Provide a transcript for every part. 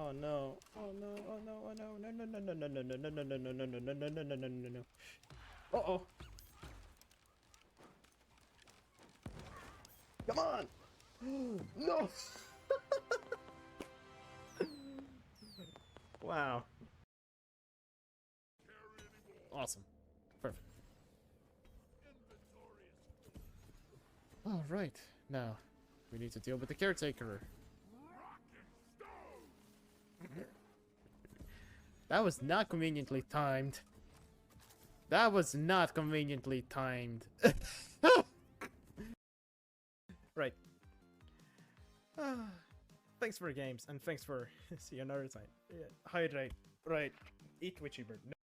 Oh no. Oh no. Oh no. Oh no. No no no no no no no no no no no no no no no no no no no. Uh-oh. Come on. No. Wow. Awesome. Perfect. All right. Now, we need to deal with the caretaker. That was not conveniently timed. That was not conveniently timed. Right. Thanks for the games, and thanks for... See you another time. Yeah. Hydrate. Right. Eat witchy bird. No.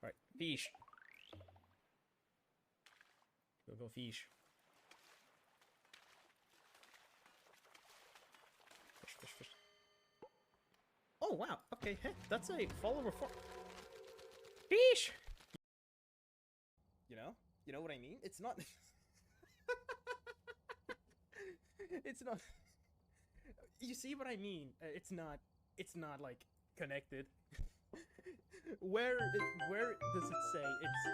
Right. Fish. Go fish. Fish. Oh wow, okay, hey, that's a follower for fish! You know what I mean? It's not... It's not... You see what I mean? It's not like, connected. Where does it say it's...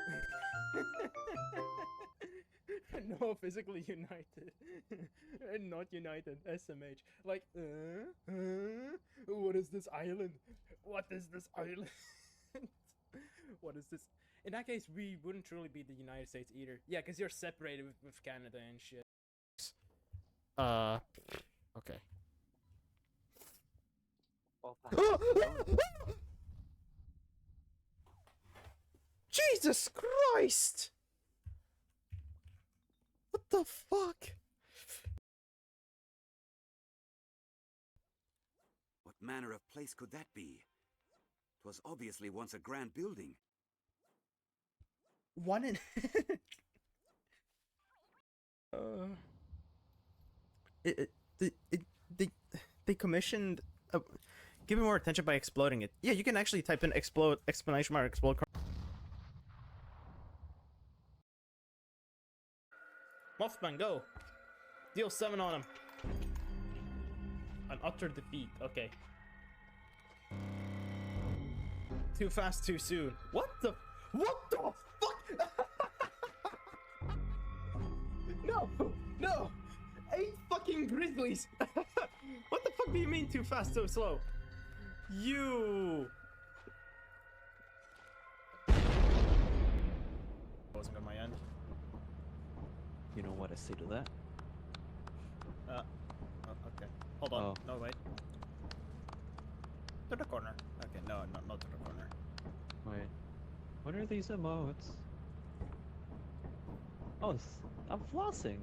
No, physically united. Not united, SMH. Like, what is this island? What is this island? What is this? In that case, we wouldn't truly be the United States either. Yeah, because you're separated with Canada and shit. Okay. Jesus Christ! What the fuck? What manner of place could that be? 'Twas obviously once a grand building. One in... They commissioned... give it more attention by exploding it. Yeah, you can actually type in explode, exclamation mark, explode. Mothman, go! Deal 7 on him. An utter defeat, okay. Too fast, too soon. What the fuck? No! 8 fucking grizzlies! What the fuck do you mean too fast, so slow? You! Wasn't on my end. You know what I say to that? Okay. Hold on. Oh. No, wait. To the corner. Okay, no, not to the corner. Wait. What are these emotes? Oh, I'm flossing.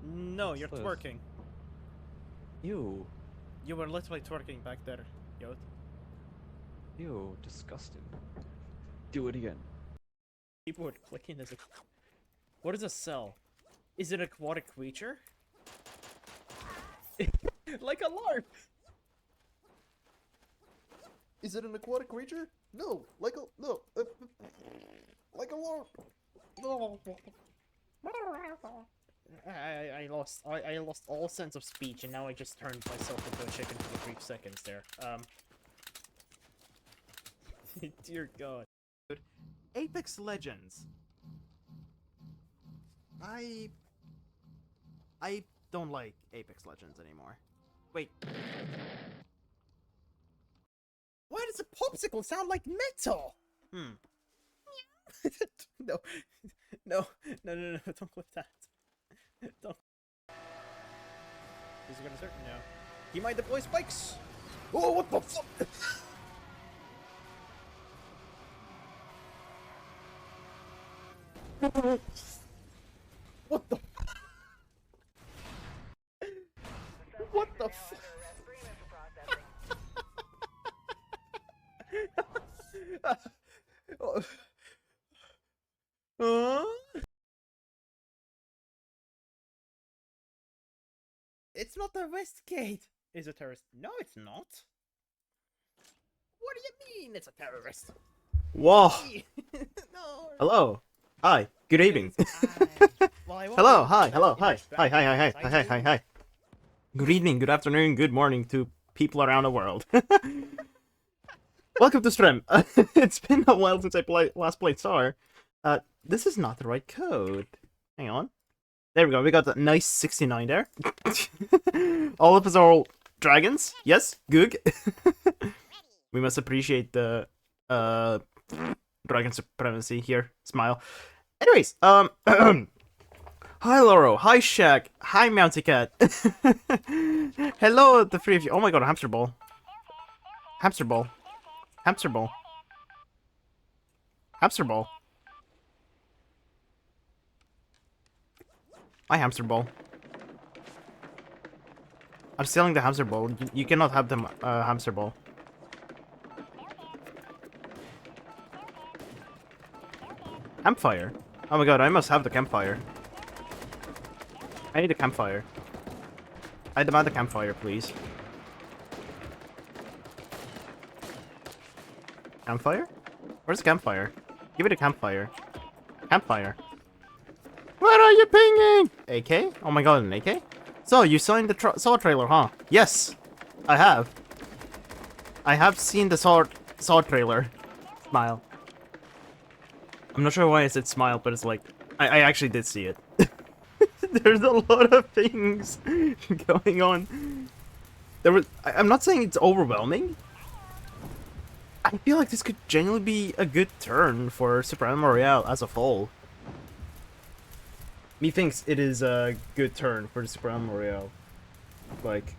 No, you're What's this? twerking. Ew. You were literally twerking back there, Yote. Ew, disgusting. Do it again. People were clicking as a... What is a cell? Is it an aquatic creature? Like a lark! Is it an aquatic creature? No, like a... No. Like a lark! No. I lost all sense of speech, and now I just turned myself into a chicken for a brief seconds there. Dear God. Apex Legends. I don't like Apex Legends anymore. Wait. Why does a popsicle sound like metal? No, don't clip that. Don't. Is he gonna start? No. He might deploy spikes. Oh, what the fuck? What the? What the fuck? It's not the West Gate. Is a terrorist? No, it's not. What do you mean it's a terrorist? Whoa. No. Hello. Hi. Good evening. Hello. Hi. Hello. Hi. Hi. Good evening, good afternoon, good morning to people around the world. Welcome to stream. It's been a while since I last played SAR. This is not the right code. Hang on. There we go. We got that nice 69 there. All of us are all dragons. Yes, good. We must appreciate the dragon supremacy here. Smile. Anyways, hi Loro, hi Shaq, hi Mounty Cat. Hello the three of you. Oh my god, a hamster ball. Hamster ball. Hamster ball. Hamster ball. My hamster ball. I'm stealing the hamster ball. You cannot have the hamster ball. Campfire. Oh my god, I must have the campfire. I need a campfire. I demand a campfire, please. Campfire? Where's the campfire? Give it a campfire. Campfire. What are you pinging? AK? Oh my god, an AK? So, you saw in the Saw trailer, huh? Yes, I have. I have seen the Saw trailer. Smile. I'm not sure why I said smile, but it's like, I actually did see it. There's a lot of things going on. I'm not saying it's overwhelming. I feel like this could genuinely be a good turn for Super Animal Royale as a whole. Methinks it is a good turn for the Super Animal Royale. Like,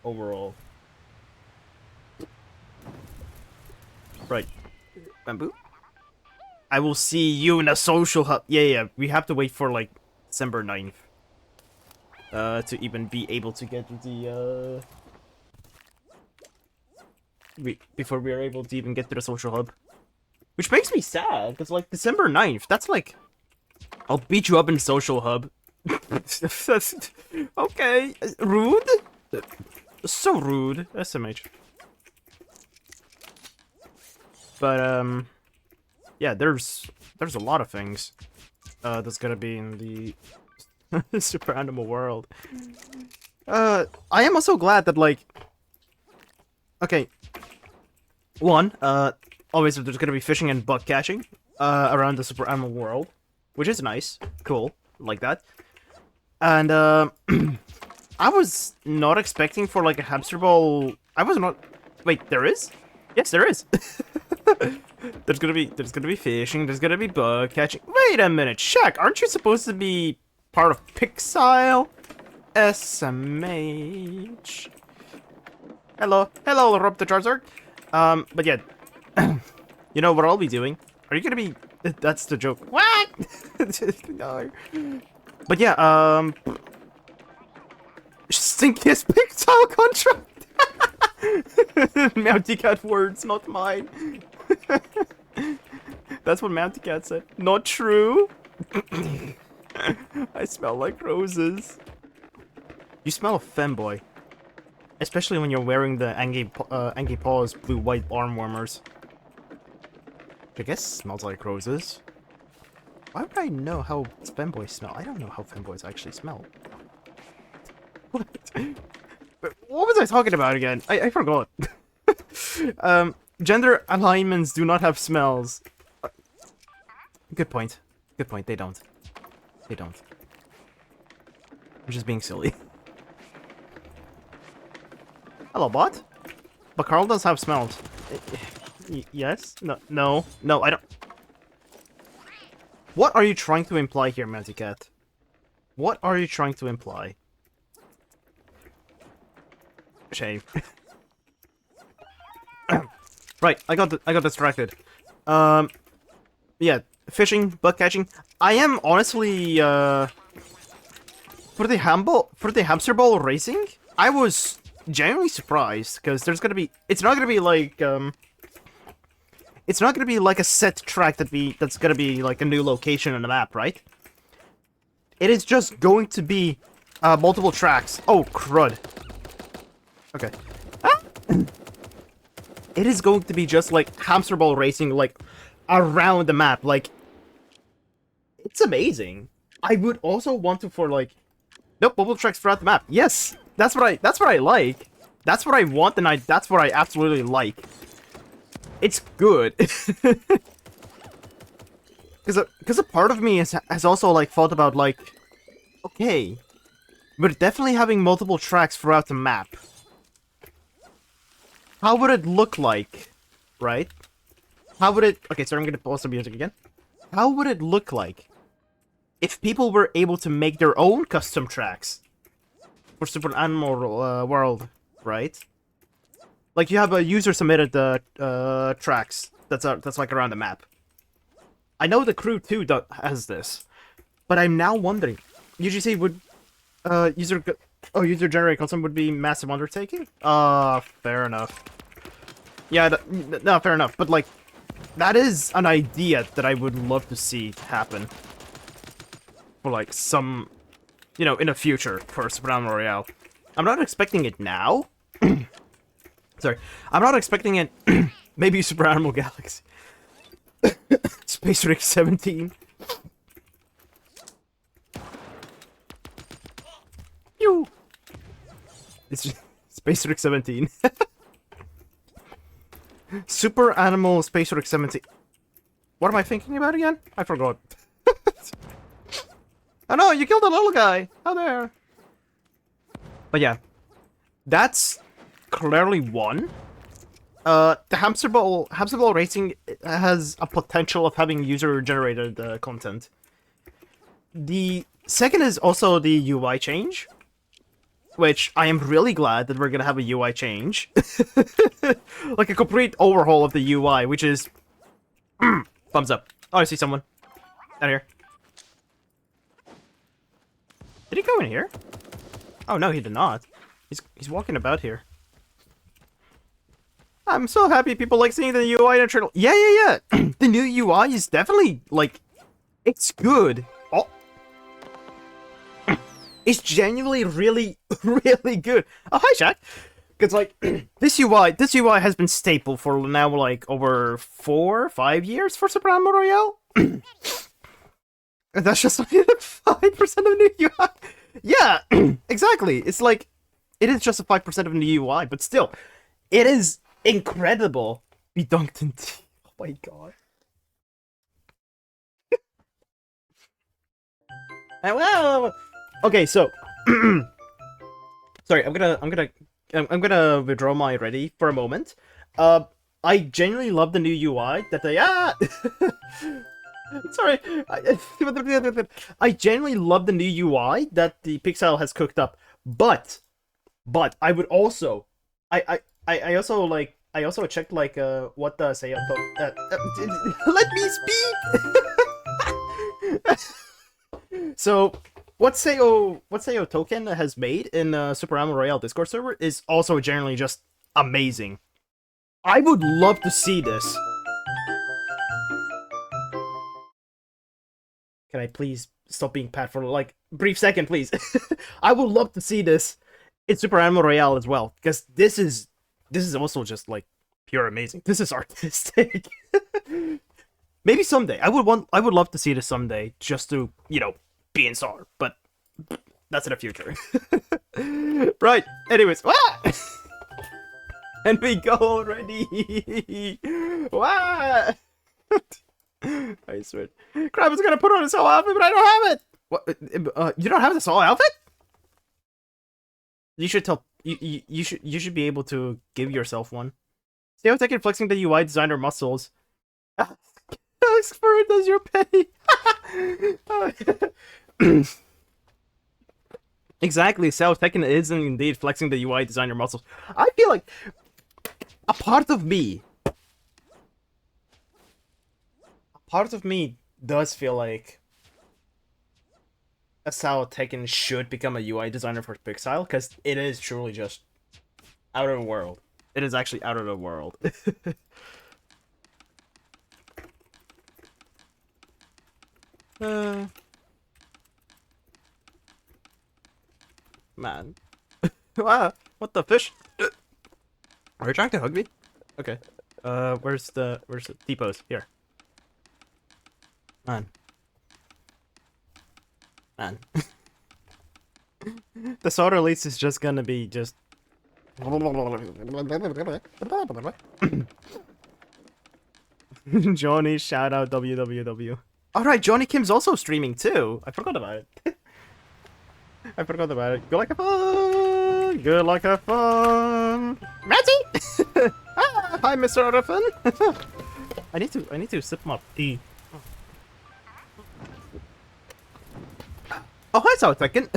overall. Right. Bamboo? I will see you in a social hub. Yeah, we have to wait for, like, December 9th. To even be able to get the, before we are able to even get to the social hub. Which makes me sad, because, like, December 9th, that's like... I'll beat you up in social hub. Okay, rude? So rude, SMH. But, yeah, there's a lot of things that's gonna be in the Super Animal world. I am also glad that, like... Okay. One, always there's gonna be fishing and bug catching around the Super Animal world. Which is nice. Cool. Like that. And, I was not expecting for, like, a hamster ball... I was not... Wait, there is? Yes, there is. There's gonna be fishing, there's gonna be bug catching. Wait a minute, Shaq, aren't you supposed to be part of Pixile? SMH. Hello, Rob the Charizard. But yeah, you know what I'll be doing? Are you gonna be? That's the joke. What? No. But yeah, stinkiest Pixile contract. Mounty Cat words, not mine. That's what Mounty Cat said. Not true. I smell like roses. You smell a femboy. Especially when you're wearing the Angie Paws blue-white arm warmers. Which I guess smells like roses. Why would I know how femboys smell? I don't know how femboys actually smell. What? What was I talking about again? I forgot. Gender alignments do not have smells. Good point. Good point. They don't. They don't. I'm just being silly. Hello, bot. But Carl does have smells. Yes? No, I don't. What are you trying to imply here, Mounty Cat? What are you trying to imply? Shame. Right, I got distracted. Yeah, fishing, bug catching. I am honestly for the hamster ball racing, I was genuinely surprised because there's gonna be. It's not gonna be like it's not gonna be like a set track that's gonna be like a new location on the map, right? It is just going to be multiple tracks. Oh crud. Okay. Ah! It is going to be just like hamster ball racing, like around the map. Like, it's amazing. I would also want to for like, nope, multiple tracks throughout the map. Yes, That's what I like. That's what I want, and that's what I absolutely like. It's good. Because a part of me has also like thought about like, okay, but definitely having multiple tracks throughout the map. How would it look like, right? How would it? Okay, so I'm gonna pause the music again. How would it look like if people were able to make their own custom tracks for Super Animal World, right? Like you have a user submitted tracks that's like around the map. I know the crew too has this, but I'm now wondering. UGC would user generated content would be massive undertaking. Fair enough. Yeah, no, fair enough. But like, that is an idea that I would love to see happen for like some, you know, in the future for Super Animal Royale. I'm not expecting it now. Sorry, I'm not expecting it. Maybe Super Animal Galaxy. Space Rick 17. Pew! It's Space Rick 17. Super Animal Space Rick 17. What am I thinking about again? I forgot. Oh no, you killed a little guy! How there? But yeah. That's clearly one. The hamster ball racing has a potential of having user-generated content. The second is also the UI change, which I am really glad that we're gonna have a UI change. Like a complete overhaul of the UI, which is... thumbs up. Oh, I see someone. Down here. Did he go in here? Oh, no, he did not. He's walking about here. I'm so happy people like seeing the UI in Eternal. Yeah. The new UI is definitely, like, it's good. Oh. It's genuinely really, really good. Oh, hi, Shaq. Because, like, this UI has been staple for now, like, over 4 or 5 years for Super Animal Royale. And that's just like 5% of the new UI. Yeah, exactly. It's like, it is just a 5% of the new UI, but still, it is incredible. Be dunked in tea. Oh my god. Hello. Okay, so sorry, I'm gonna withdraw my ready for a moment. I genuinely love the new UI that they sorry, I genuinely love the new UI that the Pixel has cooked up, but I would also I also checked like what the say let me speak. So what Sayo Token has made in Super Animal Royale Discord server is also generally just amazing. I would love to see this. Can I please stop being Pat for like brief second, please? I would love to see this in Super Animal Royale as well, because this is also just like pure amazing. This is artistic. Maybe someday. I would love to see this someday, just to, you know, be in SAR, but that's in the future. Right. Anyways, and we go already. What? I swear. Crab is gonna put on his whole outfit, but I don't have it. What? You don't have this whole outfit? You should tell. You should be able to give yourself one. Stay on taking flexing the UI designer muscles. Ask for it as your pay. Exactly, South Tekken is indeed flexing the UI designer muscles. I feel like a part of me does feel like a South Tekken should become a UI designer for Pixel, because it is truly just out of the world. It is actually out of the world. Man. Wow, what the fish? Are you trying to hug me? Okay. Where's the T-pose? Here. Man. The sword release is just gonna be just. Johnny, shout out www. Alright, Johnny Kim's also streaming too. I forgot about it. I forgot about it. Good luck have fun! Good luck have fun! Matty! Ah, hi, Mr. Orphan! I need to sip my tea. Oh, hi, South Tekken!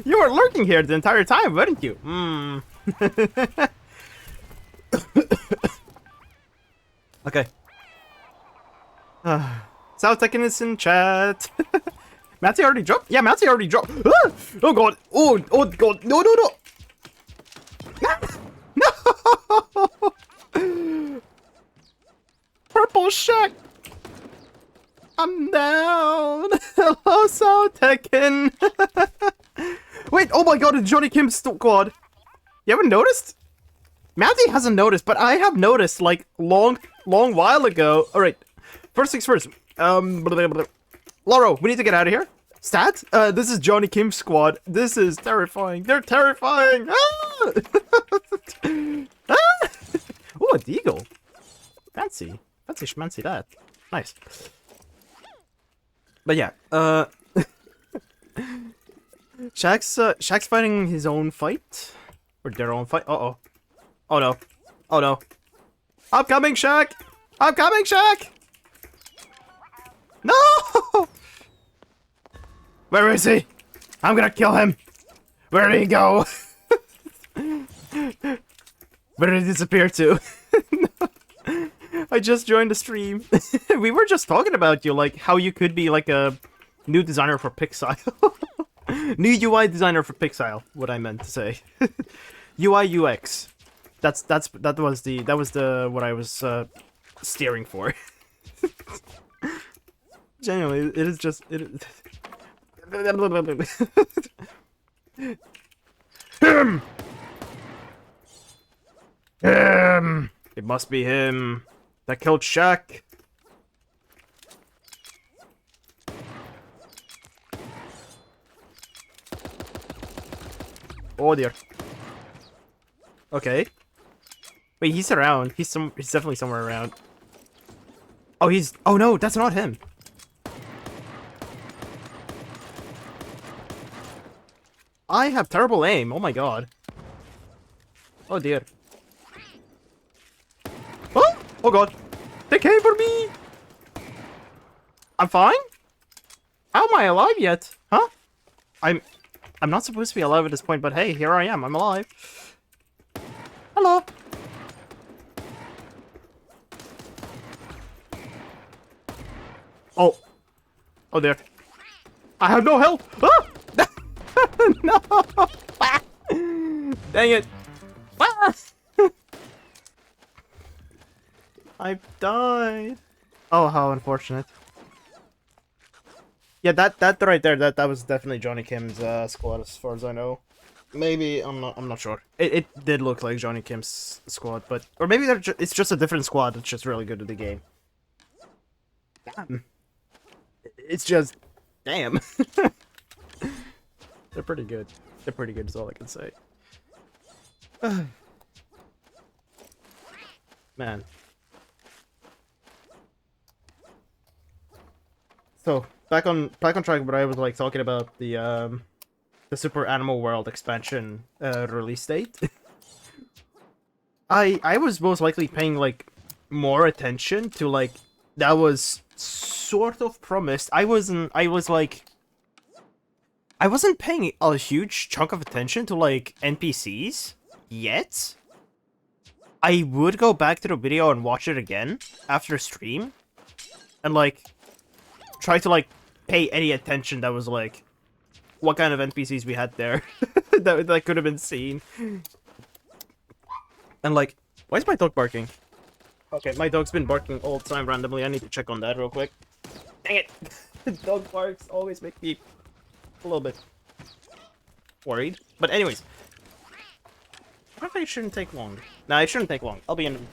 You were lurking here the entire time, weren't you? Hmm. Okay. South Tekken is in chat. Matty already dropped? Yeah, Matty already dropped. Ah! Oh god. Oh god. No, no, no. No. Purple Shack. I'm down. Hello, South Tekken. Wait, oh my god, it's Johnny Kim's squad. You haven't noticed? Matty hasn't noticed, but I have noticed, like, long while ago. Alright, first things first. Lauro, we need to get out of here. Stat? This is Johnny Kim's squad. This is terrifying. They're terrifying. Ah! Ah! Ooh, a deagle. Fancy. Fancy schmancy that. Nice. But yeah, Shaq's fighting his own fight. Or their own fight. Uh-oh. Oh no. Oh no. I'm coming, Shaq! I'm coming, Shaq! No! Where is he? I'm gonna kill him! Where did he go? Where did he disappear to? I just joined the stream. We were just talking about you, like, how you could be, like, a new designer for Pixile. New UI designer for Pixile, what I meant to say. UI UX. That was the what I was steering for. Genuinely, it is just him. It must be him that killed Shaq. Oh dear. Okay. Wait, he's around. He's definitely somewhere around. Oh, oh no, that's not him. I have terrible aim. Oh my god. Oh dear. Oh! Oh god. They came for me! I'm fine? How am I alive yet? Huh? I'm not supposed to be alive at this point, but hey, here I am. I'm alive. Hello. Oh. Oh there. I have no health! Ah! No! Dang it! Ah! I've died. Oh, how unfortunate. Yeah, that right there, that was definitely Johnny Kim's squad, as far as I know. Maybe I'm not sure. It did look like Johnny Kim's squad, but or maybe it's just a different squad that's just really good at the game. Damn. It's just damn. They're pretty good. They're pretty good is all I can say. Man. So back on track, but I was like talking about the Super Animal World expansion release date. I was most likely paying like more attention to like that was sort of promised. I wasn't paying a huge chunk of attention to like NPCs yet. I would go back to the video and watch it again after stream and like try to like pay any attention that was like what kind of NPCs we had there that could have been seen. And like, why is my dog barking? Okay, my dog's been barking all the time randomly. I need to check on that real quick. Dang it! Dog barks always make me a little bit worried. But anyways, I think it shouldn't take long. Nah, it shouldn't take long. I'll be in.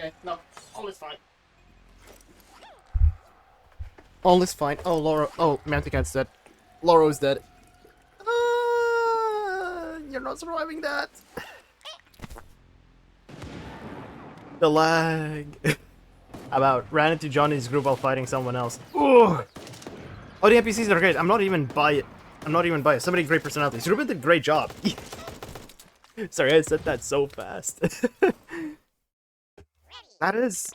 Okay, no, all is fine. All is fine. Oh, Laura. Oh, Manticat's dead. Laura's dead. You're not surviving that. The lag. About ran into Johnny's group while fighting someone else. Ooh. Oh, the NPCs are great. I'm not even biased. So many great personalities. Ruben did a great job. Sorry, I said that so fast. that is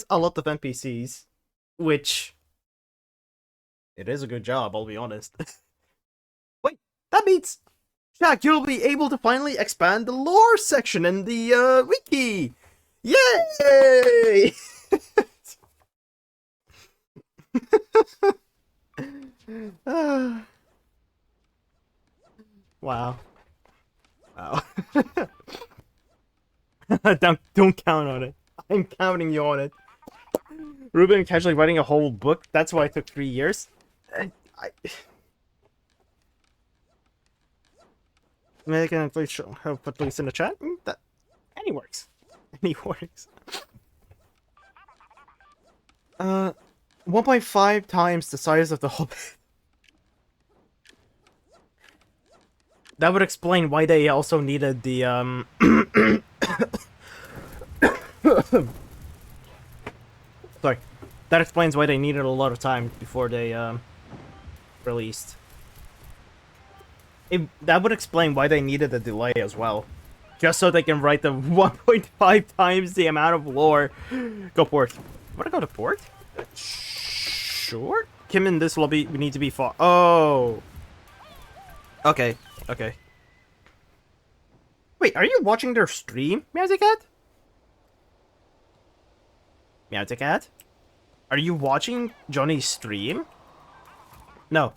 a lot of NPCs, which it is a good job. I'll be honest. Wait, that means Jack, you'll be able to finally expand the lore section in the wiki. Yay! Wow. Wow. don't count on it. I'm counting you on it. Ruben casually writing a whole book. That's why it took 3 years. Maybe I can please show how put please in the chat. Any works. Any works. 1.5 times the size of the Hobbit. That would explain why they also needed the Sorry. That explains why they needed a lot of time before they released. That would explain why they needed a delay as well. Just so they can write the 1.5 times the amount of lore. Go port. Wanna go to port? Sure. Kim in this lobby, we need to be far. Oh. Okay. Okay. Wait, are you watching their stream, Meowcat? Meowcat? Are you watching Johnny's stream? No.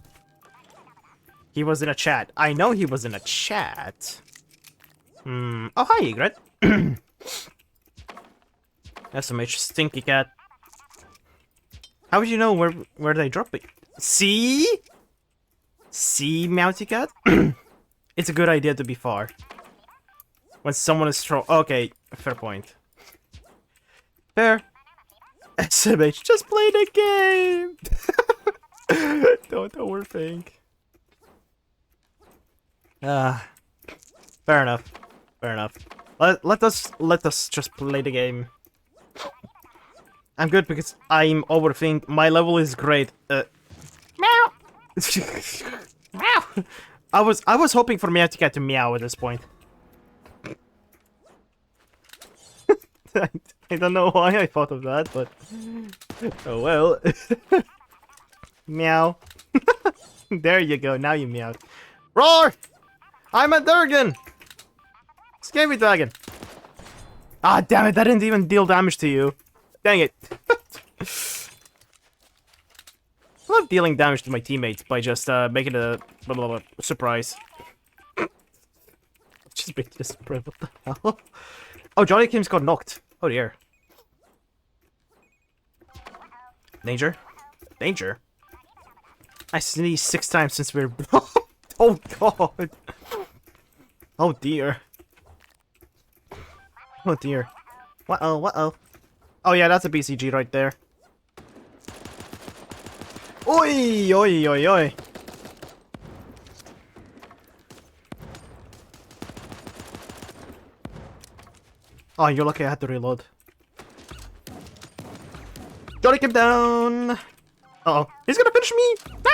He was in a chat. I know he was in a chat. Oh, hi, Egret. SMH Stinky Cat. How would you know where they drop it? See? See, Mounty Cat? It's a good idea to be far. When someone is okay, fair point. Fair. SMH, just play the game! Don't overthink. Fair enough. Fair enough. Let us just play the game. I'm good because I'm overthink. My level is great. Meow. Meow. I was hoping for Meow to get to meow at this point. I don't know why I thought of that, but oh well. Meow. There you go. Now you meow. Roar! I'm a Durgan. Scary dragon. Ah, damn it! That didn't even deal damage to you. Dang it. I love dealing damage to my teammates by just making a surprise. Just making a surprise. What the hell? Oh, Johnny Kim's got knocked. Oh dear. Danger. Danger. I sneezed 6 times since we're. Oh god. Oh dear. Oh dear. Uh-oh, uh-oh. Oh yeah, that's a BCG right there. Oi, oi, oi, oi. Oh, you're lucky I had to reload. Johnny came down. Uh-oh. He's gonna finish me. No!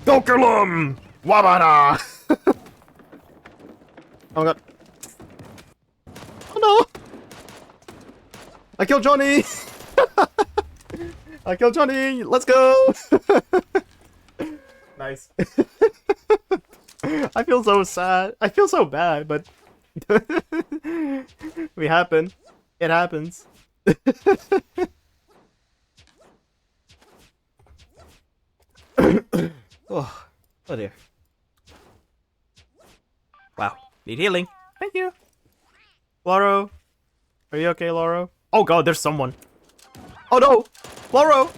Don't kill him! Wabana! Oh my god. Oh no! I killed Johnny! I killed Johnny! Let's go! Nice. I feel so sad. I feel so bad, but we happen. It happens. Oh, oh dear. Wow. Need healing. Thank you. Loro. Are you okay, Loro? Oh god, there's someone. Oh no! Loro!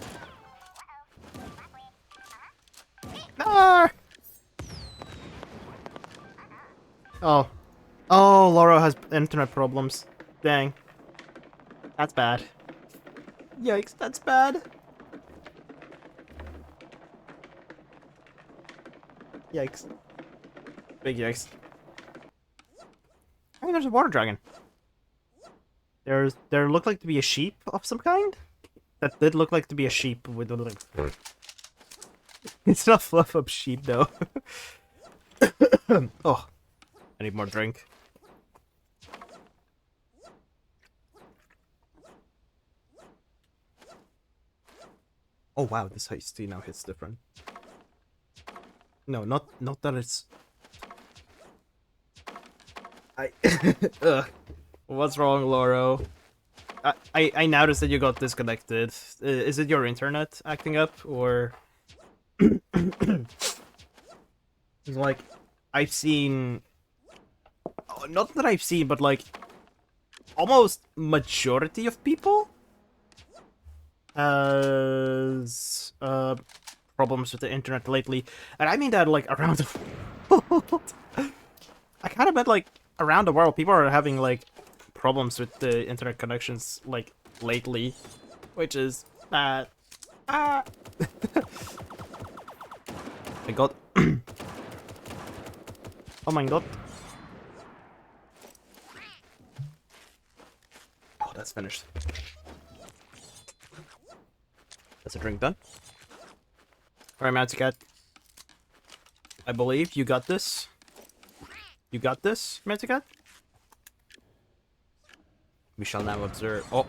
No! Oh. Oh, Laura has internet problems. Dang. That's bad. Yikes, that's bad. Yikes. Big yikes. I mean, there's a water dragon. There looked like to be a sheep of some kind. That did look like to be a sheep with a little... It's not fluff up sheep though. Oh, I need more drink. Oh wow, this iced tea now hits different. No, not that it's... Ugh. What's wrong, Loro? I noticed that you got disconnected. Is it your internet acting up, or... It's like, I've seen... Oh, not that I've seen, but like... Almost majority of people has problems with the internet lately, and I mean that like around the world. I kind of meant like around the world, people are having like problems with the internet connections like lately, which is bad. Ah. My god. Oh my god. Oh, that's finished. That's a drink done. Alright, Matsucat. I believe you got this. You got this, Matsucat? We shall now observe. Oh.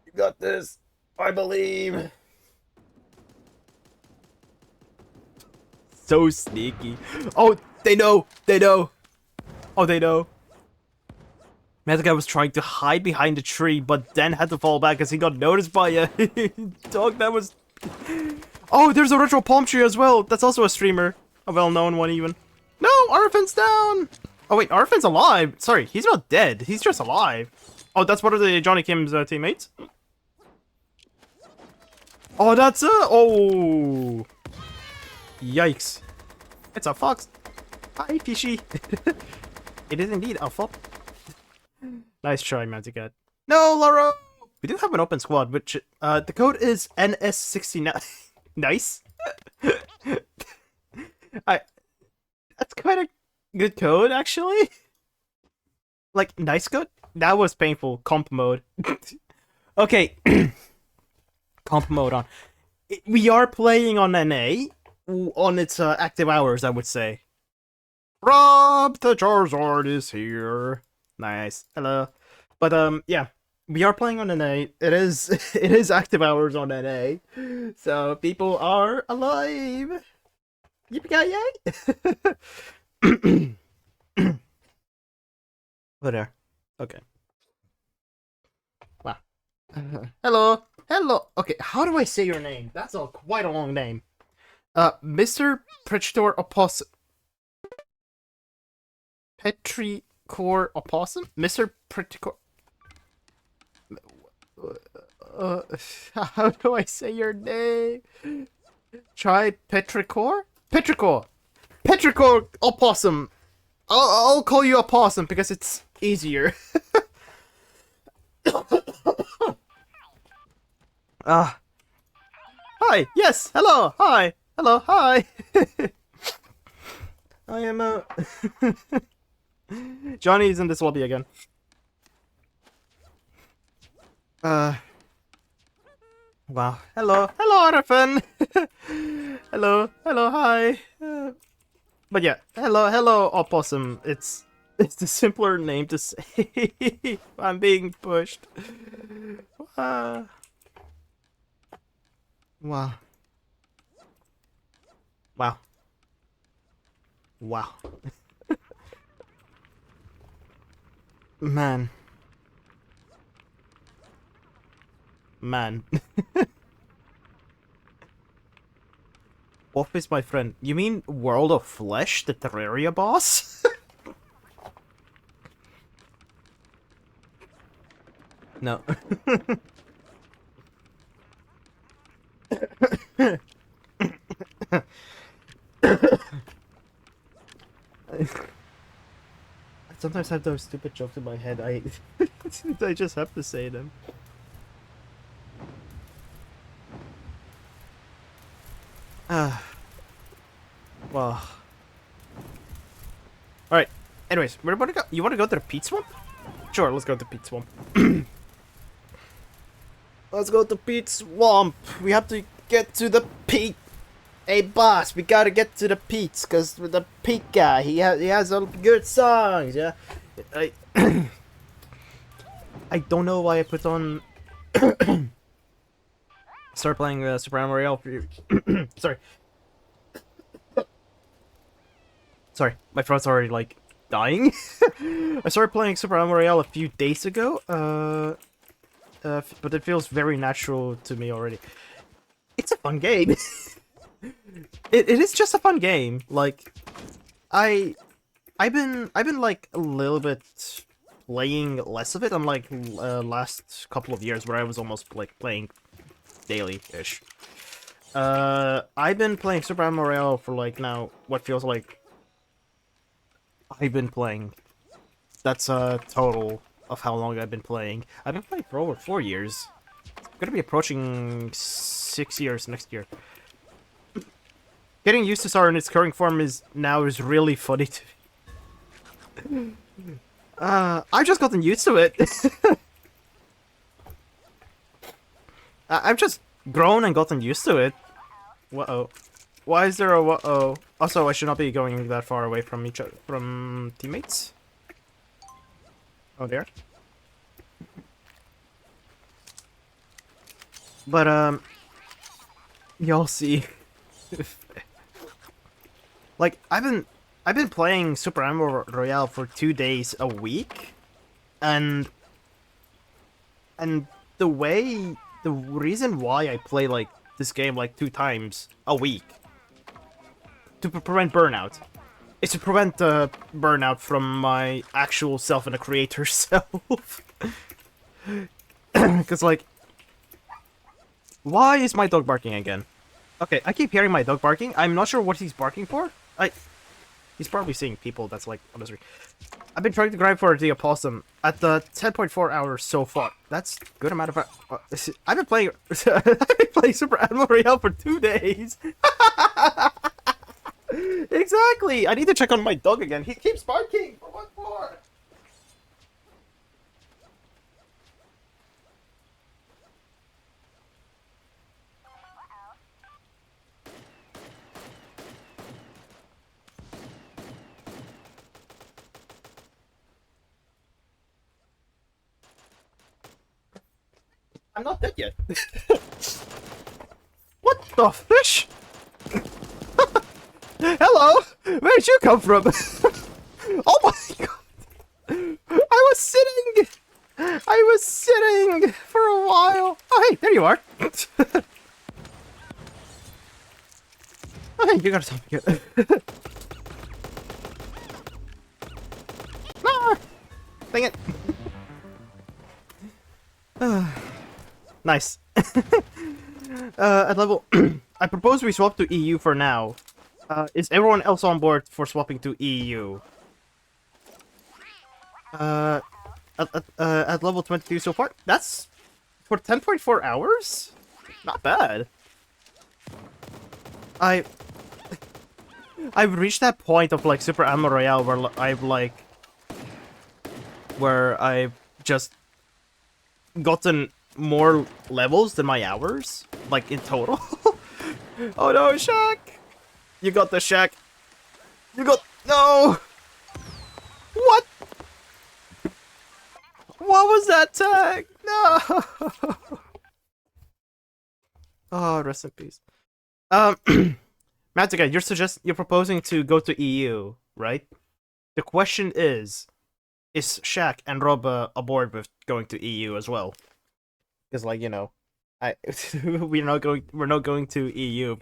You got this. I believe. So sneaky. Oh, they know. They know. Oh, they know. Matsucat was trying to hide behind the tree, but then had to fall back as he got noticed by a dog that was... Oh, there's a retro palm tree as well. That's also a streamer. A well-known one, even. No, Arfin's down! Oh, wait, Arfin's alive. Sorry, he's not dead. He's just alive. Oh, that's one of the Johnny Kim's teammates? Oh, that's a... Oh! Yikes. It's a fox. Hi, fishy. It is indeed a fox. Nice try, Matsucat. No, Laura! We do have an open squad, which, the code is NS69. Nice. That's quite a good code, actually. Like, nice code? That was painful. Comp mode. Okay. Comp mode on. We are playing on NA. On its, active hours, I would say. Rob the Charizard is here. Nice. Hello. But, yeah. We are playing on NA. It is active hours on NA. So, people are alive. Yippee-ki-yay! Oh, there. Okay. Wow. Hello. Hello. Okay, how do I say your name? That's quite a long name. Mr. Predator Opossum. Petrichor Opossum? Mr. Predator... how do I say your name? Try Petrichor? Petrichor! Petrichor Opossum! I'll call you Opossum because it's easier. Hi! Yes! Hello! Hi! Hello! Hi! I am, Johnny's in this lobby again. Wow. Hello. Hello, Arafin! Hello. Hello, hi. But yeah, hello, Opossum. It's the simpler name to say. I'm being pushed. Wow. Wow. Wow. Man. What is my friend? You mean World of Flesh, the Terraria boss? No. sometimes have those stupid jokes in my head. I just have to say them. Well. Alright. Anyways, where about to go? You want to go to the peat swamp? Sure, let's go to peat swamp. Let's go to peat swamp. We have to get to the peat. Hey boss, we gotta get to the peats, cause the peat guy, he has all good songs, yeah. I I don't know why I put on start playing Super Mario Royale for you. Sorry. Sorry, my throat's already like dying. I started playing Super Mario Royale a few days ago, but it feels very natural to me already. It's a fun game. It is just a fun game. Like, I've been like a little bit playing less of it, unlike last couple of years where I was almost like playing daily-ish. I've been playing Super Mario Royale for like now what feels like I've been playing. That's a total of how long I've been playing. I've been playing for over 4 years. I'm gonna be approaching 6 years next year. Getting used to Star in its current form is really funny to me. I've just gotten used to it. I've just grown and gotten used to it. Uh-oh. Why is there a uh-oh? Also, I should not be going that far away from each other, from teammates. Oh, there. But, y'all see. Like, I've been playing Super Mario Royale for 2 days a week, and the reason why I play like this game like 2 times a week to prevent burnout is to prevent burnout from my actual self and the creator self. Because like, why is my dog barking again? Okay, I keep hearing my dog barking. I'm not sure what he's barking for. He's probably seeing people, that's like, on the street. I've been trying to grind for the opossum at the 10.4 hours so far. That's a good amount of... I've been playing... I've been playing Super Mario Royale for 2 days. Exactly! I need to check on my dog again. He keeps barking! For what for? I'm not dead yet. What the fish? Hello? Where'd you come from? Oh my god! I was sitting for a while. Oh hey, there you are. Okay, you gotta stop me. Ah, dang it. Nice. At level... I propose we swap to EU for now. Is everyone else on board for swapping to EU? At level 22 so far? That's... for 10.4 hours? Not bad. I've reached that point of, like, Super Mario Royale where I've just gotten more levels than my hours, like in total. Oh no, Shaq! You got the Shaq. You got... No! What? What was that tag? No! Oh, rest in peace. Matica, you're proposing to go to EU, right? The question is Shaq and Rob aboard with going to EU as well? Because, like, you know, we're not going to EU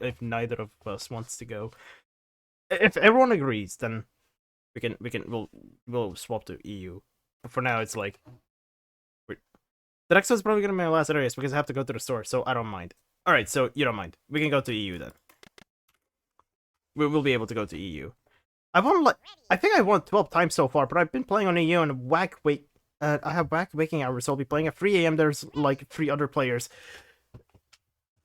if neither of us wants to go. If everyone agrees, then we'll swap to EU. But for now, it's like the next one's probably gonna be my last areas because I have to go to the store, so I don't mind. All right, so you don't mind. We can go to EU then. We'll be able to go to EU. I think I won 12 times so far, but I've been playing on EU and I have whack waking hours, so I'll be playing at 3 a.m. There's like 3 other players.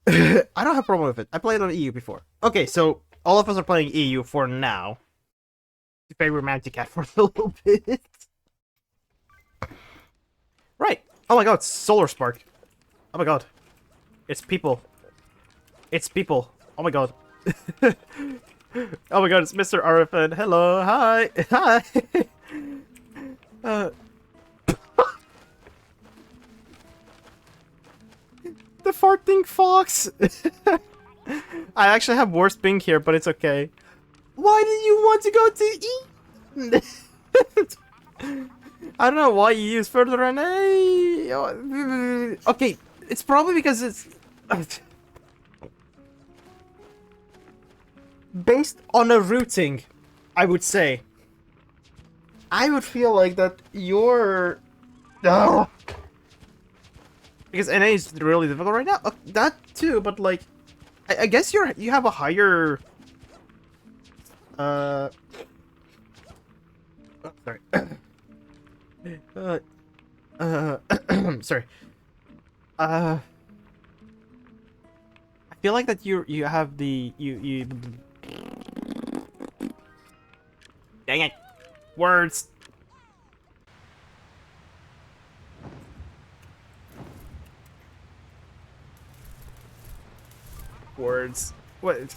I don't have a problem with it. I played on EU before. Okay, so all of us are playing EU for now. Favorite Romantic Cat for a little bit. Right. Oh my god, Solar Spark. Oh my god. It's people. It's people. Oh my god. Oh my god, it's Mr. RFN. Hello, hi. Hi. The farting fox. I actually have worse ping here, but it's okay. Why did you want to go to E? I don't know why you use further NA. Okay, it's probably because it's based on a routing, I would say. I would feel like that you're because NA is really difficult right now. That too, but like I guess you have a higher sorry. Sorry. I feel like that you have the you dang it. Words. Words. What?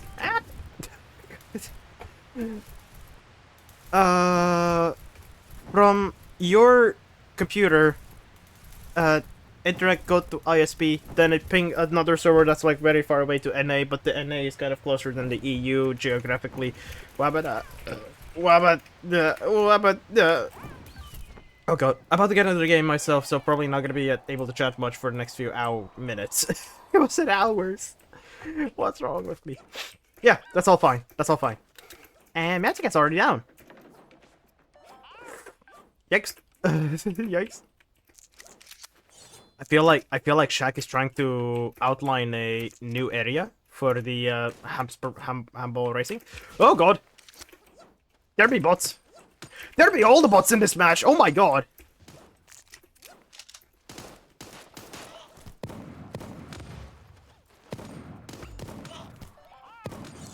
From your computer, internet go to ISP, then it ping another server that's like very far away to NA, but the NA is kind of closer than the EU geographically. Oh god, I'm about to get into the game myself, so probably not gonna be able to chat much for the next few minutes. It was in hours. What's wrong with me? Yeah, that's all fine. That's all fine. And Magic Cat's already down. Yikes. Yikes. I feel like Shaq is trying to outline a new area for the handball racing. Oh god. There be bots. There be all the bots in this match. Oh my god.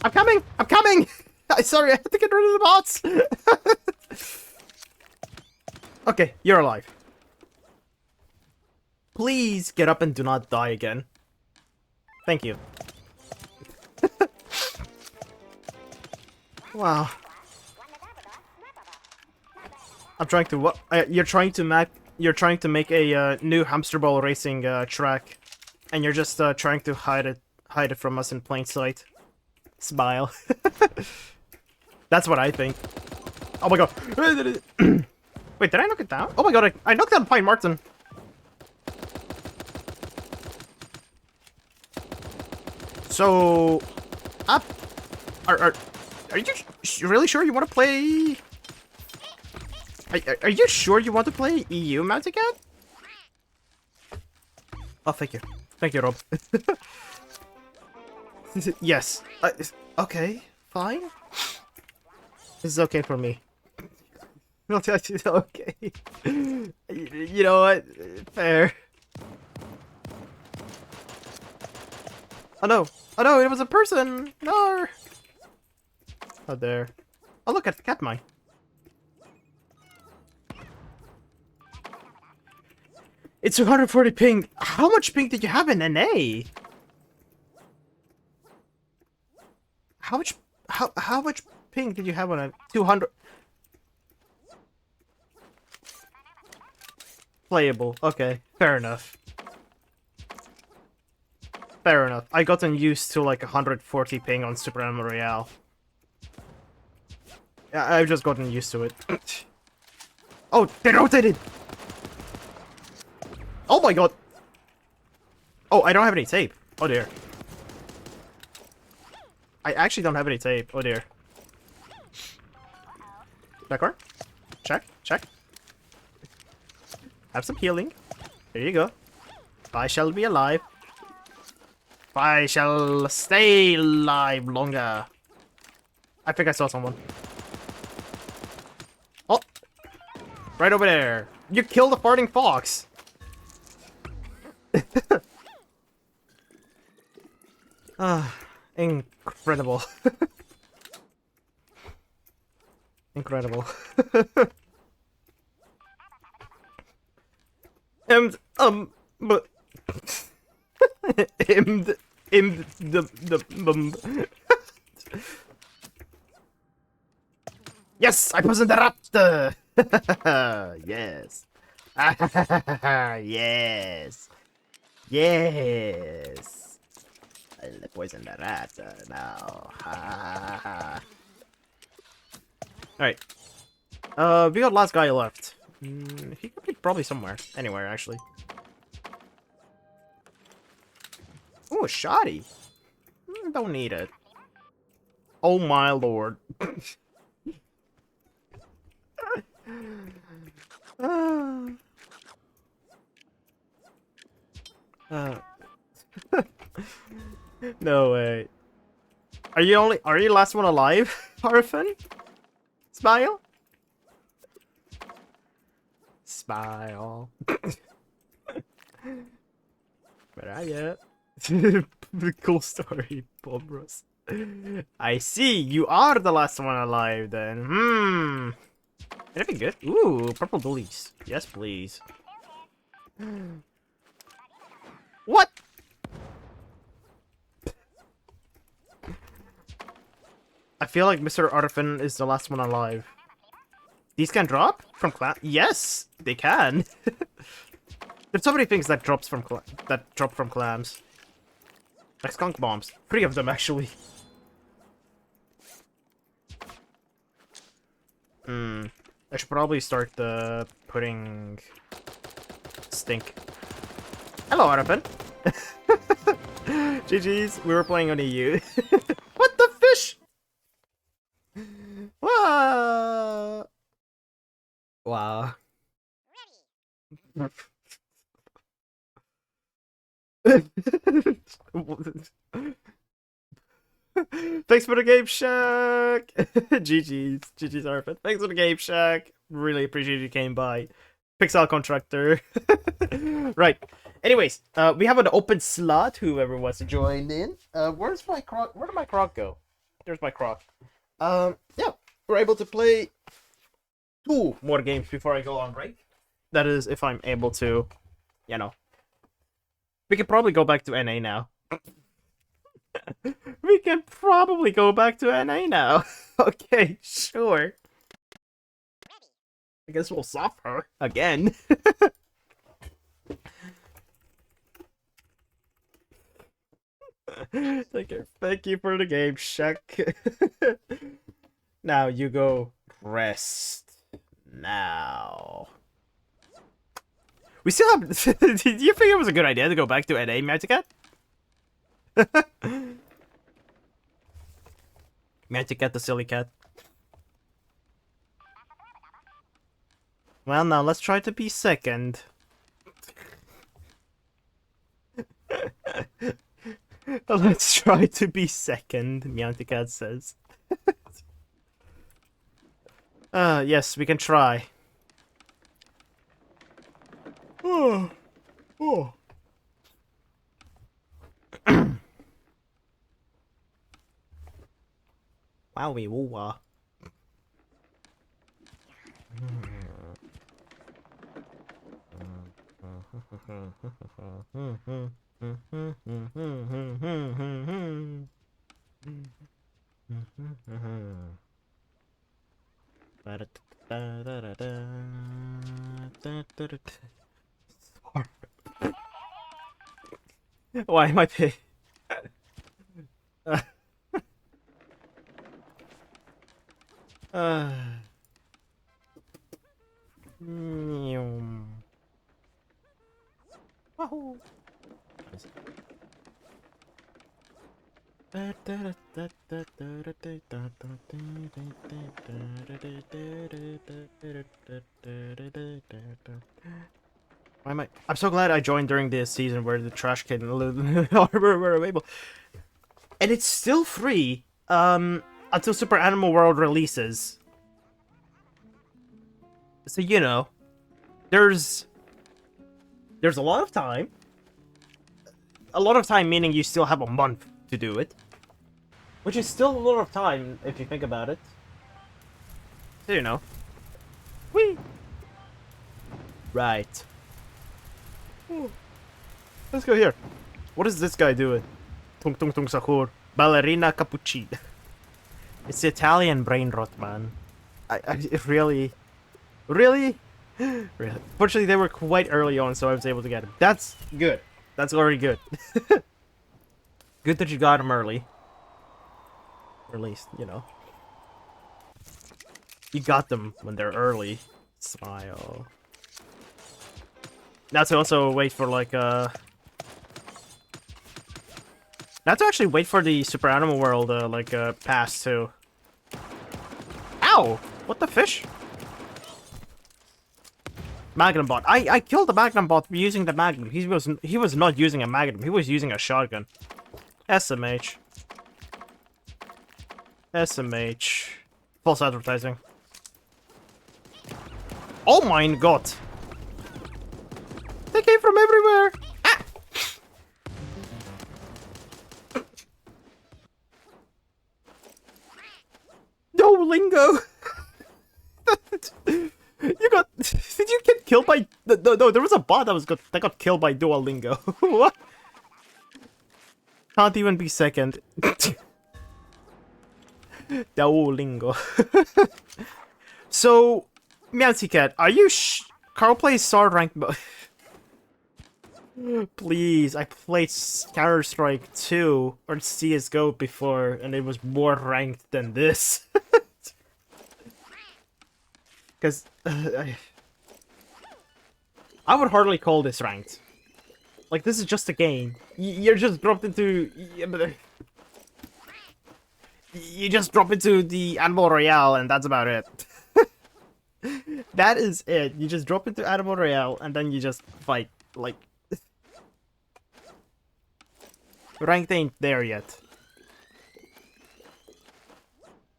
I'm coming! I'm coming! Sorry, I had to get rid of the bots! Okay, you're alive. Please get up and do not die again. Thank you. Wow. I'm trying to what? You're trying to make a new hamster ball racing track, and you're just trying to hide it from us in plain sight. Smile. That's what I think. Oh my god. Wait, did I knock it down? Oh my god, I knocked down Pine Martin. So, are you really sure you want to play? Are you sure you want to play EU Mountain Cat? Oh, thank you, Rob. Yes. Okay, fine. This is okay for me. Okay. You know what? Fair. Oh no! Oh no! It was a person! No! Oh there. Oh look at the cat mine. It's 240 ping. How much ping did you have in NA? How much ping did you have on a 200? Playable. Okay, fair enough. Fair enough. I gotten used to like 140 ping on Super Animal Royale. Yeah, I've just gotten used to it. Oh, they rotated! Oh my god! Oh, I don't have any tape. Oh dear. I actually don't have any tape. Oh dear. Backward. Check, check. Have some healing. There you go. I shall be alive. I shall stay alive longer. I think I saw someone. Right over there. You killed the farting fox. Incredible. Incredible. But the Yes, I poisoned the raptor. Yes. Yes. Yes. I poisoned the raptor now. Alright. We got last guy left. He could be probably somewhere. Anywhere, actually. Ooh, a shoddy. Don't need it. Oh my lord. No way. Are you last one alive, Orphan? Smile? Smile. Where are you? Cool story, Bobros. I see, you are the last one alive then. That'd be good. Ooh, purple dullies. Yes, please. What? I feel like Mr. Arfin is the last one alive. These can drop from clam? Yes, they can. There's so many things that drop from clams. Like skunk bombs. 3 of them actually. I should probably start putting stink. Hello, Arfin. GG's, we were playing on EU. What the fish? Wow. Wow. Thanks for the game, Shack. GG's, Arfin. Thanks for the game, Shack. Really appreciate you came by. Pixel contractor. Right. Anyways, we have an open slot. Whoever wants to join in. Where's my croc? Where did my croc go? There's my croc. Yeah, we're able to play 2 more games before I go on break. That is, if I'm able to, you know. We can probably go back to NA now. We can probably go back to NA now. Okay, sure. I guess we'll suffer again. Thank you for the game, Shaq. Now you go rest. Now. We still have. Did you think it was a good idea to go back to NA, Magicat? Magicat the silly cat. Well, now let's try to be second. Let's try to be second, Meowticat says. Yes, we can try. Oh. Oh. Wowie woo-wah. Why am I paying? Wahoo! Why am I? I'm so glad I joined during this season where the trash can were available, and it's still free until Super Animal World releases. So you know, there's a lot of time. A lot of time meaning you still have a month to do it, which is still a lot of time if you think about it. So you know, whee. Right. Ooh. Let's go here. What is this guy doing? Tung tung tung sahur. Ballerina cappuccino. It's the Italian brain rot, man. It really. Really? Really? Fortunately, they were quite early on, so I was able to get him. That's good. That's already good. Good that you got him early. Or at least, you know. You got them when they're early. Smile. Now to also wait for, like, Now to actually wait for the Super Animal World, pass, too. Ow! What the fish? Magnum bot. I killed the Magnum bot using the Magnum. He was not using a Magnum. He was using a shotgun. SMH. SMH. False advertising. Oh my god! They came from everywhere! Ah! No lingo! You got... Did you get killed by... No, there was a bot that got killed by Duolingo. What? Can't even be second. Duolingo. So, Meowsy Cat, are you Carl plays SAR rank Please, I played Counter-Strike 2 or CSGO before, and it was more ranked than this. Because I would hardly call this ranked. Like, this is just a game. You're just dropped into... You just drop into the Animal Royale, and that's about it. That is it. You just drop into Animal Royale, and then you just fight. Like... Ranked ain't there yet.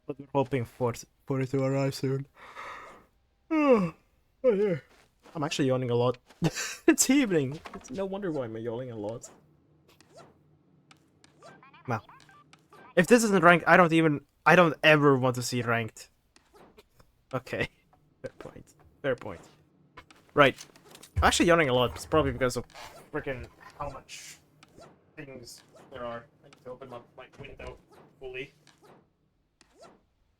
But we're hoping for it to arrive soon. Oh yeah. I'm actually yawning a lot. It's evening. It's no wonder why I'm yawning a lot. Wow. If this isn't ranked, I don't ever want to see ranked. Okay. Fair point. Fair point. Right. I'm actually yawning a lot. It's probably because of freaking how much things there are. I need to open up my window fully.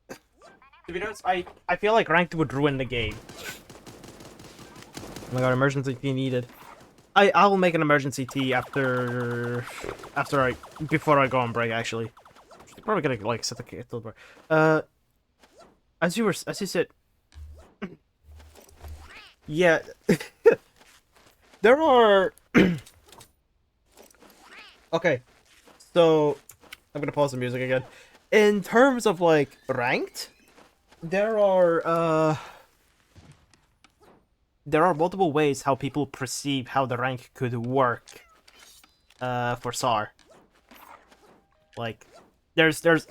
To be honest, I feel like ranked would ruin the game. Oh my god, emergency tea needed. I will make an emergency tea before I go on break. Actually, probably gonna like set the kettle bar. As you said, yeah, there are. Okay, so I'm gonna pause the music again. In terms of like ranked, there are multiple ways how people perceive how the rank could work for SAR. Like there's a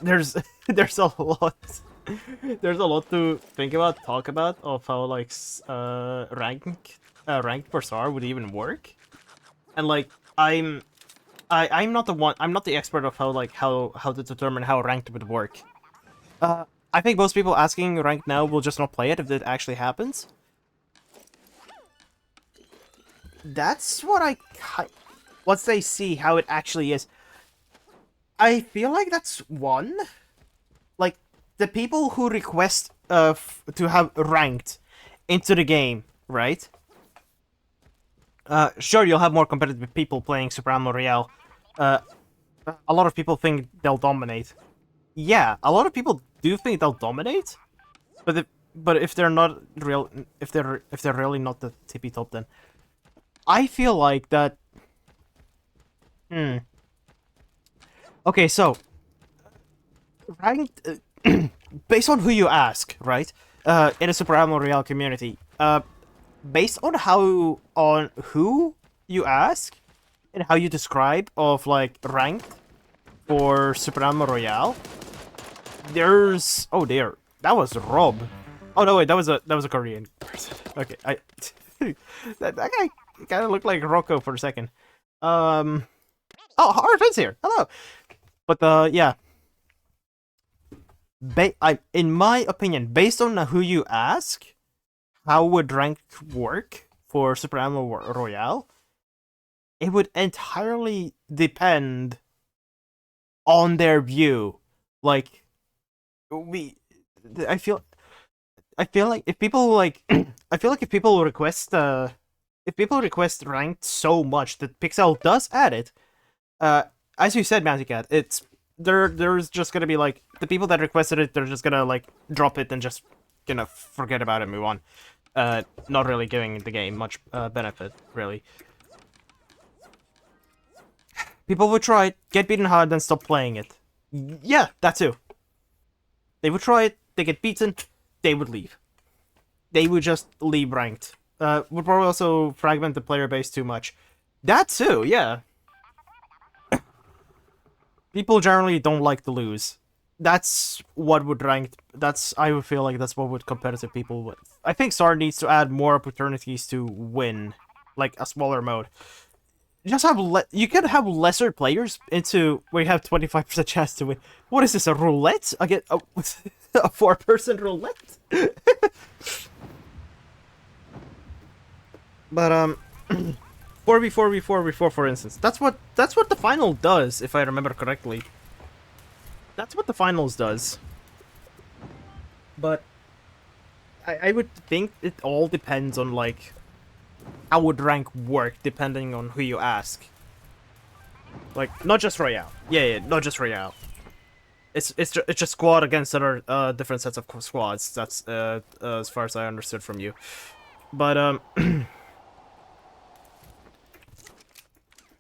lot to think about, talk about of how like ranked for SAR would even work. And like I'm not the expert of how to determine how ranked would work. I think most people asking ranked now will just not play it if it actually happens. That's what once they see how it actually is. I feel like that's one. Like, the people who request to have ranked into the game, right? Sure, you'll have more competitive people playing Super Animal Royale. A lot of people think they'll dominate. Yeah, a lot of people do think they'll dominate, but if they're not real, if they're really not the tippy top, then I feel like that. Okay, so ranked based on who you ask, right? In a Super Animal Royale community, based on who you ask and how you describe of like ranked for Super Animal Royale. There's... Oh dear. That was Rob. Oh no, wait, that was a Korean person. Okay, that guy kind of looked like Rocco for a second. Oh, our friend's here. Hello. But yeah. In my opinion, based on who you ask, how would rank work for Super Ammo Royale? It would entirely depend on their view. Like, I feel like if people like, I feel like if people request ranked so much that Pixel does add it, as you said, Mounty Cat, there's just gonna be like the people that requested it, they're just gonna like drop it and just gonna forget about it and move on. Not really giving the game much benefit, really. People would try it, get beaten hard, then stop playing it. Yeah, that too. They would try it, they get beaten, they would leave. They would just leave ranked. Would probably also fragment the player base too much. That too, yeah. People generally don't like to lose. That's what would I would feel like that's what would competitive people with. I think SAR needs to add more opportunities to win, like a smaller mode. Just have you can have lesser players into where you have 25% chance to win. What is this, a roulette? I get a 4-person roulette. But 4v4v4v4 for instance. That's what the final does, if I remember correctly. That's what the finals does. But I would think it all depends on like how would rank work depending on who you ask. Like not just Royale. Yeah, not just Royale. It's just squad against other different sets of squads. That's as far as I understood from you. But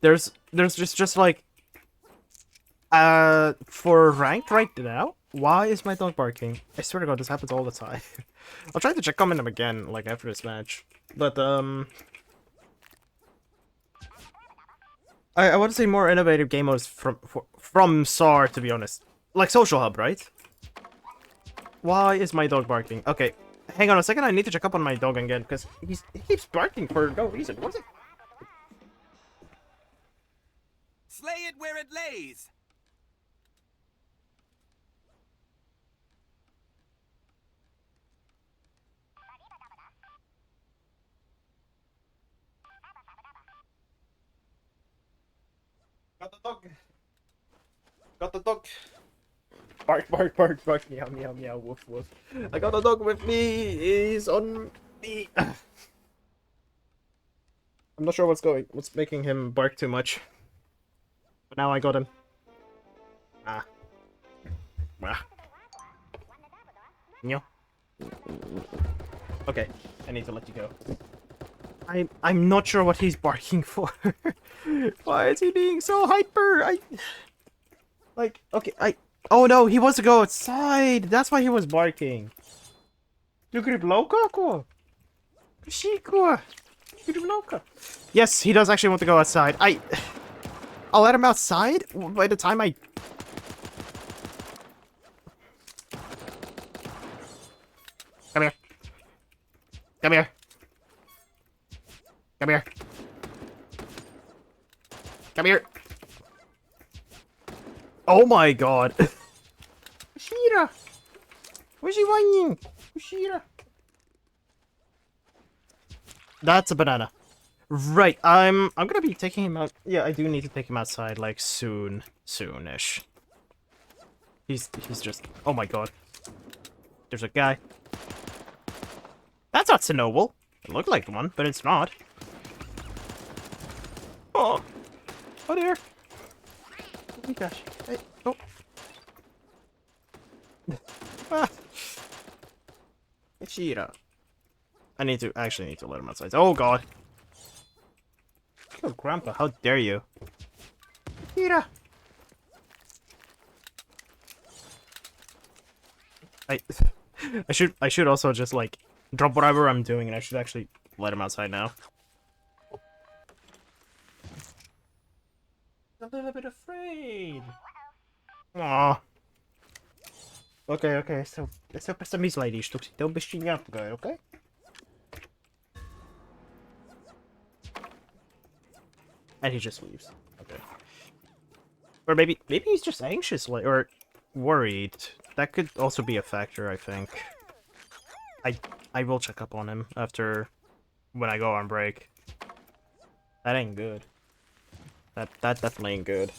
there's just like for ranked right now. Why is my dog barking? I swear to God, this happens all the time. I'll try to check on him again, like after this match. But I want to say more innovative game modes from SAR, to be honest. Like Social Hub, right? Why is my dog barking? Okay, hang on a second. I need to check up on my dog again because he keeps barking for no reason. What is it? Slay it where it lays! Got the dog. Got the dog. Bark, bark, bark, bark. Meow, meow, meow. Woof, woof. I got the dog with me. He's on me. I'm not sure what's making him bark too much. But now I got him. Ah. Ah. Meow. Okay, I need to let you go. I'm not sure what he's barking for. Why is he being so hyper? Oh no, he wants to go outside. That's why he was barking. Yes, he does actually want to go outside. I'll let him outside by the time I... Come here. Come here. Come here. Come here. Oh my God. Ushira. Where's he whining? Ushira. That's a banana. Right, I'm gonna be taking him out. Yeah, I do need to take him outside, like, soonish. He's just... Oh my God. There's a guy. That's not Chernobyl. It looked like one, but it's not. Oh! Oh dear! Oh my gosh. Hey, oh! Ah! Ichiro. I actually need to let him outside. Oh God! Oh, Grandpa, how dare you? Ichiro! I should also just like drop whatever I'm doing, and I should actually let him outside now. A little bit afraid. Aww. Okay, so essa misleidíš, to chtěl byš nějak, okay? And he just leaves. Okay. Or maybe he's just anxious, like, or worried. That could also be a factor, I think. I will check up on him after when I go on break. That ain't good. That definitely ain't good.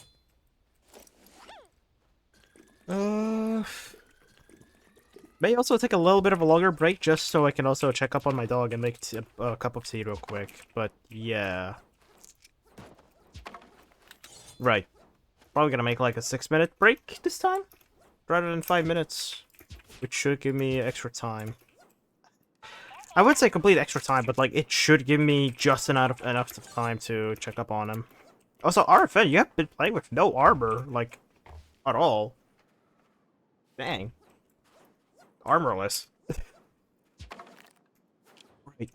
May also take a little bit of a longer break just so I can also check up on my dog and make a cup of tea real quick. But yeah. Right. Probably gonna make like a 6-minute break this time, rather than 5 minutes, which should give me extra time. I would say complete extra time, but like it should give me just enough time to check up on him. Also, RFN, you have been playing with no armor, like, at all. Dang. Armorless. Right.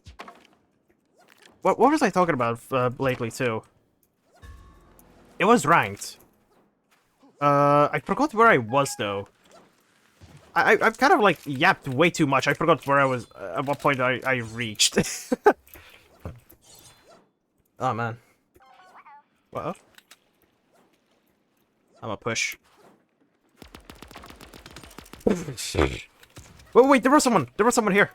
What was I talking about lately too? It was ranked. I forgot where I was though. I've kind of like yapped way too much. I forgot where I was, at what point I reached. Oh man. Well, I'm a push. Wait, there was someone here.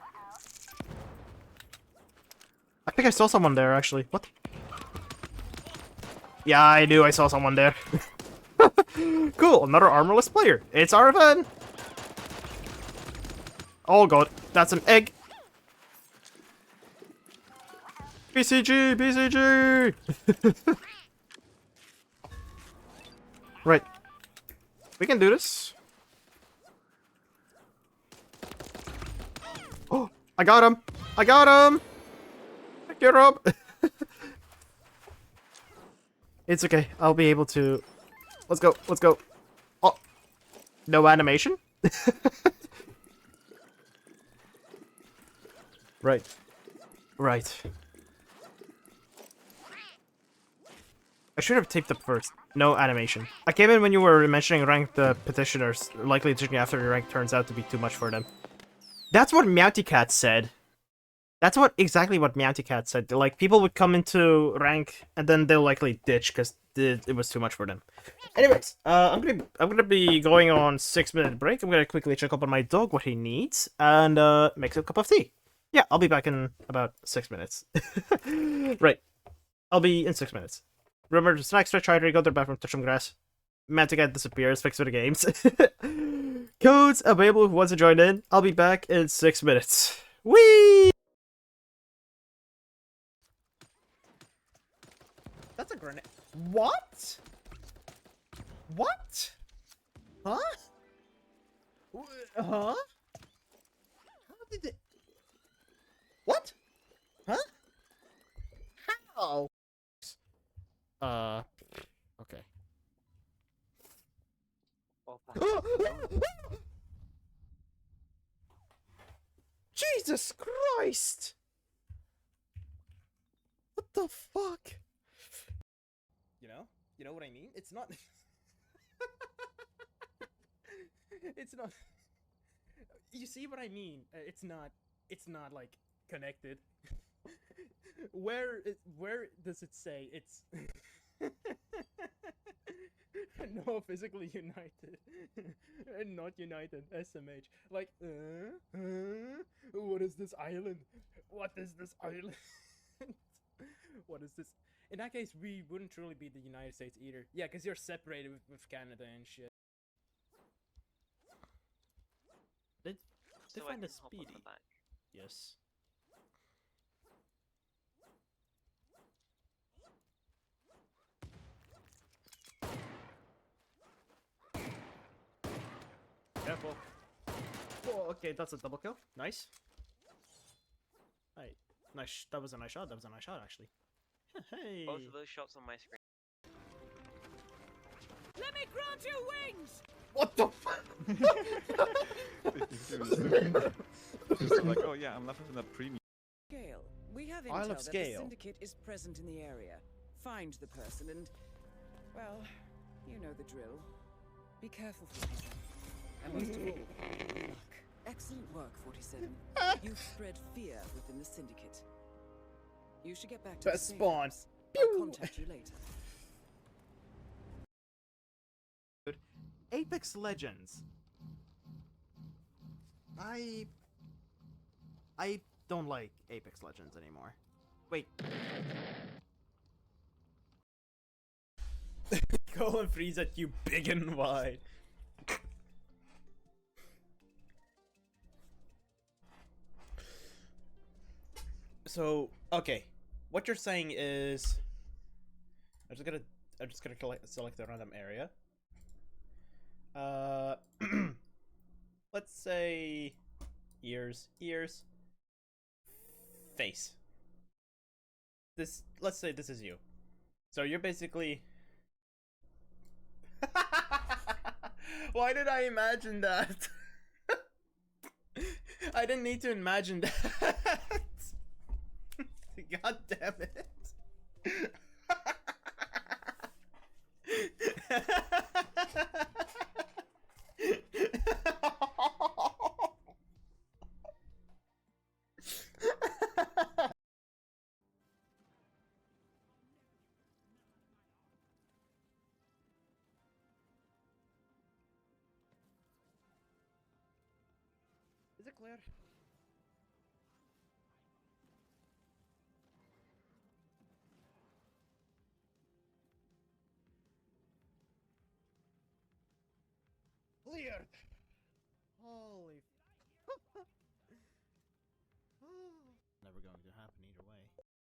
I think I saw someone there actually. What? Yeah, I knew I saw someone there. Cool, another armorless player. It's RFN. Oh god, that's an egg. BCG, BCG. Right. We can do this. Oh, I got him. I got him. Get up. It's okay. I'll be able to. Let's go. Let's go. Oh, no animation. Right. Right. I should have taped up first. No animation. I came in when you were mentioning ranked petitioners likely to after your rank turns out to be too much for them. That's what Meowty Cat said. That's exactly what Meowty Cat said. Like, people would come into rank and then they'll likely ditch because it was too much for them. Anyways, I'm gonna be going on 6-minute break. I'm gonna quickly check up on my dog, what he needs, and make a cup of tea. Yeah, I'll be back in about 6 minutes. Right. I'll be in 6 minutes. Remember to snack, stretch, hydrate, go to the bathroom, touch some grass. Meowty Cat disappears, fix for the games. Codes available if you want to join in. I'll be back in 6 minutes. Whee! That's a grenade. What? What? Huh? Huh? How did it? What? Huh? How? Okay. Jesus Christ! What the fuck? You know what I mean? It's not. It's not. You see what I mean? It's not like connected. Where does it say it's no, physically united and not united? SMH. Like, what is this island? What is this island? What is this? In that case, we wouldn't truly be the United States either. Yeah, because you're separated with Canada and shit. They find a speedy. Yes. Careful. Oh, okay, that's a double kill. Nice. Hey, nice. That was a nice shot. That was a nice shot, actually. Hey. Both of those shots on my screen. Let me grant you wings! What the fuck? Just like, oh yeah, I'm left in a premium. Gale, we have Isle intel of that the Scale. syndicate is present in the area. Find the person and, well, you know the drill. Be careful for yourself. And most of all, luck. Excellent work, 47. You've spread fear within the syndicate. You should get back to the Best safe spawn. house. I'll contact you later. Apex Legends. I don't like Apex Legends anymore. Wait. Colin freeze at you big and wide. So, okay. What you're saying is I'm just gonna select a random area. Let's say ears, face. Let's say this is you. So you're basically Why did I imagine that? I didn't need to imagine that. God damn it. Is it clear? Cleared! Holy never going to happen either way.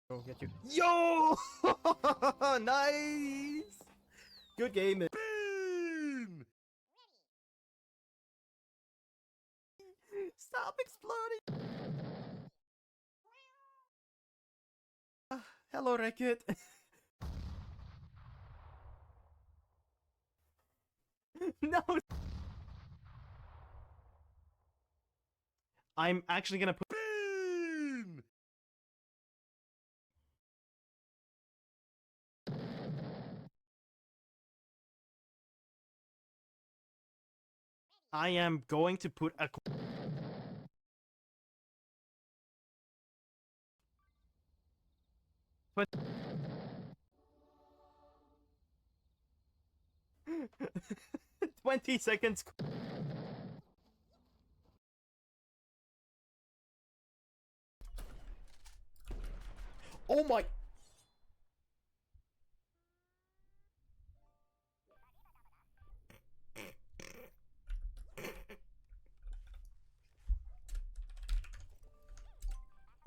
Go get you. Yo! Nice! Good game. Boom! Stop exploding! Hello, Racket. No! I'm actually gonna put. Boom! I am going to put a. But 20 seconds. Oh my.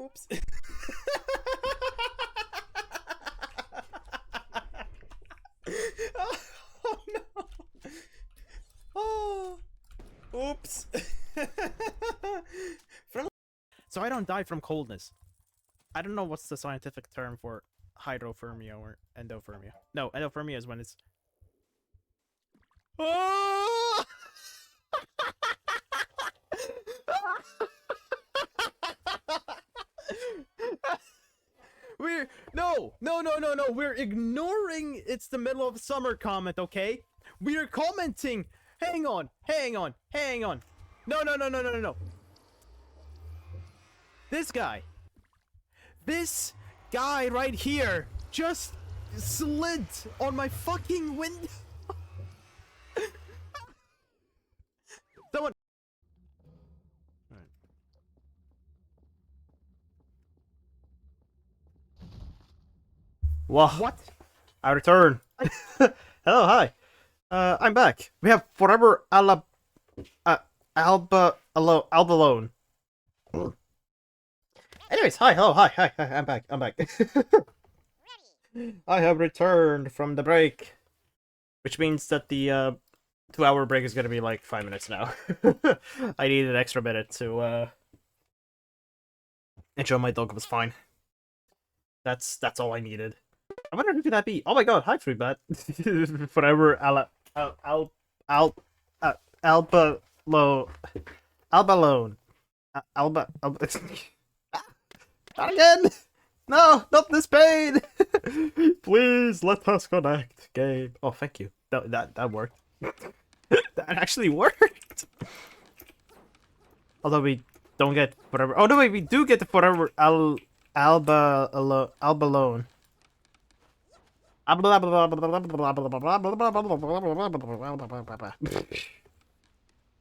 Oops. Oh no. Oh. Oops. So I don't die from coldness. I don't know what's the scientific term for hydrothermia or endothermia. No, endothermia is when it's. Oh! No. We're ignoring it's the middle of summer comment, okay? We're commenting. Hang on. No. This guy right here just slid on my fucking window. Someone. What? I return. Hello, hi. I'm back. We have forever Albalone. Anyways, hi. I'm back. I have returned from the break, which means that the 2-hour break is gonna be like 5 minutes now. I needed an extra minute to ensure my dog was fine. That's all I needed. I wonder who could that be? Oh my god, hi Fruitbat. Forever Albalone. Not again! No, not this pain! Please let us connect, game. Oh, thank you. That worked. That actually worked. Although we don't get forever. Oh no, wait, we do get the forever albalone.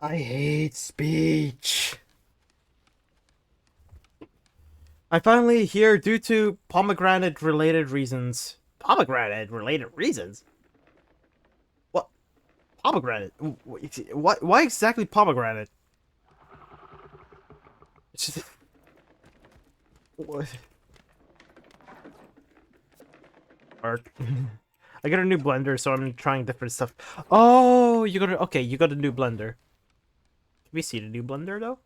I hate speech. I'm finally here due to pomegranate-related reasons. Pomegranate-related reasons? What? Pomegranate? What? Why exactly pomegranate? It's just... What? Art. I got a new blender, so I'm trying different stuff. Oh, you got a... Okay, you got a new blender. Can we see the new blender, though?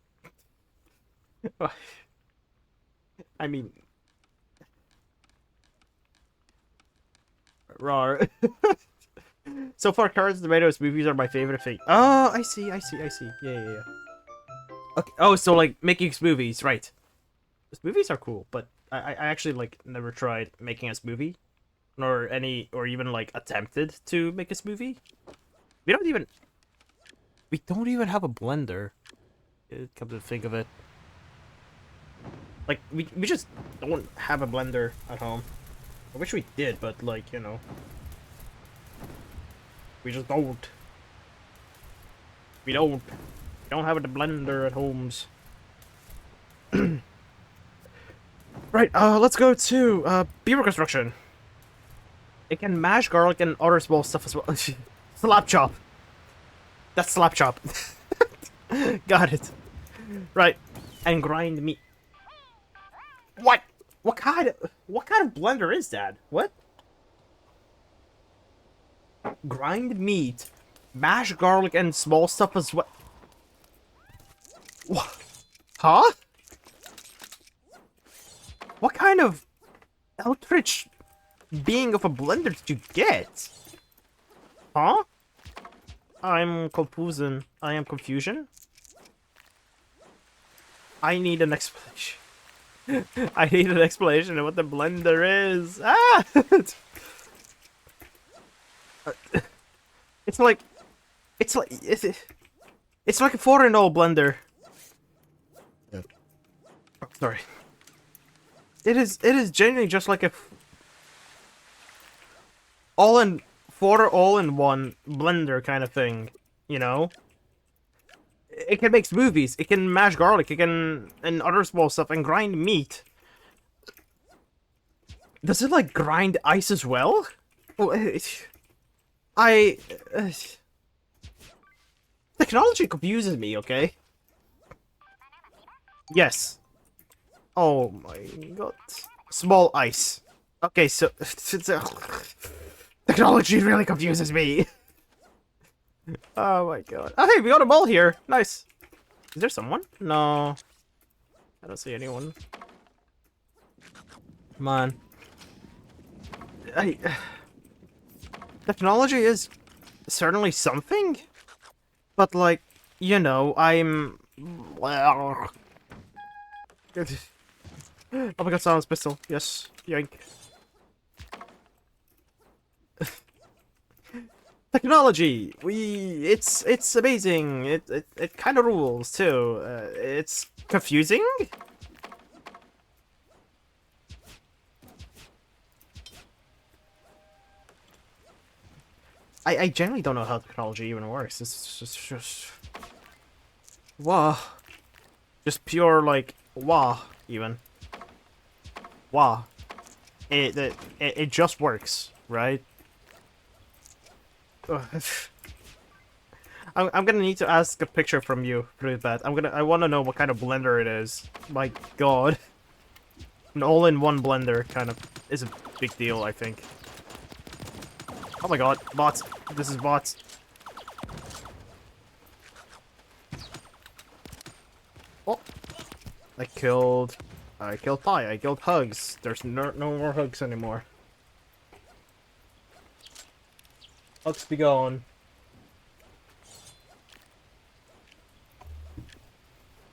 I mean... Raw. So far, Carrots and Tomatoes movies are my favorite thing. Oh, I see. Yeah. Okay. Oh, so like making smoothies, right? Smoothies are cool, but I actually like never tried making a smoothie, or even like attempted to make a smoothie. We don't even have a blender. Come to think of it, like we just don't have a blender at home. I wish we did, but like, you know, we just don't. We don't have a blender at homes. Right, let's go to beaver construction. It can mash garlic and other small stuff as well. Slap chop. That's slap chop. Got it. Right, and grind meat. What? What kind of blender is that? What? Grind meat, mash garlic and small stuff as well. What? Huh? What kind of eldritch being of a blender did you get? Huh? I'm confusion. I am confusion. I need an explanation. I need an explanation of what the blender is. Ah! It's like a foreign old blender. Oh, sorry. It is genuinely just like a all-in-one blender kind of thing, you know? It can make smoothies, it can mash garlic, it can and other small stuff and grind meat. Does it like grind ice as well? Technology confuses me, okay? Yes. Oh my god. Small ice. Okay, so technology really confuses me. Oh my god. Oh hey, we got a ball here. Nice. Is there someone? No. I don't see anyone. Come on. Technology is certainly something, but like, you know, I'm... Oh my god, silence pistol. Yes. Yank. Technology! It's amazing. It kind of rules, too. It's confusing? I generally don't know how technology even works. It's just... Wow. Just pure, like, wow, even. Wow. It just works, right? I'm gonna need to ask a picture from you for that. I want to know what kind of blender it is. My god. An all-in-one blender kind of is a big deal, I think. Oh my god, bots. This is bots. Oh. I killed Pie. I killed Hugs. There's no more Hugs anymore. Hugs be gone.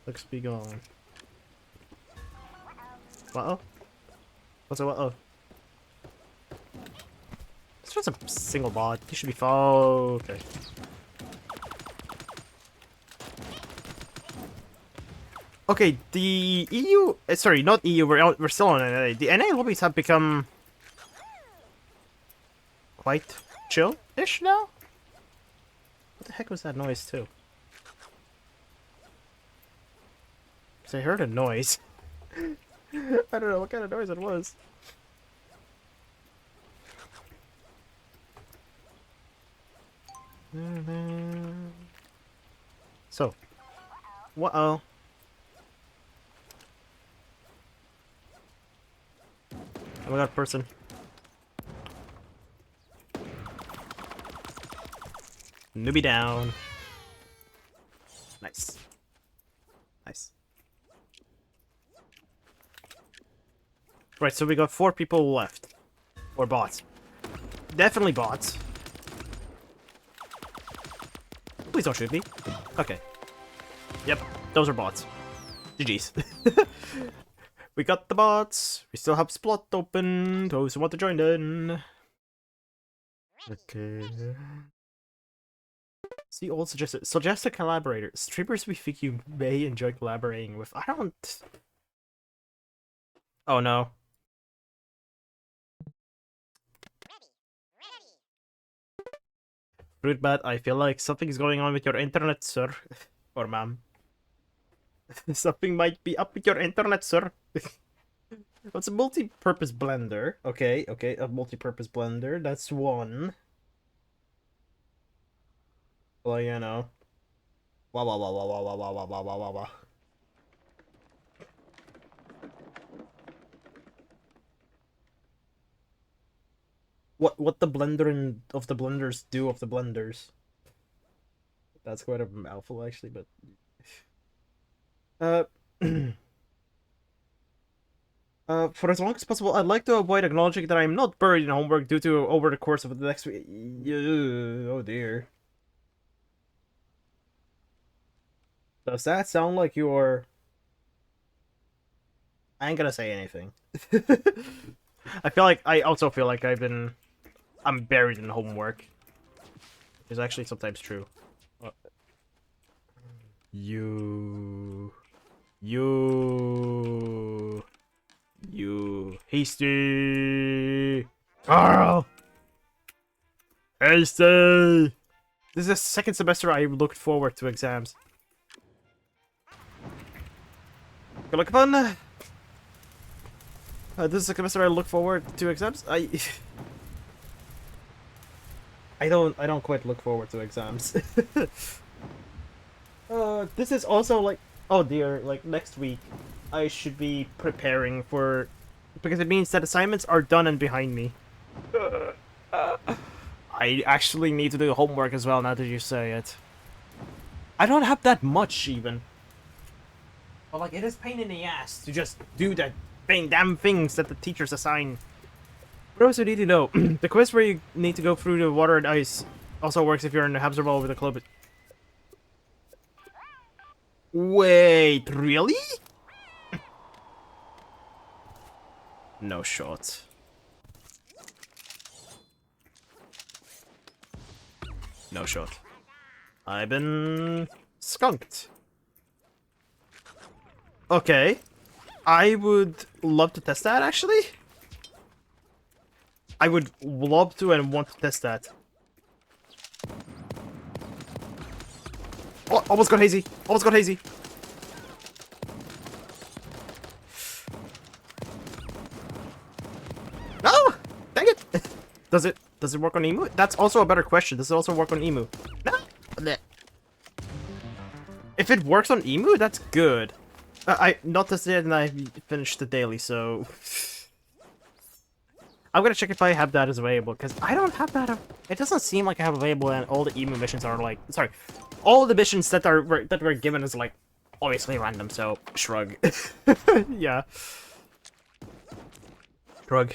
Hugs be gone. Uh-oh? What's a what-oh? It's just a single bot. He should be fine. Okay. Okay, the EU. Sorry, not EU. We're still on NA. The NA lobbies have become quite chill-ish now. What the heck was that noise too? 'Cause I heard a noise. I don't know what kind of noise it was. So, what? Oh, oh my god, person. Newbie down. Nice. Nice. Right, so we got 4 people left. Or bots. Definitely bots. Please don't shoot me. Okay. Yep, those are bots. GG's. We got the bots. We still have Splot open. Those who want to join in. Okay. See all suggested. Suggest a collaborator. Streamers we think you may enjoy collaborating with. I don't. Oh no. Rude Bat, I feel like something's going on with your internet, sir. Or ma'am. Something might be up with your internet, sir. What's a multi-purpose blender? Okay, okay, a multi-purpose blender. That's one. Well, you know. Wah wah wah wah wah wah wah wah wah wah wah wah. What the blender of the blenders do of the blenders? That's quite a mouthful actually, but for as long as possible, I'd like to avoid acknowledging that I'm not buried in homework due to over the course of the next week. Oh dear. Does that sound like you're... I ain't gonna say anything. I also feel like I'm buried in homework. Which is actually sometimes true. You... Hasty! Carl! Hasty! This is the second semester I looked forward to exams. Good luck upon. This is the semester I look forward to exams. I don't quite look forward to exams. This is also like, oh dear, like next week I should be preparing for, because it means that assignments are done and behind me. I actually need to do homework as well now that you say it. I don't have that much even. But like, it is pain in the ass to just do the damn things that the teachers assign. What else do you need to know? The quiz where you need to go through the water and ice also works if you're in the Habsburg with the club. Wait, really? No shot. No shot. I've been skunked. Okay. I would love to test that, actually. I would love to and want to test that. Oh, almost got hazy. Almost got hazy. No! Dang it! Does it work on Emu? That's also a better question. Does it also work on Emu? No! If it works on Emu, that's good. I not tested it and I finished the daily, so I'm gonna check if I have that as available, because I don't have that. It doesn't seem like I have available, and all the emu missions are like, sorry, all the missions that were given is like obviously random. So shrug. Yeah. Shrug.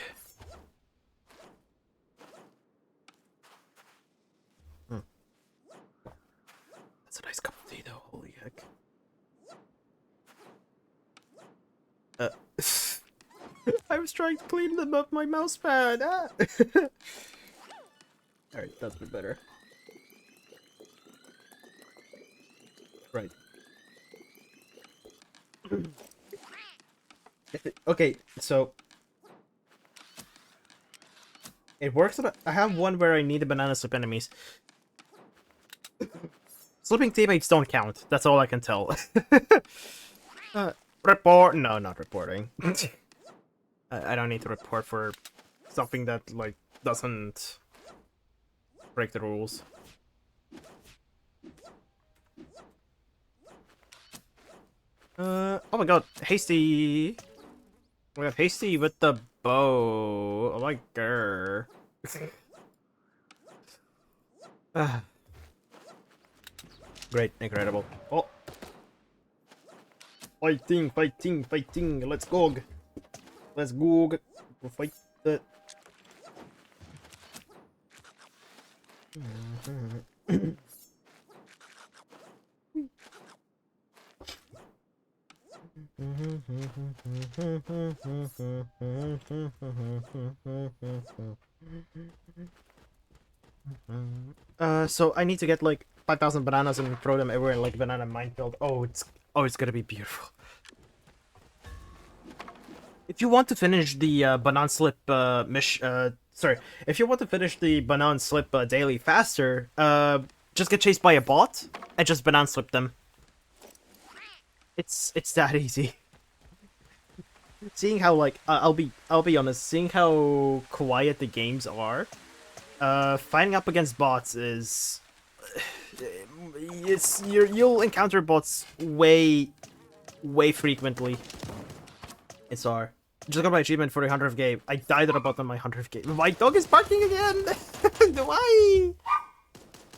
That's a nice cup of tea, though. Holy heck. I was trying to clean them up my mouse pad. Ah! Alright, that's a bit better. Right. Okay, so it works. I have one where I need the banana slip enemies. Slipping teammates don't count. That's all I can tell. Report? No, not reporting. I don't need to report for something that like doesn't break the rules. Oh my god, Hasty! We have Hasty with the bow. Oh my god. Great, incredible. Oh! Fighting, fighting, fighting! Let's go! Let's go! Go fight the... So I need to get like 5,000 bananas and throw them everywhere like banana minefield. Oh, it's gonna be beautiful. If you want to finish the banana slip if you want to finish the banana slip daily faster, just get chased by a bot and just banana slip them. It's that easy. Seeing how like I'll be honest, seeing how quiet the games are, fighting up against bots is you'll encounter bots way frequently. It's hard. Just got my achievement for the 100th game. I died at about on my 100th game. My dog is barking again! Why?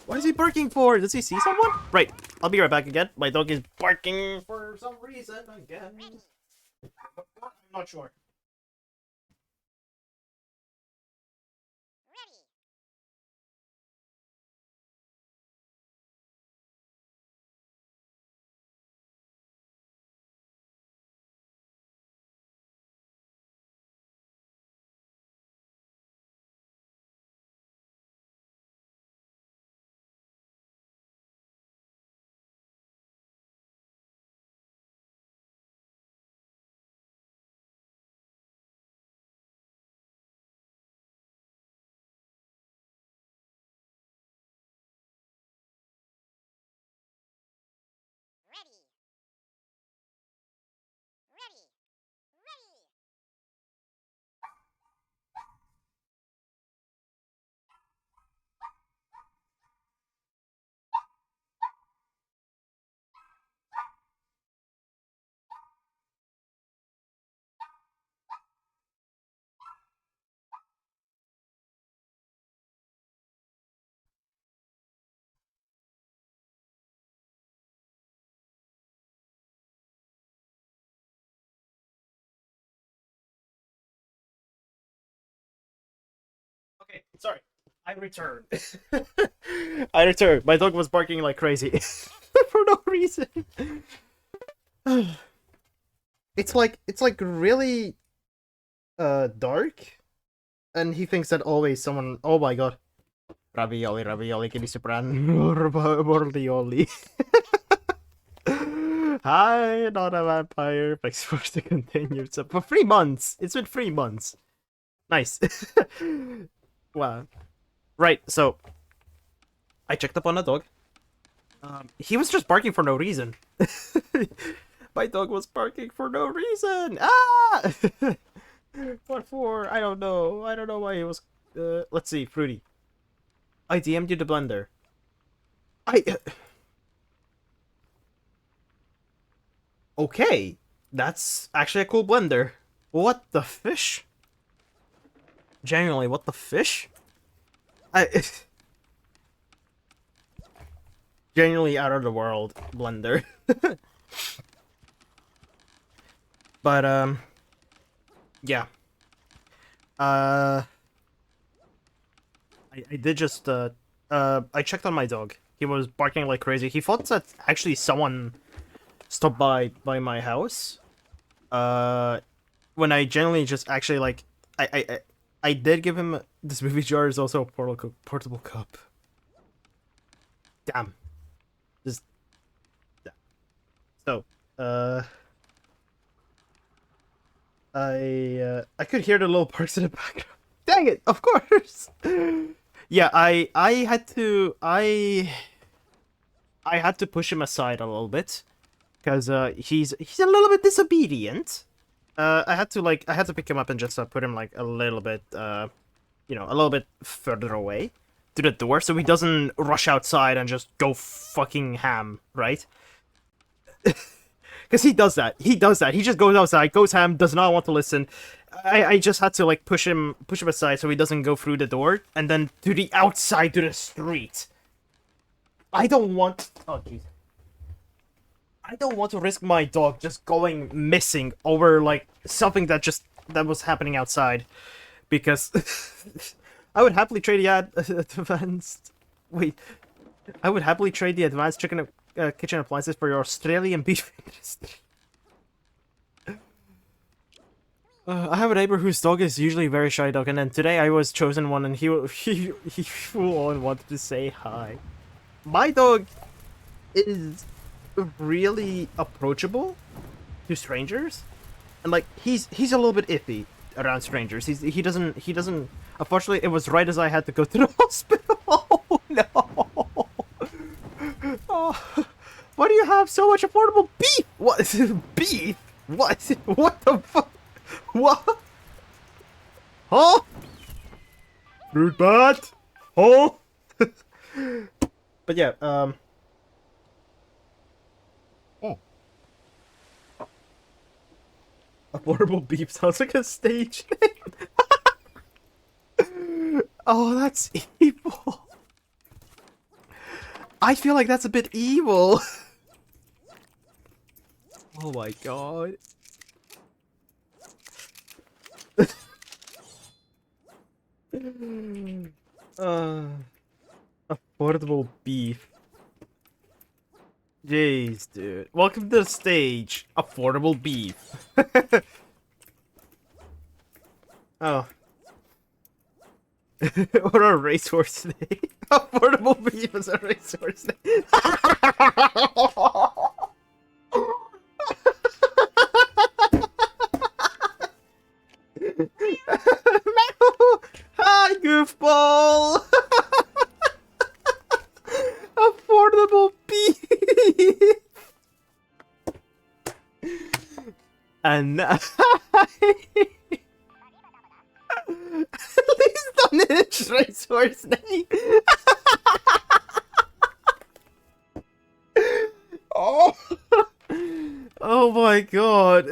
What is he barking for? Does he see someone? Right, I'll be right back again. My dog is barking for some reason again. I'm not sure. Okay, sorry. I returned. I returned. My dog was barking like crazy for no reason. It's like really dark, and he thinks that always someone. Oh my god. Ravioli, ravioli, che bordioli. Hi, not a vampire. Thanks for the continued sub for 3 months. It's been 3 months. Nice. Wow. Right, so I checked up on the dog. He was just barking for no reason. My dog was barking for no reason. Ah! What for? I don't know. I don't know why he was. Let's see, Fruity. I DM'd you the blender. Okay, that's actually a cool blender. What the fish? Genuinely, what the fish? Genuinely out of the world blender. But yeah. I did just I checked on my dog. He was barking like crazy. He thought that actually someone stopped by my house. When I generally just actually like I did give him this movie jar is also a portable cup. Damn. Just so I could hear the little barks in the background. Dang it! Of course. Yeah, I had to I had to push him aside a little bit because he's a little bit disobedient. I had to pick him up and just put him like a little bit you know, a little bit further away to the door so he doesn't rush outside and just go fucking ham, right? Because he does that. He does that. He just goes outside, goes ham, does not want to listen. I just had to like push him aside so he doesn't go through the door and then to the outside to the street. I don't want. Oh jeez. I don't want to risk my dog just going missing over like something that was happening outside, because I would happily trade the advanced. Wait, I would happily trade the advanced kitchen appliances for your Australian beef industry. I have a neighbor whose dog is usually a very shy dog, and then today I was chosen one, and he full on wanted to say hi. My dog is really approachable to strangers, and like he's a little bit iffy around strangers. He doesn't. Unfortunately, it was right as I had to go to the hospital. Oh no! Oh, why do you have so much affordable beef? What beef? What? What the fuck? What? Huh? Fruit bat? Huh? But yeah, Oh. Affordable beef sounds like a stage name. Oh, that's evil. I feel like that's a bit evil. Oh my god. Affordable beef. Jeez, dude. Welcome to the stage. Affordable beef. Oh. Or a racehorse today. Affordable beef is a racehorse today. Hi, goofball! Affordable beef! And at least don't itch racehorse name. Oh! Oh my god.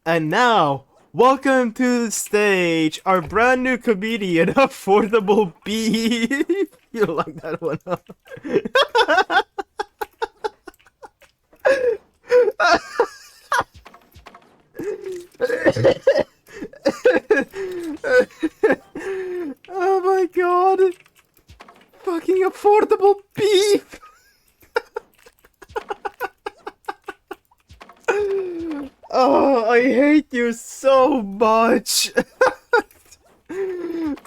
And now, welcome to the stage, our brand new comedian, Affordable Beef. You like that one, huh? Oh my god. Fucking Affordable Beef. Oh, I hate you so much.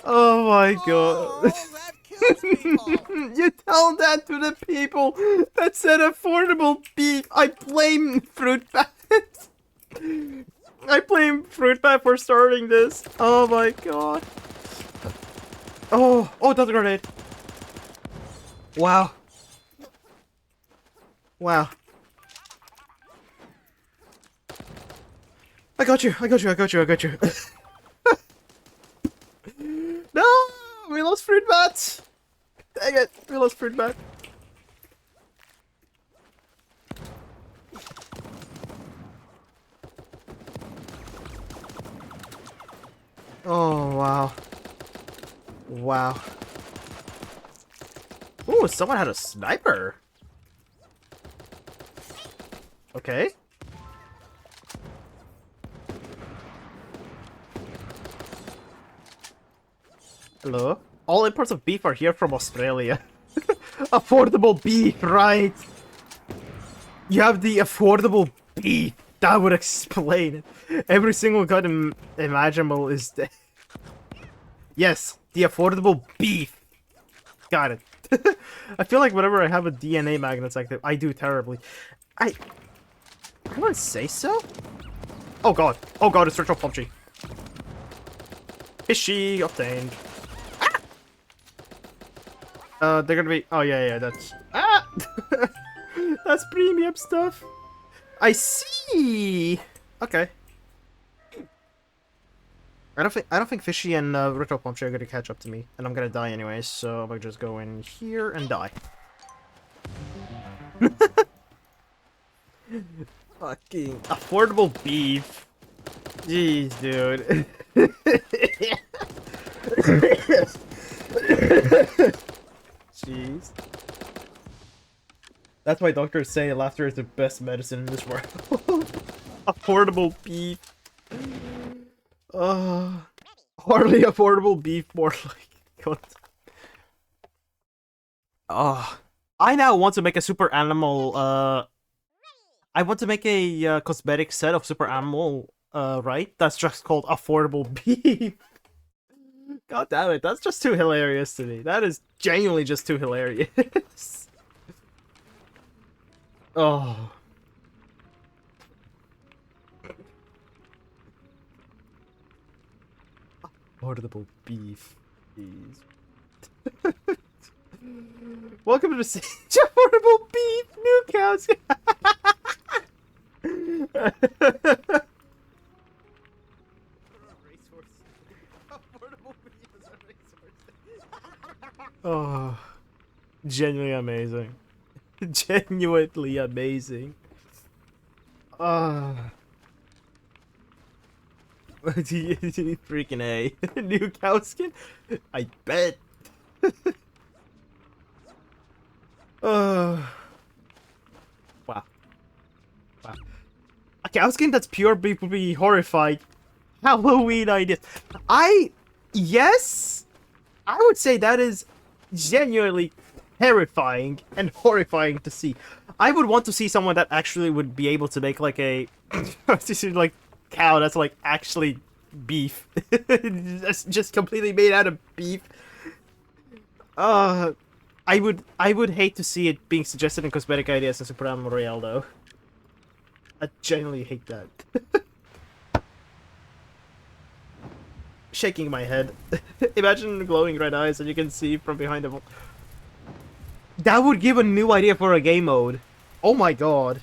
Oh my god. That kills people. You tell that to the people that said affordable beef. I blame Fruit Bat. I blame Fruit Bat for starting this. Oh my god. Oh, that's a grenade. Wow. Wow. I got you. No! We lost Fruit Bat! Dang it, we lost Fruit Bat. Oh, wow. Wow. Ooh, someone had a sniper. Okay. Hello? All imports of beef are here from Australia. Affordable beef, right? You have the affordable beef. That would explain it. Every single gun imaginable is there. Yes, the affordable beef. Got it. I feel like whenever I have a DNA magnets active, I do terribly. I wouldn't say so. Oh god. Oh god, it's retro punchy. Fishy obtained. They're gonna be. Oh yeah, that's. Ah, that's premium stuff. I see. Okay. I don't think Fishy and Retro Punchy are gonna catch up to me, and I'm gonna die anyways. So I'm gonna just go in here and die. Fucking affordable beef. Jeez, dude. Jeez. That's why doctors say laughter is the best medicine in this world. Affordable beef. Hardly affordable beef, more like. God. I now want to make a super animal. I want to make a cosmetic set of super animal. Right? That's just called affordable beef. God damn it, that's just too hilarious to me. That is genuinely just too hilarious. Oh. Affordable beef. Jeez. Welcome to the stage. Affordable beef, new cows. Oh, genuinely amazing. Genuinely amazing. Freaking A. New cow skin? I bet. Wow. Wow. A cow skin that's pure beef would be horrified. Halloween ideas. Yes! I would say that is genuinely terrifying and horrifying to see. I would want to see someone that actually would be able to make like a like cow that's like actually beef. That's just completely made out of beef. I would hate to see it being suggested in cosmetic ideas in Super Animal Royale though. I genuinely hate that. Shaking my head. Imagine glowing red eyes and you can see from behind them. That would give a new idea for a game mode. Oh my god.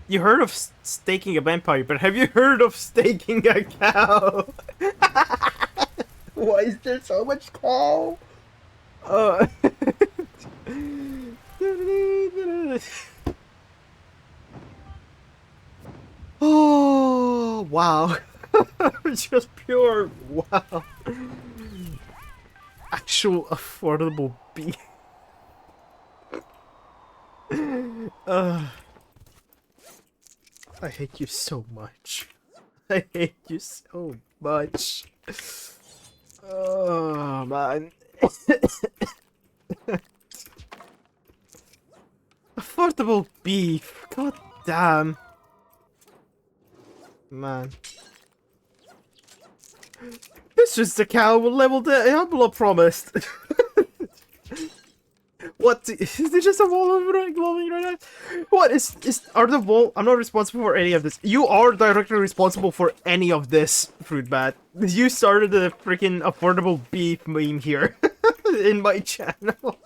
You heard of staking a vampire, but have you heard of staking a cow? Why is there so much cow? Oh, wow. Just pure wow. Actual affordable beef. I hate you so much. I hate you so much. Oh, man. Affordable beef. God damn. Man. It's just a cow level Diablo promised. What? Is it just a wall of glowing right now? What are the wall? I'm not responsible for any of this. You are directly responsible for any of this, Fruit Bat. You started the freaking affordable beef meme here in my channel.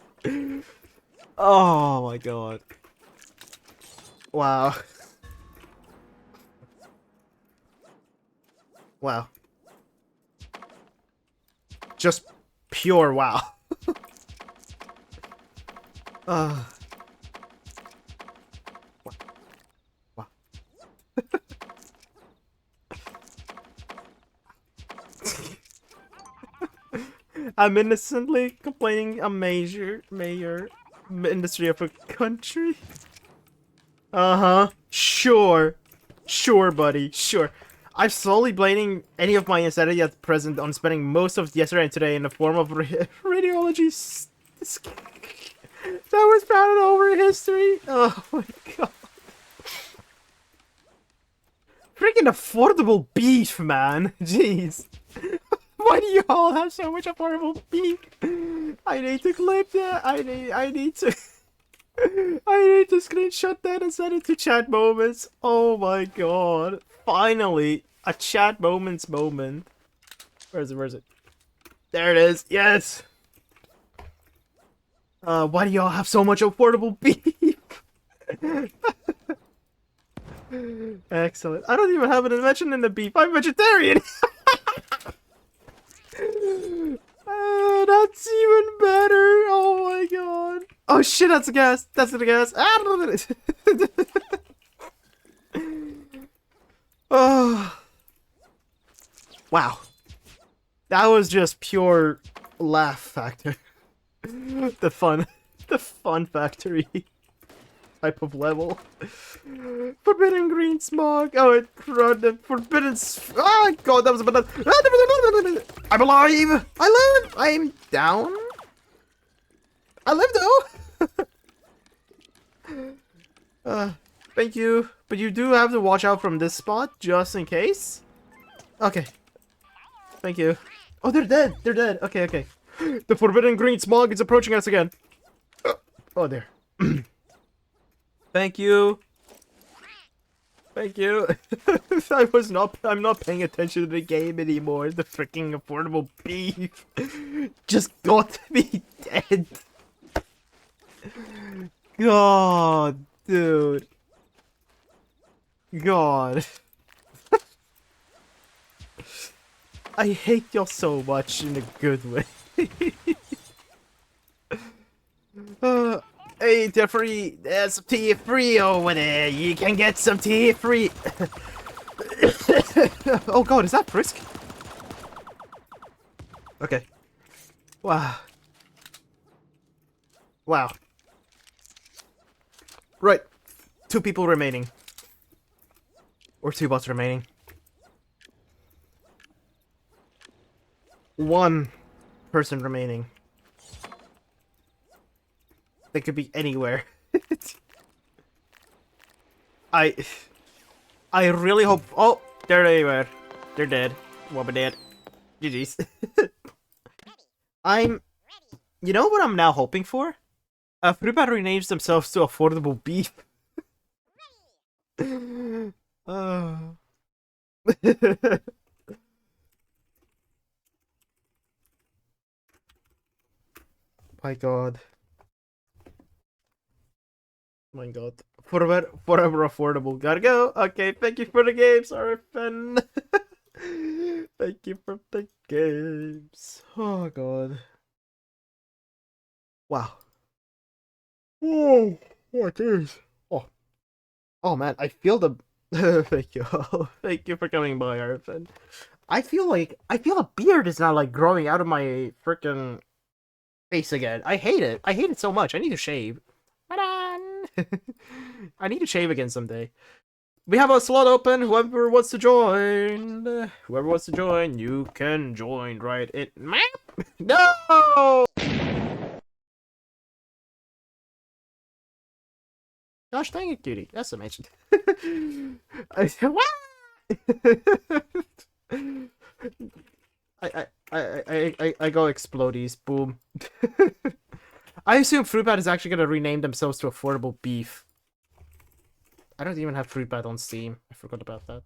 Oh my god. Wow. Wow. Just pure wow. Wow. Wow. I'm innocently complaining a major industry of a country. Uh-huh. Sure. Sure, buddy. Sure. I'm slowly blaming any of my insanity at present on spending most of yesterday and today in the form of radiology that was founded over history. Oh my god. Freaking affordable beef, man. Jeez. Why do you all have so much affordable beef? I need to clip that. I need to. I need to screenshot that and send it to chat moments. Oh my god. Finally, a chat moments moment. Where is it? Where is it? There it is. Yes. Why do y'all have so much affordable beef? Excellent. I don't even have an invention in the beef. I'm vegetarian. That's even better. Oh my god. Oh shit, that's a gas. That's the gas. Oh. Wow. That was just pure laugh factor. The fun factory type of level. Forbidden green smog. Oh, it crud. The forbidden. Oh god, that was a banana. I'm alive. I live. I'm down. I live though. Thank you. But you do have to watch out from this spot just in case. Okay. Thank you. Oh, they're dead. They're dead. Okay, okay. The forbidden green smog is approaching us again. Oh, there. Thank you. Thank you. I'm not paying attention to the game anymore. The freaking affordable beef just got to be dead. God, dude. God. I hate y'all so much in a good way. Hey, tea free. There's some tea free over there. You can get some tea free. Oh god, is that Frisk? Okay. Wow. Wow. Right. 2 people remaining. Or 2 bots remaining. 1 person remaining. They could be anywhere. I really hope. Oh, there they were. They're dead. Wubba dead. GG's. You know what I'm now hoping for? Fruitbat renames themselves to Affordable Beef. My god. My god. Forever affordable. Gotta go. Okay, thank you for the games, RFN. Thank you for the games. Oh god. Wow. Oh, what is? Oh. Oh man, I feel the thank you. Thank you for coming by, RFN. I feel a beard is now like growing out of my freaking face again. I hate it. I hate it so much. I need to shave. I need to shave again someday. We have a slot open. Whoever wants to join. Whoever wants to join, you can join right in. No! Gosh dang it, cutie. That's amazing. I go explodies. Boom. I assume Fruitbat is actually gonna rename themselves to Affordable Beef. I don't even have Fruitbat on Steam. I forgot about that.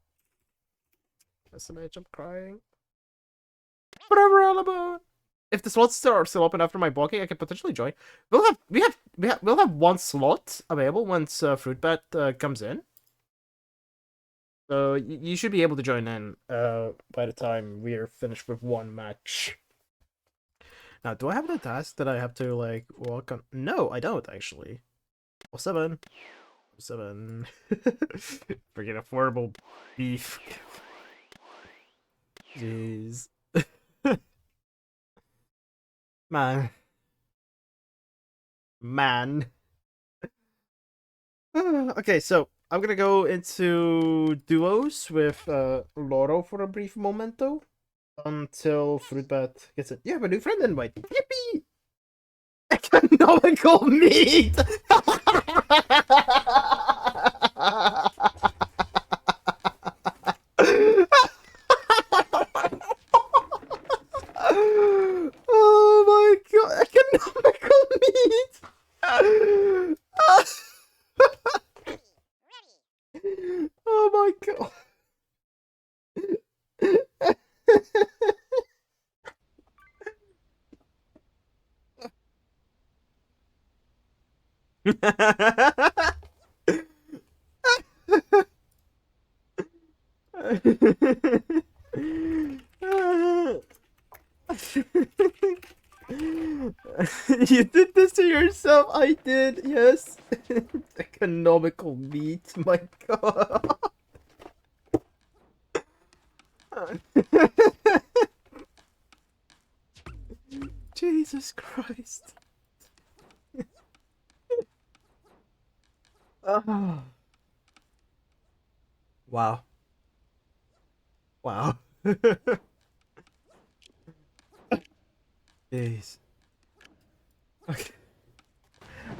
SMH, I'm crying. Whatever, all about. If the slots are still open after my blocking, I can potentially join. We'll have 1 slot available once Fruitbat comes in. So you should be able to join in by the time we're finished with 1 match. Now, do I have the task that I have to like walk on? No, I don't actually. Oh, 7. 7. Freaking Affordable Beef. Jeez. Man. Okay, so I'm gonna go into duos with Loro for a brief momento until Fruitbat gets it. You have a new friend invite. Yippee! Economical meat. Oh my god, economical meat! god. You did this to yourself. I did, yes. Economical meat, my god. Jesus Christ. Ah. Wow. Wow. Jeez. Okay.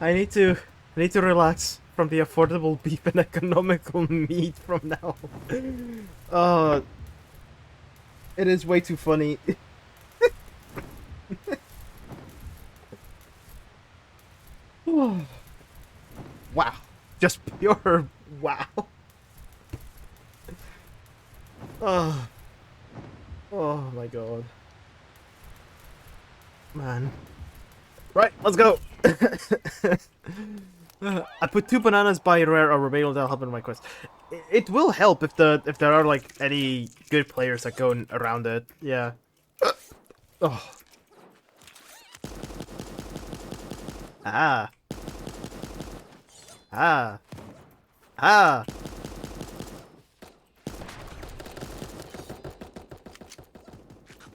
I need to relax from the affordable beef and economical meat from now. It is way too funny. Wow. Just pure wow. Oh. Oh my god. Man. Right, let's go. I put 2 bananas by rare or maybe that'll help in my quest. It will help if there are like any good players that go around it. Yeah. Oh. Ah. Ah. Ah.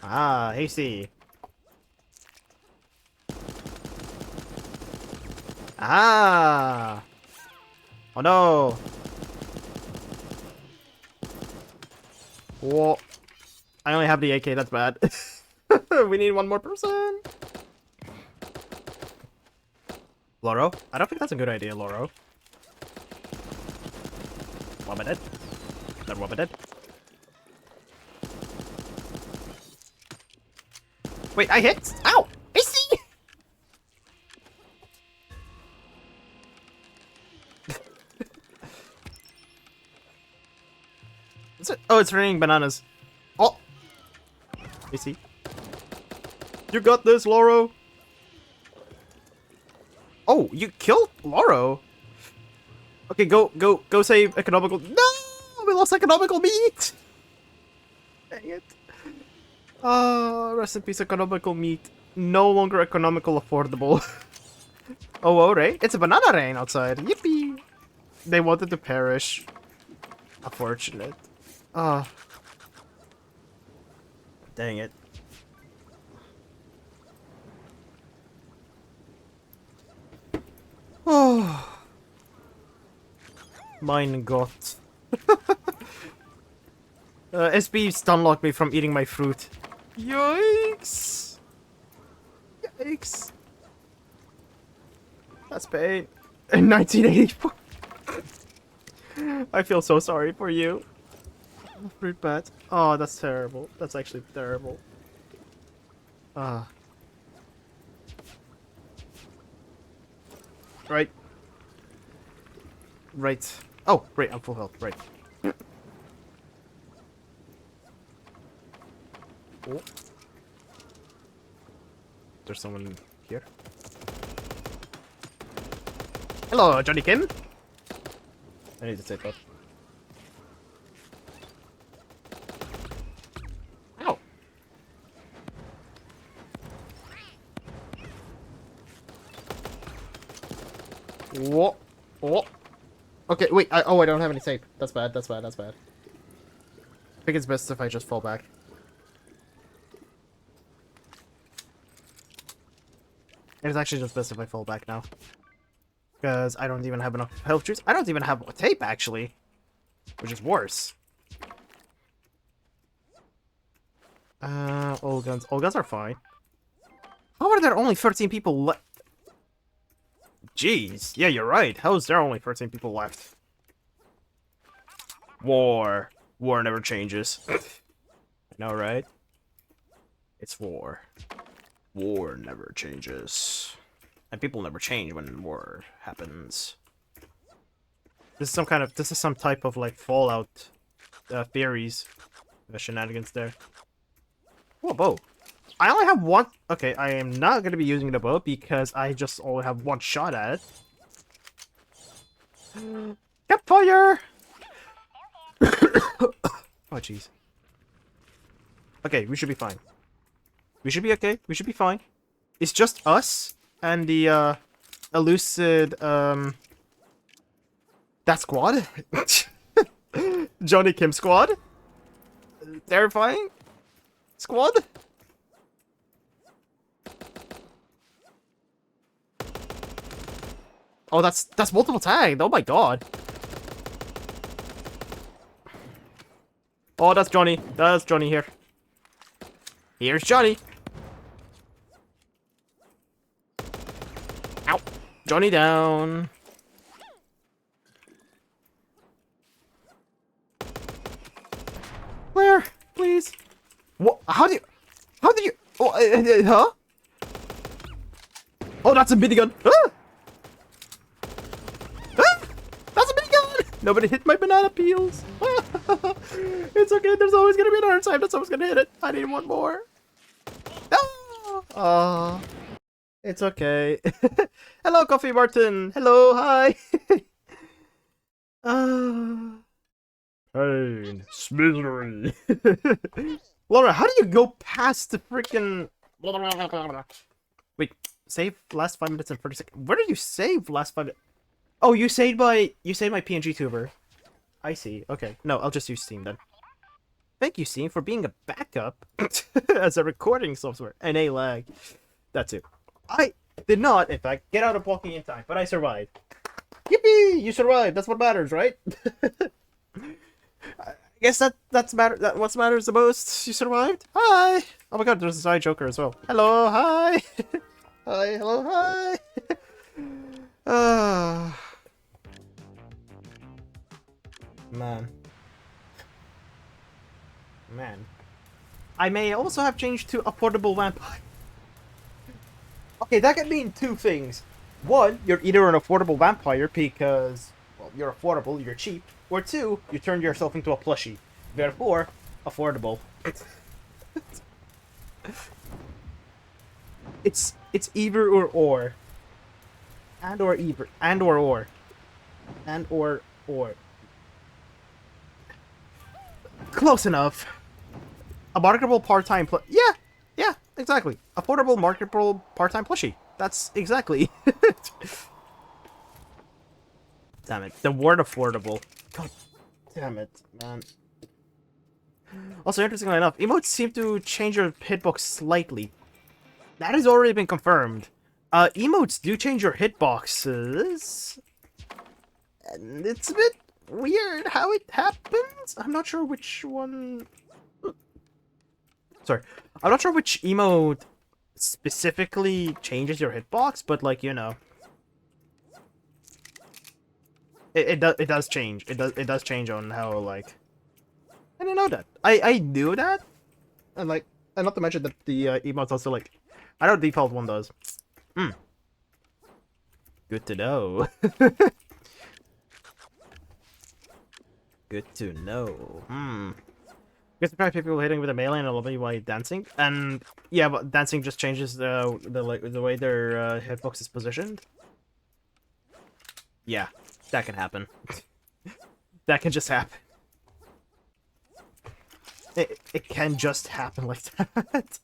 Ah, hasty. Ah. Oh no. Whoa. I only have the AK, that's bad. We need one more person. Loro? I don't think that's a good idea, Loro. Wobbeted. That wobbeted. Wait, I hit? Ow! I see! What's it? Oh, it's raining bananas. Oh! I see. You got this, Loro! Oh, you killed Loro? Okay, go save economical. No! We lost economical meat! Dang it. Rest in peace, economical meat. No longer economical affordable. Oh, right? It's a banana rain outside. Yippee! They wanted to perish. Unfortunate. Dang it. Oh. Mein Gott. SB stunlocked me from eating my fruit. Yikes! Yikes! That's pain. In 1984. I feel so sorry for you. Fruit bat. Oh, that's terrible. That's actually terrible. Ah. Right. Right. Oh, great, I'm full health. Right. Oh. There's someone here. Hello, Johnny Kim. I need to take that. Ow. What? What? Okay, wait. I don't have any tape. That's bad. That's bad. That's bad. I think it's best if I just fall back. It's actually just best if I fall back now. Because I don't even have enough health juice. I don't even have tape, actually. Which is worse. All guns. All guns are fine. How are there only 13 people left? Jeez. Yeah, you're right. How is there only 13 people left? War. War never changes. I know, right? It's war. War never changes. And people never change when war happens. This is some type of like Fallout theories, shenanigans there. Oh, a bow. I only have one. Okay, I am not gonna be using the bow because I just only have one shot at it. Campfire! Oh, jeez. Okay, we should be fine. We should be okay. We should be fine. It's just us and the elusive that squad. Johnny Kim squad. Terrifying squad. Oh, that's multiple tagged. Oh my god. Oh, that's Johnny. That's Johnny here. Here's Johnny. Ow. Johnny down. Where? Please. What? How do you? Oh, huh? Oh, that's a minigun. Ah! Ah! That's a minigun. Nobody hit my banana peels. It's okay. There's always gonna be another time that someone's gonna hit it. I need one more. Ah. It's okay. Hello, Coffee Martin. Hello, hi. Pain, misery. Laura, how do you go past the freaking? Wait, save last 5 minutes and 30 seconds. Where did you save last 5 minutes? Oh, you saved my PNG tuber. I see. Okay, no, I'll just use Steam then. Thank you, Steam, for being a backup as a recording software and a lag. That's it. I did not, in fact, get out of walking in time, but I survived. Yippee! You survived. That's what matters, right? I guess what matters the most. You survived. Hi. Oh my god, there's a side joker as well. Hello. Hi. Hi. Hello. Hi. Man. I may also have changed to affordable vampire. Okay, that could mean two things. One, you're either an affordable vampire because, well, you're affordable, you're cheap. Or two, you turned yourself into a plushie. Therefore, affordable. It's either or. And or either. And or. And or. Close enough. A marketable part-time Yeah, exactly. Affordable, marketable, part-time plushie. That's exactly. Damn it. The word affordable. God damn it, man. Also, interestingly enough, emotes seem to change your hitbox slightly. That has already been confirmed. Emotes do change your hitboxes. And it's a bit weird how it happens. I'm not sure which one... Sorry. I'm not sure which emote specifically changes your hitbox, but like, you know. It does change. It does change on how, like... I didn't know that. I knew that. And like, and not to mention that the emotes also like... I know the default one does. Good to know. Good to know. Guess the people hitting with a melee and a lobby while dancing, and yeah, but dancing just changes the way their hitbox is positioned. Yeah, that can happen. That can just happen. It can just happen like that.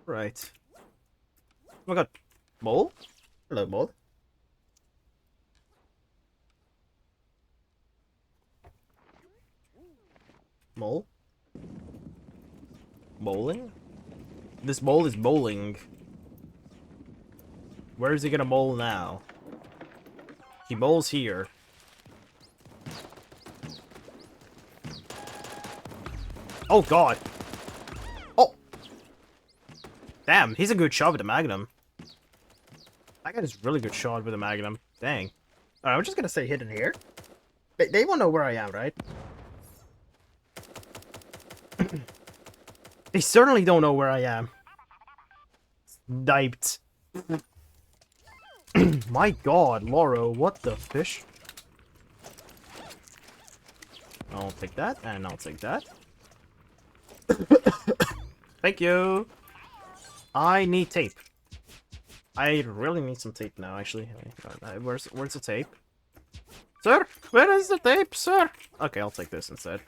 Right. Oh my god, mole? Hello, mole. Mole? Bowling? This mole is bowling. Where is he gonna bowl now? He bowls here. Oh god! Oh! Damn, he's a good shot with a magnum. That guy is really good shot with a magnum. Dang. Alright, I'm just gonna say hidden here. They won't know where I am, right? They certainly don't know where I am. Sniped. My god, Loro, what the fish? I'll take that, and I'll take that. Thank you. I need tape. I really need some tape now, actually. Where's the tape? Sir, where is the tape, sir? Okay, I'll take this instead.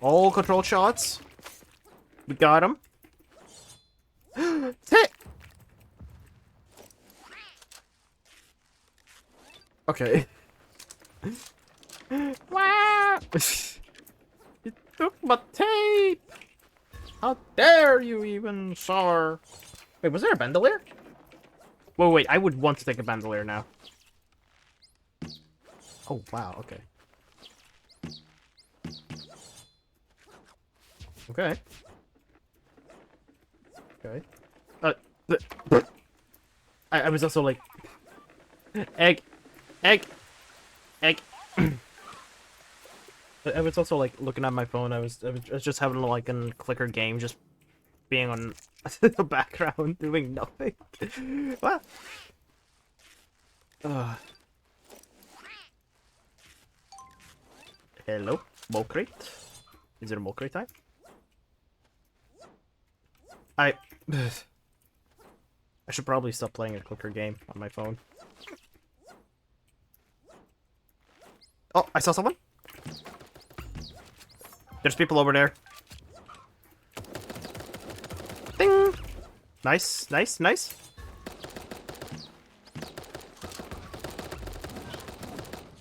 All control shots. We got him. Tape! Okay. Wow! You took my tape! How dare you even, sir? Wait, was there a bandolier? Wait, I would want to take a bandolier now. Oh, wow, okay. Okay. Okay. I was also like... Egg! Egg! Egg! I was also like looking at my phone. I was just having like a clicker game, just being on the background doing nothing. What? Hello, mole crate. Is it a mole crate time? I should probably stop playing a clicker game on my phone. Oh, I saw someone. There's people over there. Ding! Nice, nice, nice.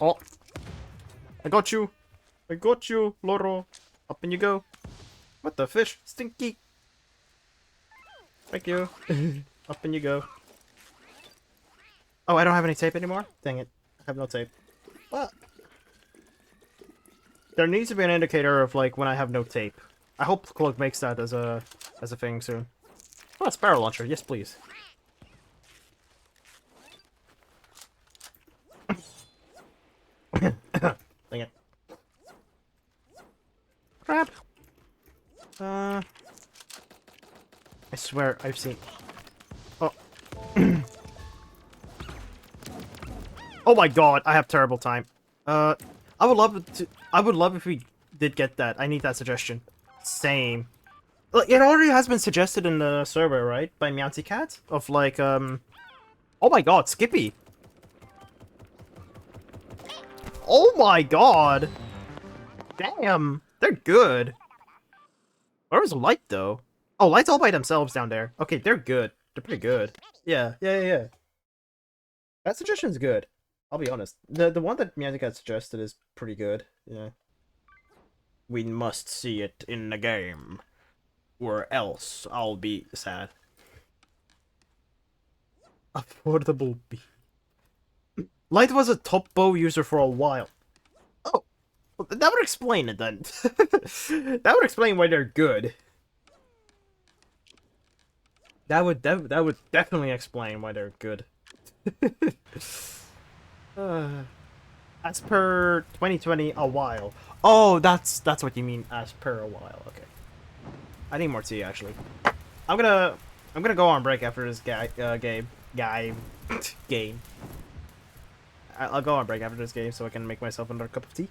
Oh. I got you. I got you, Loro. Up and you go. What the fish? Stinky. Thank you. Up and you go. Oh, I don't have any tape anymore? Dang it. I have no tape. What? There needs to be an indicator of like when I have no tape. I hope Cloak makes that as a thing soon. Oh, a sparrow launcher. Yes, please. Dang it. Crap. I swear I've seen. Oh. Oh my god! I have terrible time. I would love if we did get that. I need that suggestion. Same. Like, it already has been suggested in the server, right? By Meowty Cat? Of like, oh my god, Skippy! Oh my god! Damn! They're good! Where was Light, though? Oh, Light's all by themselves down there. Okay, they're good. They're pretty good. Yeah. That suggestion's good. I'll be honest. The one that Meowty Cat suggested is pretty good. Yeah. We must see it in the game, or else I'll be sad. Affordable B. Light was a top bow user for a while. Oh, well, that would explain it then. That would explain why they're good. That would definitely explain why they're good. As per 2020, a while. Oh, that's what you mean. As per a while. Okay. I need more tea actually. I'm gonna go on break after this game. I'll go on break after this game so I can make myself another cup of tea,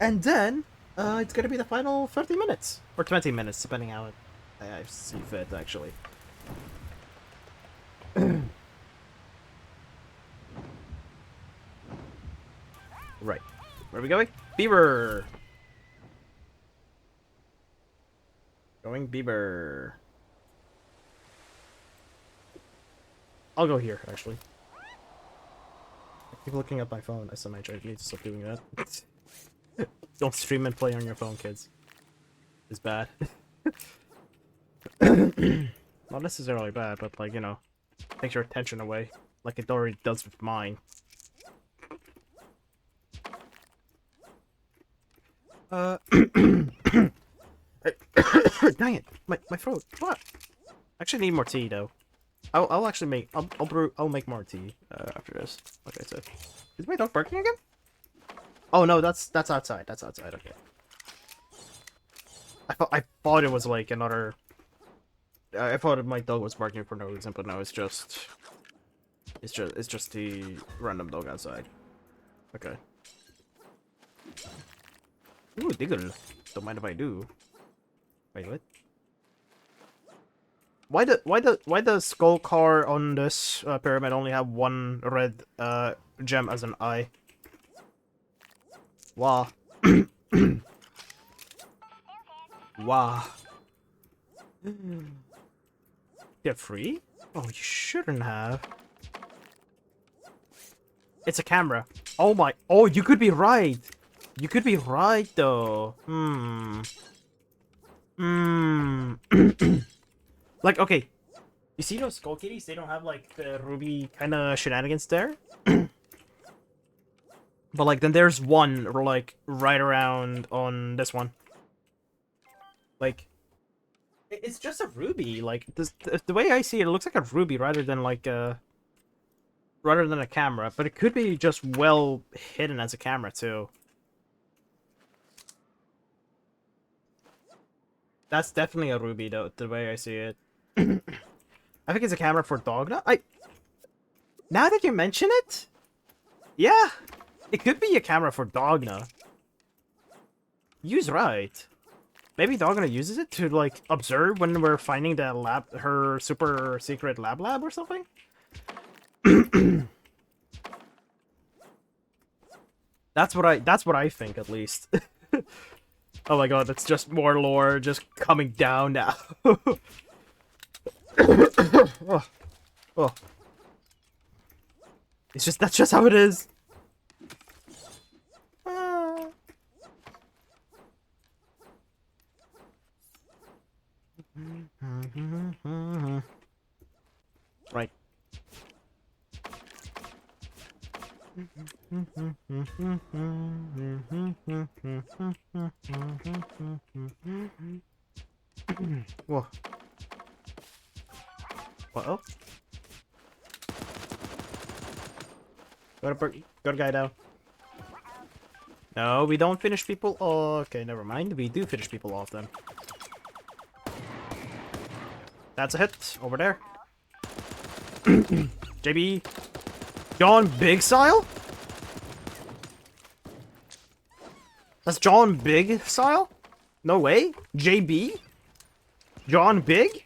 and then it's gonna be the final 30 minutes or 20 minutes, depending how I see fit actually. Right. Where are we going? Beaver! Going Beaver. I'll go here, actually. I keep looking at my phone. SMH, I need to stop doing that. Don't stream and play on your phone, kids. It's bad. Not necessarily bad, but like, you know, takes your attention away. Like it already does with mine. Dang it, my throat. What? I actually need more tea though. I'll actually make I'll make more tea after this. Like I said. Is my dog barking again? Oh no, that's outside. That's outside. Okay. I thought it was like another I thought my dog was barking for no reason, but no, it's just the random dog outside. Okay. Ooh, Diggle. Don't mind if I do. Wait, what? Why the skull car on this pyramid only have one red gem as an eye? Wow. Wow. Get free? Oh, you shouldn't have. It's a camera. Oh my. Oh, you could be right. You could be right though. Like, okay. You see those skull kitties? They don't have like the ruby kind of shenanigans there. But like, then there's one like right around on this one. Like, it's just a ruby. Like the way I see it, it looks like a ruby rather than like a camera. But it could be just well hidden as a camera too. That's definitely a ruby though, the way I see it. I think it's a camera for Dogna. Now that you mention it, yeah, it could be a camera for Dogna. You's right. Maybe Dogna uses it to like observe when we're finding the lab, her super secret lab or something. That's what I think at least. Oh my god, that's just more lore just coming down now. Oh. Oh. That's just how it is. Right. Whoa. What? Oh. Got a guy down. No, we don't finish people. Oh, okay, never mind. We do finish people off then. That's a hit over there. JB. John Big style? That's John Big style? No way. JB? John Big?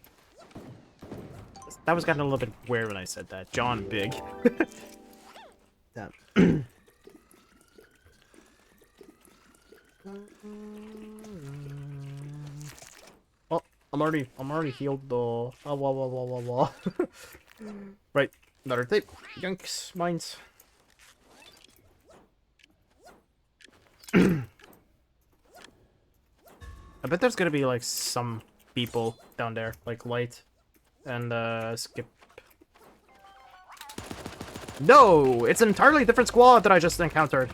That was getting a little bit weird when I said that. John Big. Damn. Oh, I'm already healed though. Oh, wah. Right, another tape. Yanks, mines. I bet there's gonna be like some people down there, like Light and Skip. No, it's an entirely different squad that I just encountered.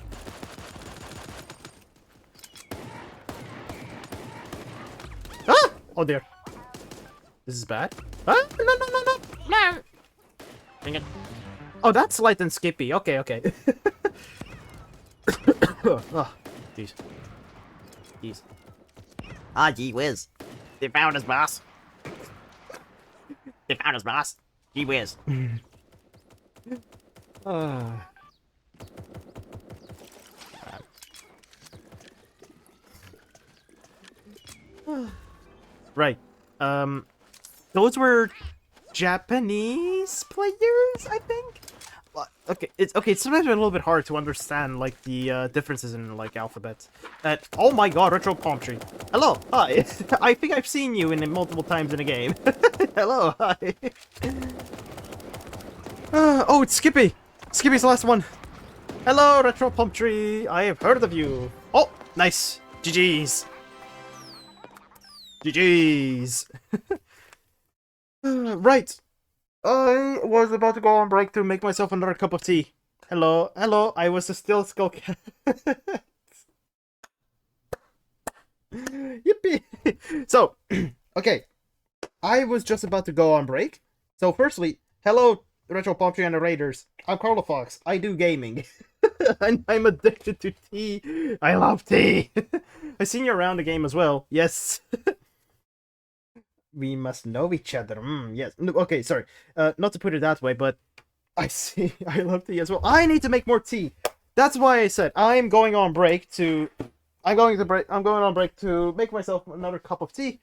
Ah! Oh dear. This is bad. Ah! No. Dang it. Oh, that's Light and Skippy. Okay. Oh, jeez. Ah, gee whiz. They found us, boss. Gee whiz. Right. Those were Japanese players, I think. Okay, it's sometimes a little bit hard to understand like the differences in like alphabets. Oh my god, retro palm tree. Hello, hi. I think I've seen you in multiple times in a game. Hello, hi. Oh, it's Skippy. Skippy's the last one. Hello, retro palm tree. I have heard of you. Oh, nice. GG's. Right. I was about to go on break to make myself another cup of tea. Hello, I was a still skull cat. Yippee! So, okay. I was just about to go on break. So, firstly, hello, Retro Palm Tree and the Raiders. I'm Carlo Fox. I do gaming. And I'm addicted to tea. I love tea. I've seen you around the game as well. Yes. We must know each other. Yes. No, okay, sorry. Not to put it that way, but I see. I love tea as well. I need to make more tea. That's why I said I'm going on break to. I'm going on break to make myself another cup of tea.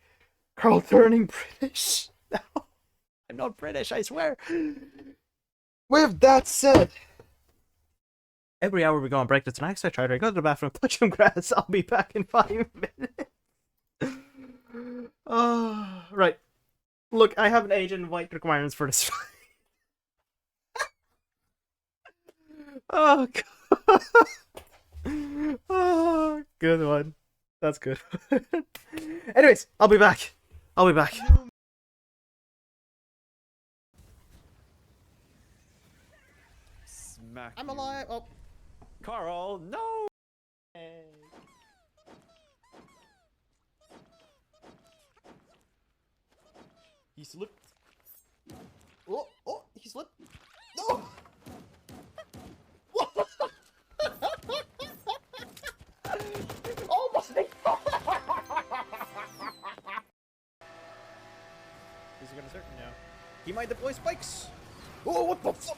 Carl turning British. No, I'm not British. I swear. With that said, every hour we go on break. That's an extra try to go to the bathroom, touch some grass. I'll be back in 5 minutes. Right. Look, I have an age and weight requirements for this. Oh, God. Oh, good one. That's good. Anyways, I'll be back. I'll be back. Smack. I'm you. alive. Oh, Carl, no! he slipped. Oh, he slipped. No. Oh my God. He's gonna start now. He might deploy spikes. Oh, what the fuck?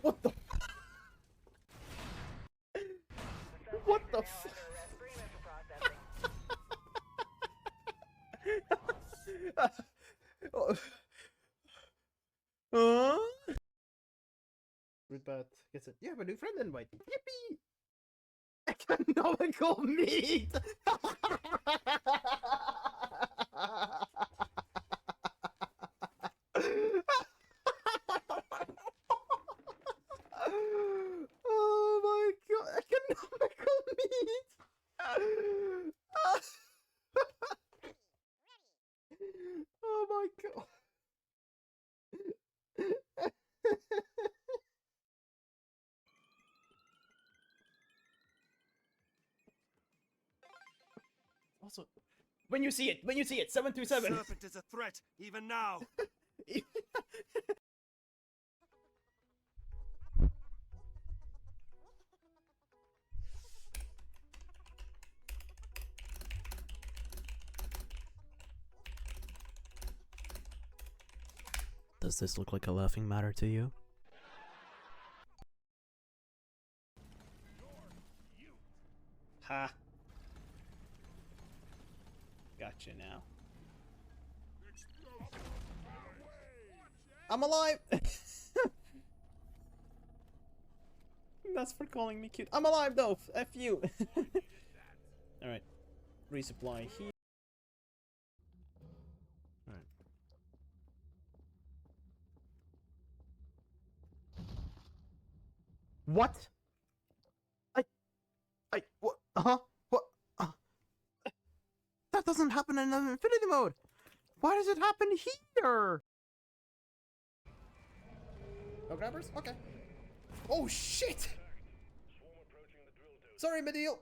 What the? What the fuck? Rupert gets it. You have a new friend invite. Yippee! Economical meat! Oh my God! Economical meat! Oh my God! Also, when you see it, 727. Serpent is a threat, even now. Does this look like a laughing matter to you? Ha! Gotcha now. I'm alive! That's for calling me cute. I'm alive though! F you! Alright. Resupply here. Alright. What? What? Huh? What? That doesn't happen in infinity mode! Why does it happen here? No grabbers? Okay. Oh shit! Sorry, Medial.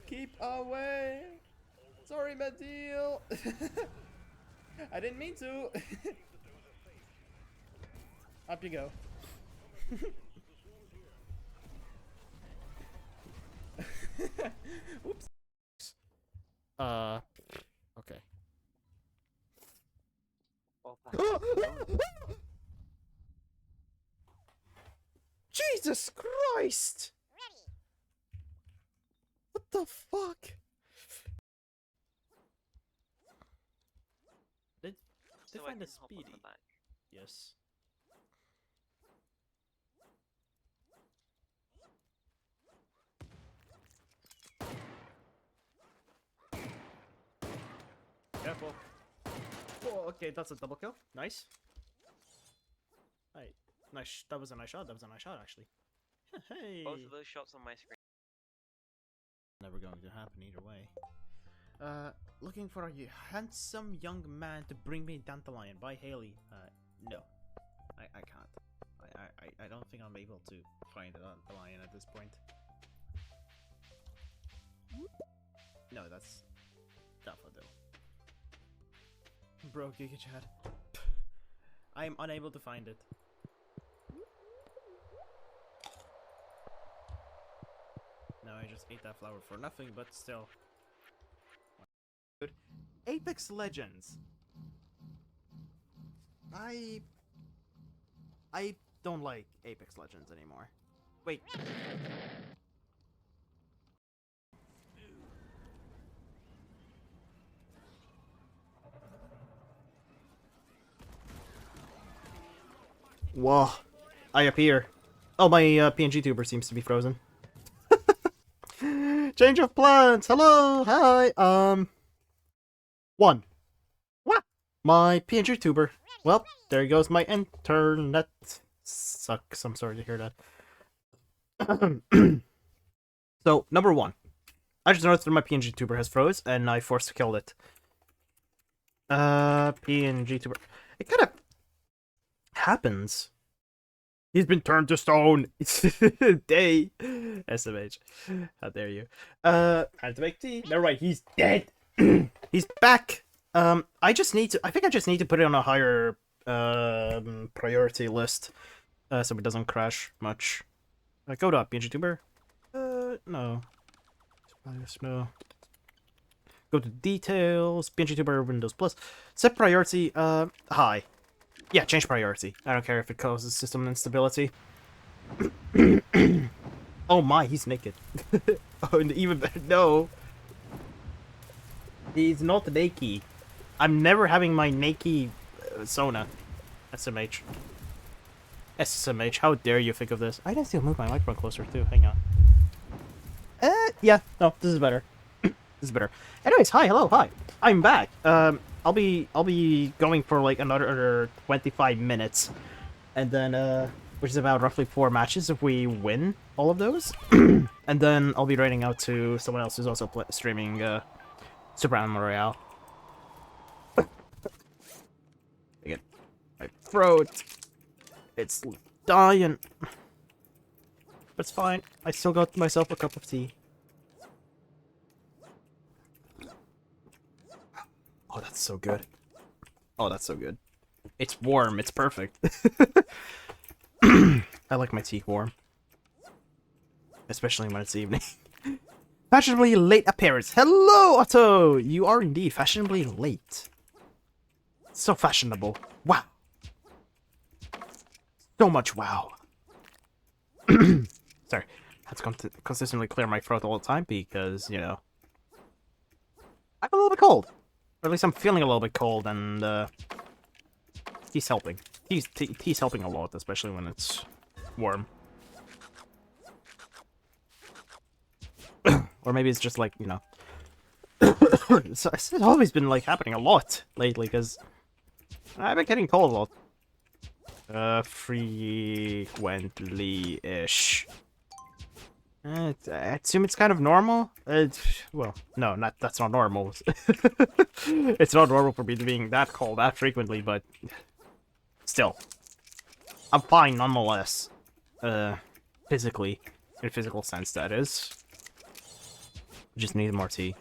Keep away. Sorry, Medial. I didn't mean to. Up you go. Oops. Okay. Jesus Christ! What the fuck? Did they find a speedy? Yes. Careful. Oh, okay, that's a double kill. Nice. Hey, nice. That was a nice shot. That was a nice shot, actually. Hey. Both of those shots on my screen. Never going to happen either way. Looking for a handsome young man to bring me Dandelion by Haley. No. I can't. I don't think I'm able to find a Dandelion at this point. No, that's Daffodil. Bro, Giga Chat. I am unable to find it. I just ate that flower for nothing, but still. Good. Apex Legends. I don't like Apex Legends anymore. Wait. Whoa. I appear. Oh, my PNG tuber seems to be frozen. Change of plans. Hello. Hi. One. What? My PNG tuber. Well, there goes my internet. Sucks. I'm sorry to hear that. So, number one. I just noticed that my PNG tuber has froze, and I forced to kill it. PNG tuber. It kind of happens. He's been turned to stone. Day. SMH. How dare you? Time to make tea. Never mind, he's dead. He's back. I think I just need to put it on a higher priority list. So it doesn't crash much. Go to PNG tuber. No. No. Go to details. PNG tuber Windows Plus. Set priority. High. Yeah, change priority. I don't care if it causes system instability. Oh my, he's naked. Oh, and even better, no. He's not naked. I'm never having my naked Sona. SMH. SMH, how dare you think of this? I didn't still move my microphone closer too, hang on. Yeah, no, this is better. This is better. Anyways, hi, hello, hi. I'm back. I'll be going for like another 25 minutes, and then which is about roughly 4 matches if we win all of those, and then I'll be raiding out to someone else who's also streaming Super Animal Royale. Again, my throat, it's dying, but it's fine. I still got myself a cup of tea. Oh, that's so good. Oh, that's so good. It's warm. It's perfect. I like my tea warm. Especially when it's evening. Fashionably late appearance. Hello, Otto! You are indeed fashionably late. So fashionable. Wow. So much wow. Sorry. I have to consistently clear my throat all the time because, you know, I'm a little bit cold. Or at least I'm feeling a little bit cold, and he's helping. He's helping a lot, especially when it's warm. Or maybe it's just like, you know, it's always been like happening a lot lately because I've been getting cold a lot. Frequently-ish. I assume it's kind of normal. Well, no, that's not normal. It's not normal for me to being that cold that frequently, but still, I'm fine nonetheless. Physically, in a physical sense, that is. Just need more tea.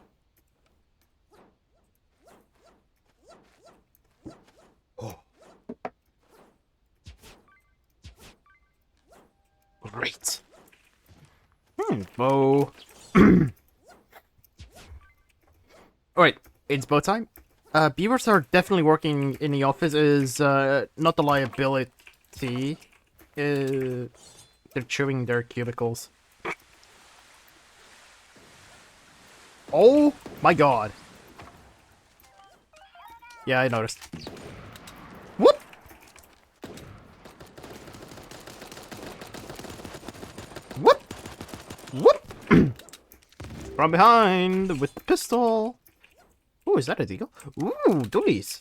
Oh, great. Bow. Alright, it's bow time. Beavers are definitely working in the office is not the liability. They're chewing their cubicles. Oh my god. Yeah, I noticed. Whoop! Whoop! Whoop! From behind with the pistol. Ooh, is that a deagle? Ooh, duties.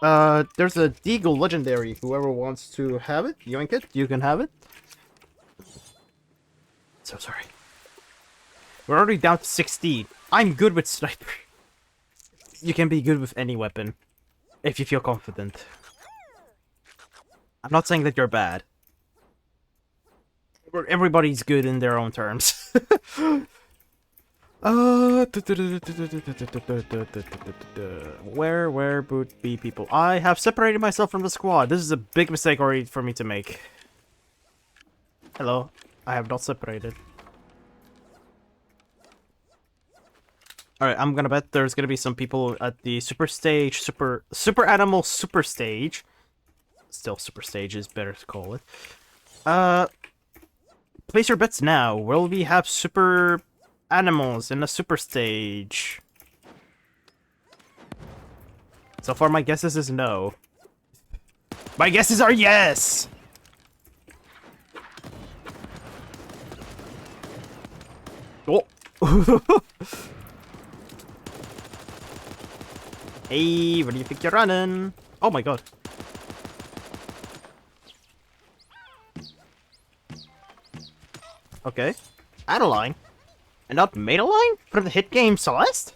There's a deagle legendary. Whoever wants to have it, yoink it, you can have it. So sorry. We're already down to 16. I'm good with sniper. You can be good with any weapon if you feel confident. I'm not saying that you're bad. Everybody's good in their own terms. Where would be people? I have separated myself from the squad. This is a big mistake already for me to make. Hello. I have not separated. Alright, I'm gonna bet there's gonna be some people at the super stage, super animal super stage. Still super stage is better to call it. Place your bets now. Will we have super animals in the super stage? So far my guesses is no. My guesses are yes! Oh! Hey, where do you think you're running? Oh my god. Okay. Add a line. And not made a line? From the hit game Celeste?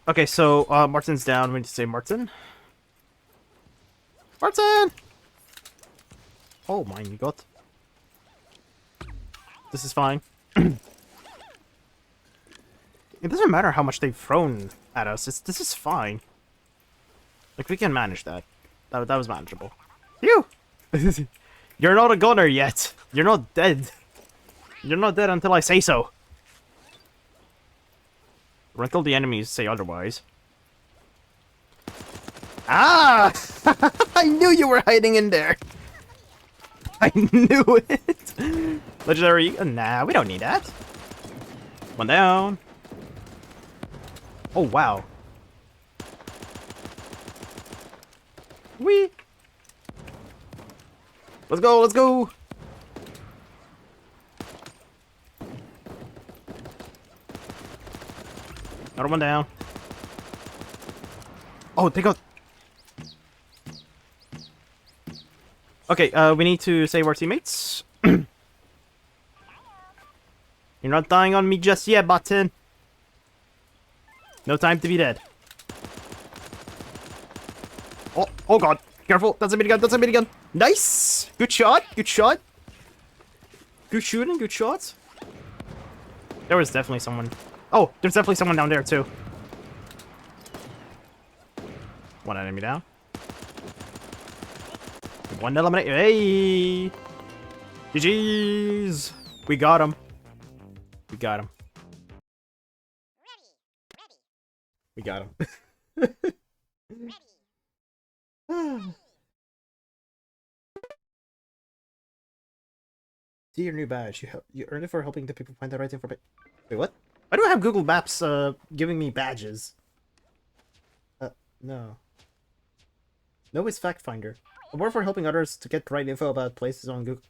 Okay, so, Martin's down. We need to say Martin. Martin! Oh my god. This is fine. It doesn't matter how much they've thrown at us. This is fine. Like, we can manage that. That was manageable. Phew! You're not a gunner yet. You're not dead. You're not dead until I say so. Or until the enemies say otherwise. Ah! I knew you were hiding in there. I knew it. Legendary. Nah, we don't need that. One down. Oh, wow. Whee! Let's go, let's go! Another one down. Oh, they got... Okay, we need to save our teammates. You're not dying on me just yet, button. No time to be dead. Oh god. Careful. That's a minigun. That's a minigun. Nice. Good shot. Good shot. Good shooting. Good shots. There was definitely someone. Oh, there's definitely someone down there too. One enemy down. One eliminate. Hey. GG's. We got him. We got him. We got him. See your new badge. You earned it for helping the people find the right information. Wait, what? Why do I have Google Maps giving me badges? No. No is fact finder. Award for helping others to get the right info about places on Google.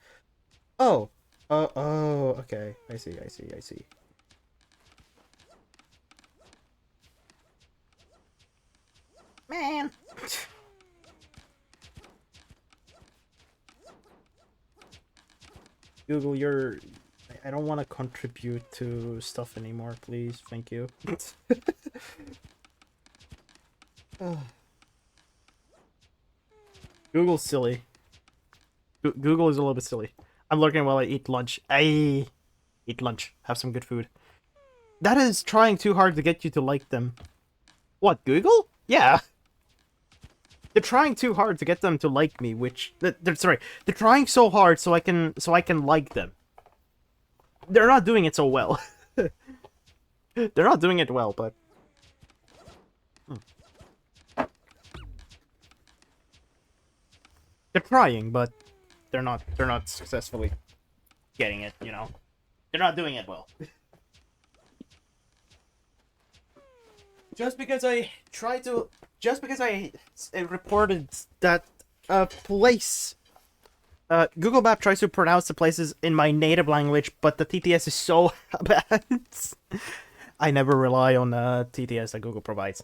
Oh. Oh, okay. I see. Man. Google, I don't want to contribute to stuff anymore, please. Thank you. Google's silly. Google is a little bit silly. I'm lurking while I eat lunch. I eat lunch. Have some good food. That is trying too hard to get you to like them. What, Google? Yeah. They're trying too hard to get them to like me, which they're trying so hard so I can like them. They're not doing it so well. They're not doing it well, but they're trying, but they're not successfully getting it, you know. They're not doing it well. Just because I reported that a place, Google Map tries to pronounce the places in my native language, but the TTS is so bad. I never rely on TTS that Google provides.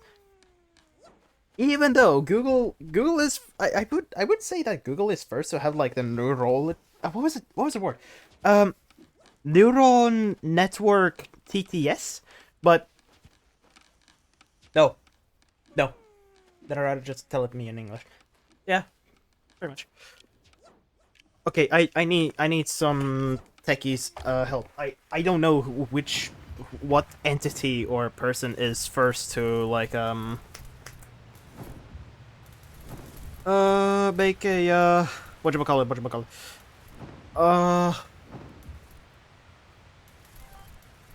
Even though Google is, I would say that Google is first to have like the neural, what was the word? Neuron network TTS, but no. Then I'd rather just tell it me in English. Yeah, very much. Okay, I need some techies help. I don't know what entity or person is first to like make a whatchamacallit.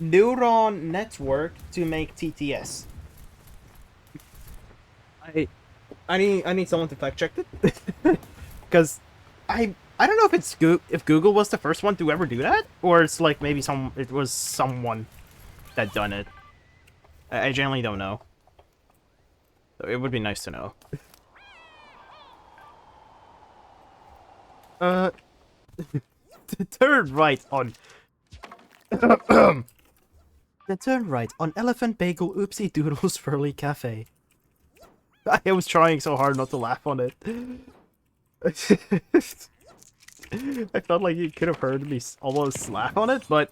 neuron network to make TTS. I need someone to fact check it, because I don't know if if Google was the first one to ever do that, or it's like maybe it was someone that done it. I generally don't know. So it would be nice to know. Turn right on. Then turn right on Elephant Bagel Oopsie Doodle Swirly Cafe. I was trying so hard not to laugh on it. I felt like you could have heard me almost laugh on it, but...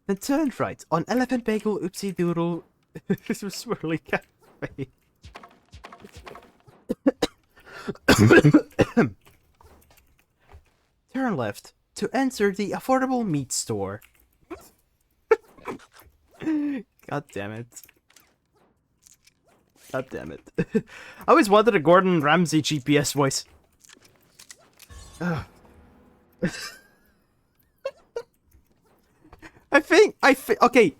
Then turn right on Elephant Bagel Oopsie Doodle Swirly Cafe. Turn left to enter the affordable meat store. God damn it. God damn it. I always wanted a Gordon Ramsay GPS voice. Okay.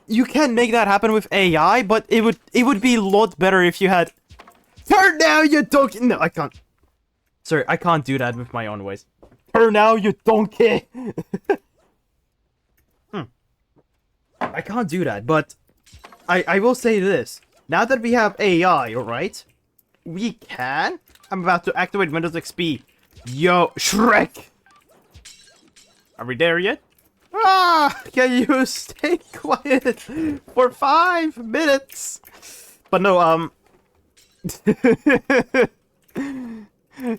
You can make that happen with AI, but it would be a lot better if you had... Turn now, you donkey! No, I can't. Sorry, I can't do that with my own voice. Turn now, you donkey! I can't do that, but I will say this. Now that we have AI, alright? We can... I'm about to activate Windows XP. Yo, Shrek! Are we there yet? Ah! Can you stay quiet for 5 minutes? But no,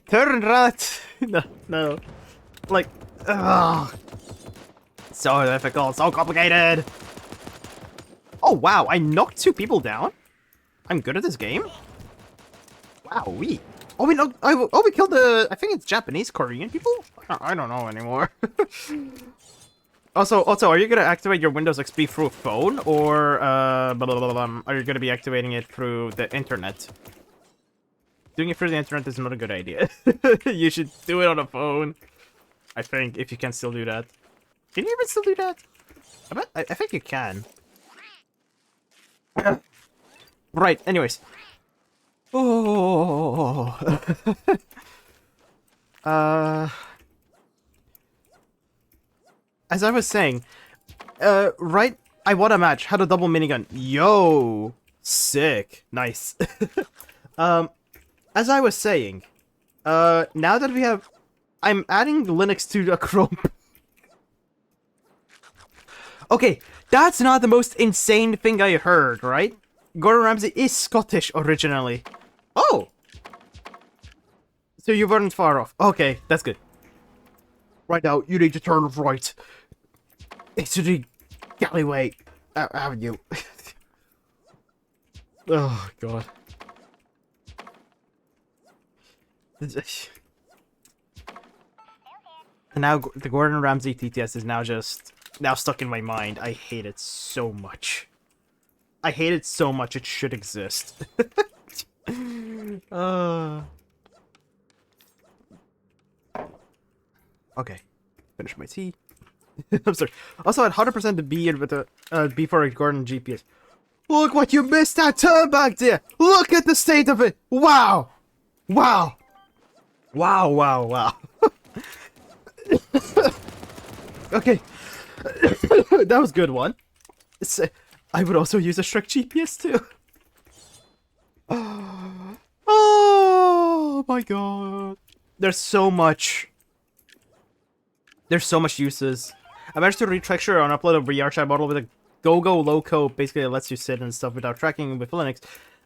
turn right. No. Like, ugh. So difficult, so complicated. Oh wow, I knocked 2 people down. I'm good at this game. Wow, we knocked. We killed the. I think it's Japanese, Korean people. I don't know anymore. Also, are you gonna activate your Windows XP through a phone, or are you gonna be activating it through the internet? Doing it through the internet is not a good idea. You should do it on a phone. I think, if you can still do that. Can you even still do that? I think you can. Right, anyways. Oh. As I was saying, right, I won a match, had a double minigun. Yo! Sick. Nice. As I was saying, now that we have... I'm adding Linux to the Chrome. Okay, that's not the most insane thing I heard, right? Gordon Ramsay is Scottish originally. Oh! So you weren't far off. Okay, that's good. Right now, you need to turn right. It's the Galloway Avenue. Oh, God. And now the Gordon Ramsay TTS is now stuck in my mind. I hate it so much. I hate it so much it should exist. Okay. Finish my tea. I'm sorry. Also, at 100% to B with the B for a Gordon GPS. Look what you missed that turn back there! Look at the state of it! Wow! Wow! Wow, wow, wow. Okay. That was a good one. I would also use a Shrek GPS too. Oh my god. There's so much uses. I managed to retexture and upload a VR model with a go-go loco. Basically, it lets you sit and stuff without tracking with Linux.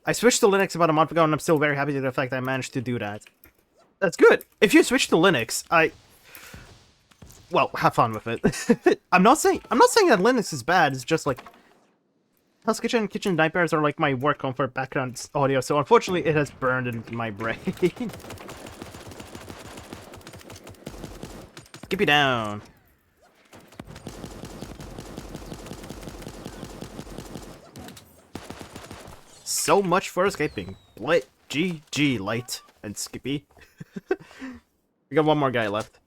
I switched to Linux about a month ago, and I'm still very happy with the fact I managed to do that. That's good. If you switch to Linux, well, have fun with it. I'm not saying that Linux is bad. It's just like Hell's Kitchen and Kitchen Nightmares are like my work comfort background audio, so unfortunately it has burned into my brain. Skip you down. So much for escaping. GG, Light and Skippy. We got one more guy left.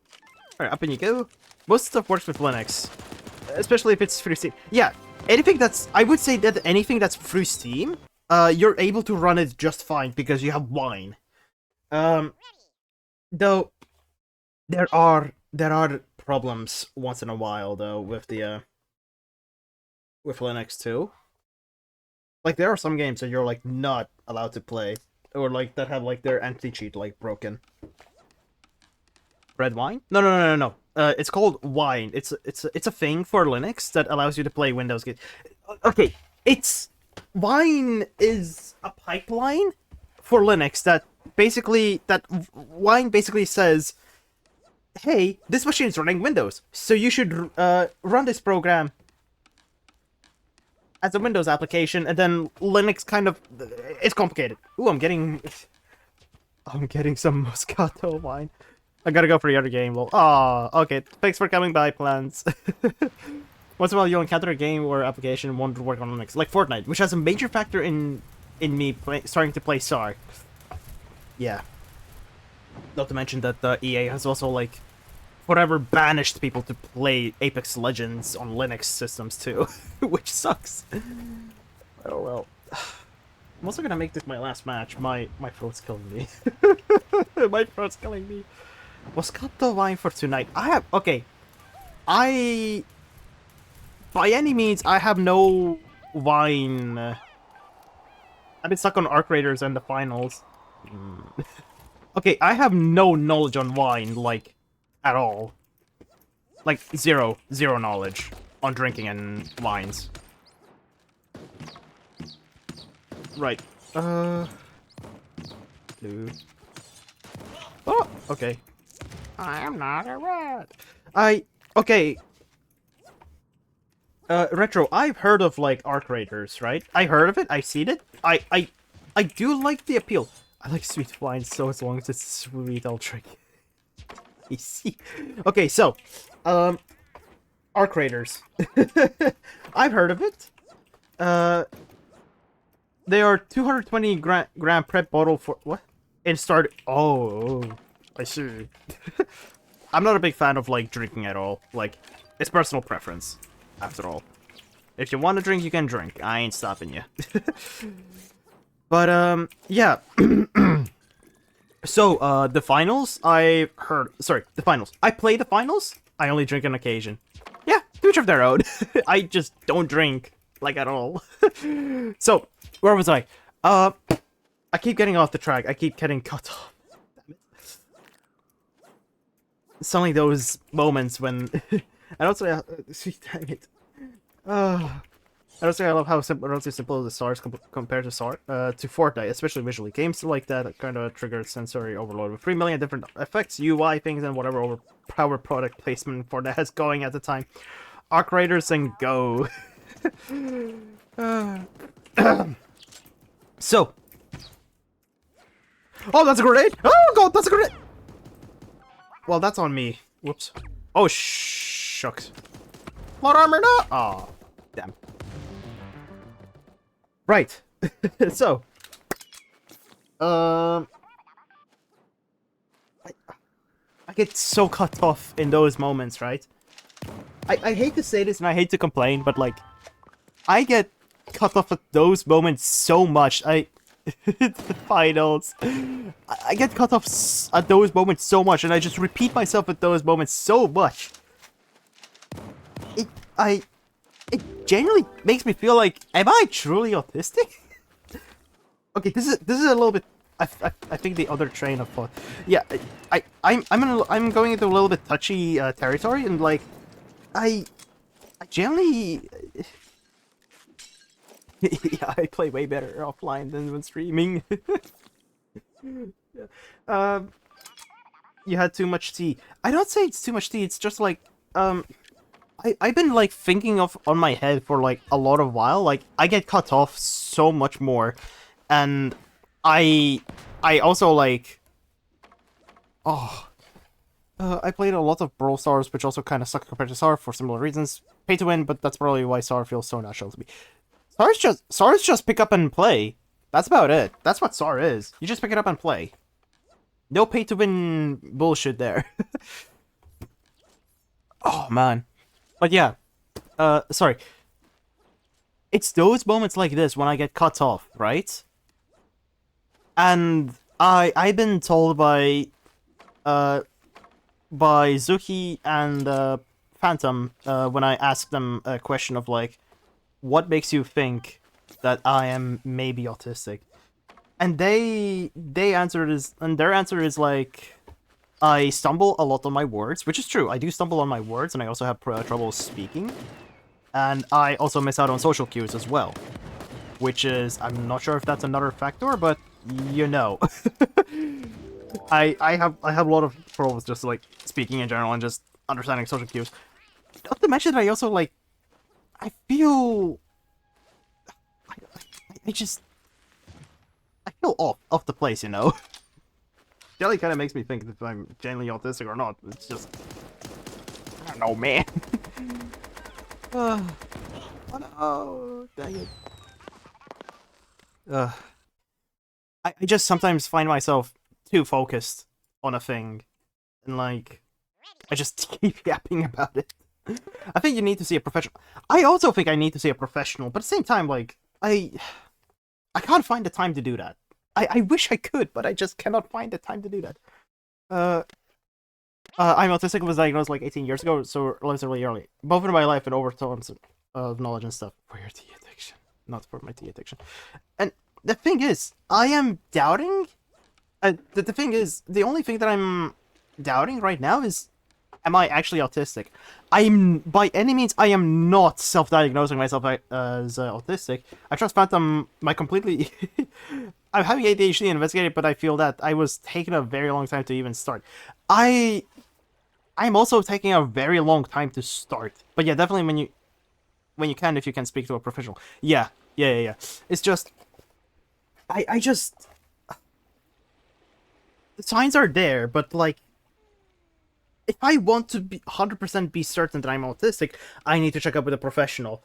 Alright, up and you go. Most stuff works with Linux. Especially if it's through Steam. Yeah, anything that's... I would say that anything that's through Steam, you're able to run it just fine because you have Wine. Though, there are problems once in a while, though, with the, with Linux, too. Like, there are some games that you're, like, not allowed to play. Or, like, that have, like, their anti-cheat, like, broken. Red Wine? No. It's called Wine. It's a thing for Linux that allows you to play Windows games. Okay, Wine is a pipeline for Linux that Wine basically says, hey, this machine is running Windows, so you should run this program as a Windows application, and then Linux kind of... It's complicated. Ooh, I'm getting some Moscato wine. I gotta go for the other game. Well, okay. Thanks for coming by, plans. Once in a while, you'll encounter a game or application wanting to work on Linux, like Fortnite, which has a major factor in me starting to play SAR. Yeah. Not to mention that EA has also, like, whatever, banished people to play Apex Legends on Linux systems too, which sucks. Oh well. I'm also gonna make this my last match. My throat's killing me. My throat's killing me. Moscato wine for tonight. Okay. By any means, I have no wine. I've been stuck on Arc Raiders and the finals. Okay, I have no knowledge on wine, like, at all. Like, zero knowledge on drinking and wines. Right. Blue. Oh, okay. I am not a rat. Okay. Retro, I've heard of, like, Arc Raiders, right? I heard of it, I've seen it. I do like the appeal. I like sweet wine, so as long as it's sweet, I'll drink it. Easy. Okay, so, Arc Raiders. I've heard of it. They are 220 gram prep bottle for what? And start. Oh, I see. I'm not a big fan of like drinking at all. Like, it's personal preference, after all. If you want to drink, you can drink. I ain't stopping you. But yeah. So, the finals, I heard... Sorry, the finals. I play the finals, I only drink on occasion. Yeah, to each of their own. I just don't drink, like, at all. So, where was I? I keep getting off the track. I keep getting cut off. Damn it. Suddenly those moments when... I don't say... Damn it. I don't say I love how relatively simple the SARS compared to to Fortnite, especially visually. Games like that kind of trigger sensory overload with 3 million different effects, UI things, and whatever overpowered product placement Fortnite has going at the time. Arc Raiders and go. So. Oh, that's a grenade! Oh god, that's a grenade! Well, that's on me. Whoops. Oh, shucks. What armor now? Aw, damn. Right. So, I get so cut off in those moments, right? I hate to say this and I hate to complain, but like, I get cut off at those moments so much. The finals. I get cut off at those moments so much, and I just repeat myself at those moments so much. It genuinely makes me feel like, am I truly autistic? Okay, this is a little bit. I think the other train of thought. Yeah, I'm going into a little bit touchy territory, and like, I generally. Yeah, I play way better offline than when streaming. Yeah. You had too much tea. I don't say it's too much tea. It's just like I've been like thinking of on my head for like a lot of while. Like I get cut off so much more, and I also like I played a lot of Brawl Stars, which also kind of suck compared to SAR for similar reasons. Pay to win, but that's probably why SAR feels so natural to me. SAR's just pick up and play. That's about it. That's what SAR is. You just pick it up and play. No pay to win bullshit there. Oh man. But yeah. Sorry. It's those moments like this when I get cut off, right? And I've been told by Zuki and Phantom when I asked them a question of like, what makes you think that I am maybe autistic? And they answered is, and their answer is like, I stumble a lot on my words, which is true. I do stumble on my words, and I also have trouble speaking. And I also miss out on social cues as well, which is, I'm not sure if that's another factor, but you know. I have a lot of problems just like speaking in general and just understanding social cues. Not to mention that I also like, I feel, I feel off the place, you know. Jelly kind of makes me think if I'm genuinely autistic or not. It's just, I don't know, man. Oh no, dang it. I just sometimes find myself too focused on a thing, and like, I just keep yapping about it. I think you need to see a professional. I also think I need to see a professional, but at the same time, like, I can't find the time to do that. I wish I could, but I just cannot find the time to do that. I'm autistic, was diagnosed like 18 years ago, so relatively early. Both in my life and overtones of knowledge and stuff. For your tea addiction. Not for my tea addiction. And the thing is, I am doubting... the thing is, the only thing that I'm doubting right now is, am I actually autistic? By any means, I am not self-diagnosing myself as autistic. I trust Phantom, my completely... I'm having ADHD investigated, but I feel that I was taking a very long time to even start. I'm also taking a very long time to start. But yeah, definitely when you can, if you can speak to a professional. Yeah. It's just... I just... The signs are there, but like... If I want to be 100% be certain that I'm autistic, I need to check up with a professional.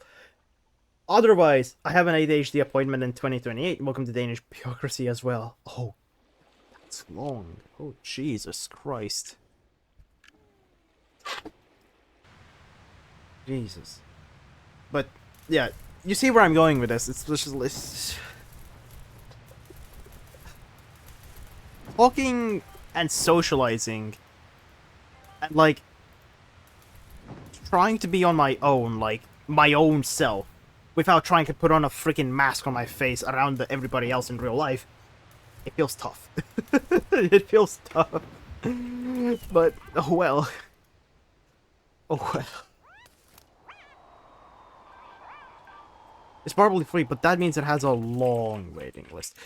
Otherwise, I have an ADHD appointment in 2028. Welcome to Danish bureaucracy as well. Oh, that's long. Oh, Jesus Christ. Jesus. But, yeah, you see where I'm going with this. It's just... Talking and socializing and, like, trying to be on my own, like, my own self, without trying to put on a freaking mask on my face around everybody else in real life, it feels tough. It feels tough. But, oh well. Oh well. It's probably free, but that means it has a long waiting list.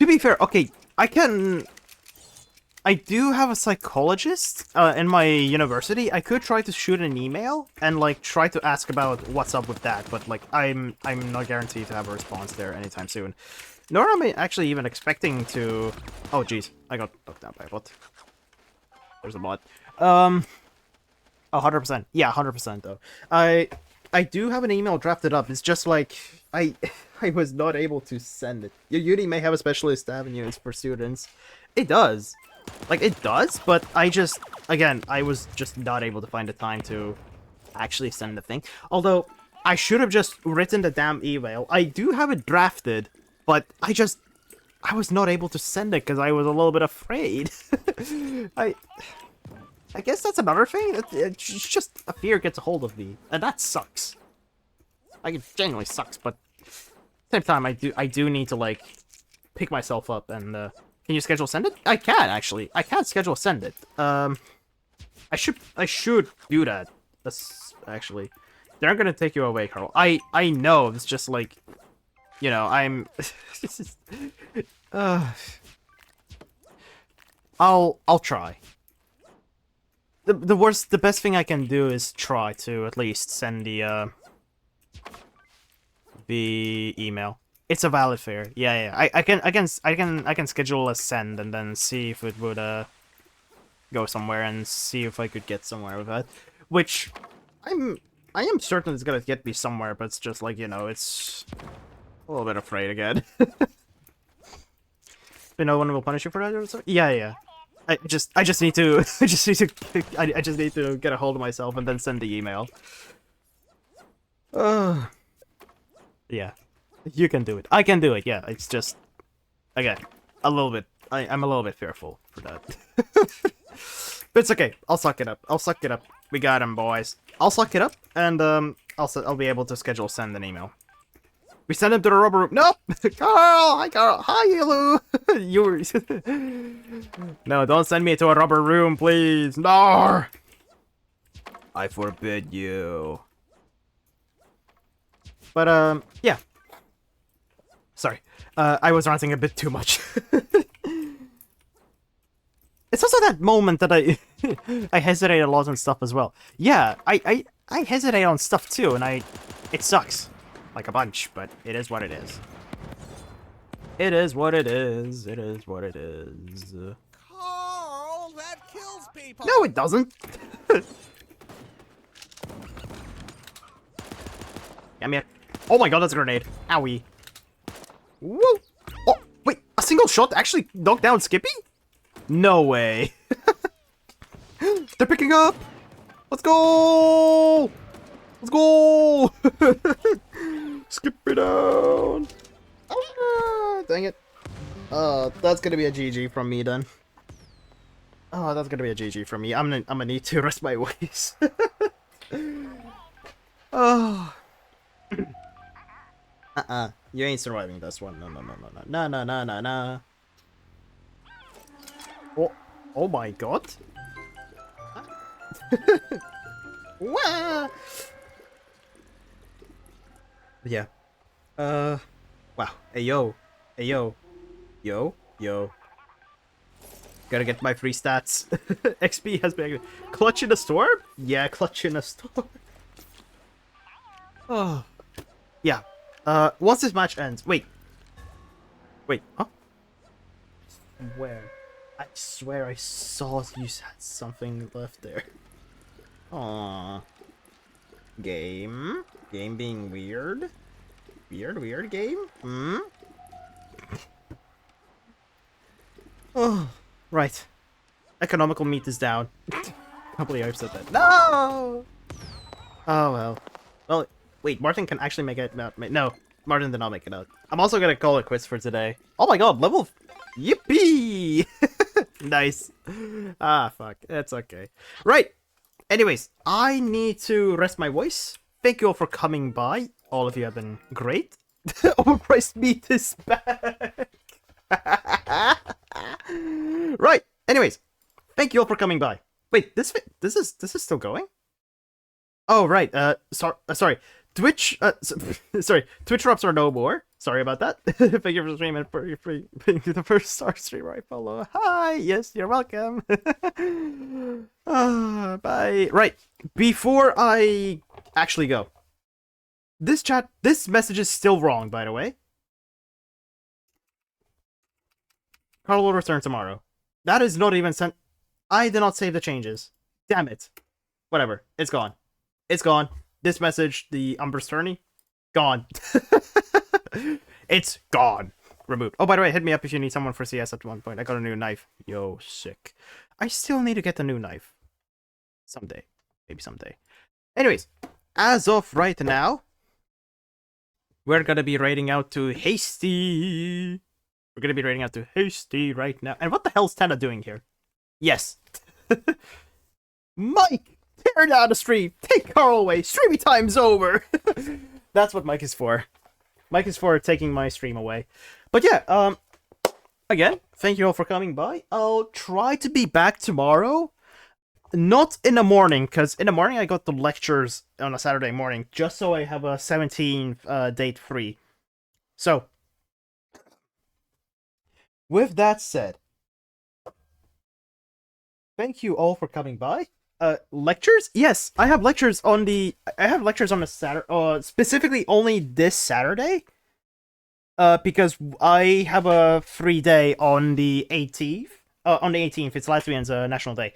To be fair, okay, I do have a psychologist in my university. I could try to shoot an email and like try to ask about what's up with that, but like I'm not guaranteed to have a response there anytime soon. Nor am I actually even expecting to. Oh jeez, I got knocked down by a bot. There's a bot. 100%. Yeah, 100% though. I do have an email drafted up. It's just like I was not able to send it. Your uni may have a specialist avenues for students. It does. Like, it does, but I was just not able to find the time to actually send the thing. Although, I should have just written the damn email. I do have it drafted, but I was not able to send it because I was a little bit afraid. I guess that's another thing. It's just a fear gets a hold of me, and that sucks. Like, it genuinely sucks, but at the same time, I do need to, like, pick myself up and, Can you schedule send it? I can, actually. I can schedule send it. I should do that. That's actually... They're gonna take you away, Carl. I know, it's just like... You know, I'm... I'll try. The best thing I can do is try to at least send the email. It's a valid fare. Yeah. I can schedule a send and then see if it would go somewhere and see if I could get somewhere with that. Which I am certain it's gonna get me somewhere, but it's just like, you know, it's a little bit afraid again. But no one will punish you for that or something? Yeah. I just need to I just need to get a hold of myself and then send the email. Yeah, you can do it. I can do it. Yeah, it's just again a little bit. I'm a little bit fearful for that. But it's okay. I'll suck it up. I'll suck it up. We got him, boys. I'll suck it up, and I'll be able to send an email. We send him to the rubber room. No, Carl. Hi, Carl. Hi, Elu. You were. No, don't send me to a rubber room, please. No. I forbid you. But yeah. Sorry. I was ranting a bit too much. It's also that moment that I I hesitate a lot on stuff as well. Yeah, I hesitate on stuff too, and it sucks. Like a bunch, but it is what it is. It is what it is. It is what it is. Carl, that kills people. No, it doesn't. Come here. Oh my god, that's a grenade. Owie. Woo! Oh, wait, a single shot actually knocked down Skippy? No way. They're picking up. Let's go. Let's go. Skip it down. Ah, dang it. That's gonna be a GG from me then. Oh, that's gonna be a GG from me. I'm gonna need to rest my voice. Oh. You ain't surviving this one. No. Oh my god. Wah! Yeah. Wow. Hey yo. Hey yo. Yo. Gotta get my free stats. XP has been clutch in a storm? Yeah, clutch in a storm. Oh. Yeah. Once this match ends. Wait, huh? Where? I swear I saw you had something left there. Aww. Game being weird? Weird game? Hmm? Oh, right. Economical meat is down. Can't believe I've said that. No! Oh well. Well, wait, Martin can actually make it out. No, Martin did not make it out. I'm also gonna call it quits for today. Oh my god, level... Yippee! Nice. Ah, fuck. It's okay. Right. Anyways, I need to rest my voice. Thank you all for coming by. All of you have been great. Overpriced meat is back. Right. Anyways, thank you all for coming by. Wait, this is still going? Oh right. Sorry. Twitch. Sorry. Twitch drops are no more. Sorry about that. Thank you for streaming for your free. The first star streamer I follow. Hi. Yes, you're welcome. Bye. Right. Before I actually go, this message is still wrong, by the way. Carl will return tomorrow. That is not even sent. I did not save the changes. Damn it. Whatever. It's gone. It's gone. This message, the Umber's tourney, gone. It's gone. Removed. Oh, by the way, hit me up if you need someone for CS at one point. I got a new knife. Yo, sick. I still need to get a new knife. Someday. Maybe someday. Anyways, as of right now, we're gonna be raiding out to Hasty. We're gonna be raiding out to Hasty right now. And what the hell's Tana doing here? Yes. Mike! Tear down the stream! Take Carl away! Streamy time's over! That's what Mike is for. Mike is for taking my stream away. But yeah, again, thank you all for coming by. I'll try to be back tomorrow. Not in the morning, because in the morning I got the lectures on a Saturday morning, just so I have a 17th date free. So, with that said, thank you all for coming by. Lectures? Yes, I have lectures on the Saturday, specifically only this Saturday. Because I have a free day on the 18th. On the 18th, it's Latvian's National Day.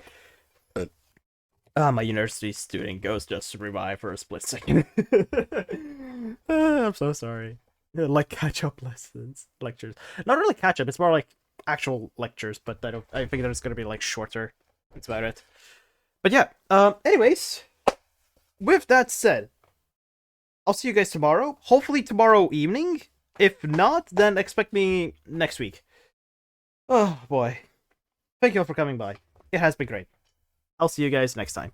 My university student goes just to revive for a split second. I'm so sorry. Like catch-up lectures. Not really catch-up, it's more like actual lectures, but I think there's gonna be like shorter. That's about it. But yeah, anyways, with that said, I'll see you guys tomorrow. Hopefully tomorrow evening. If not, then expect me next week. Oh boy. Thank you all for coming by. It has been great. I'll see you guys next time.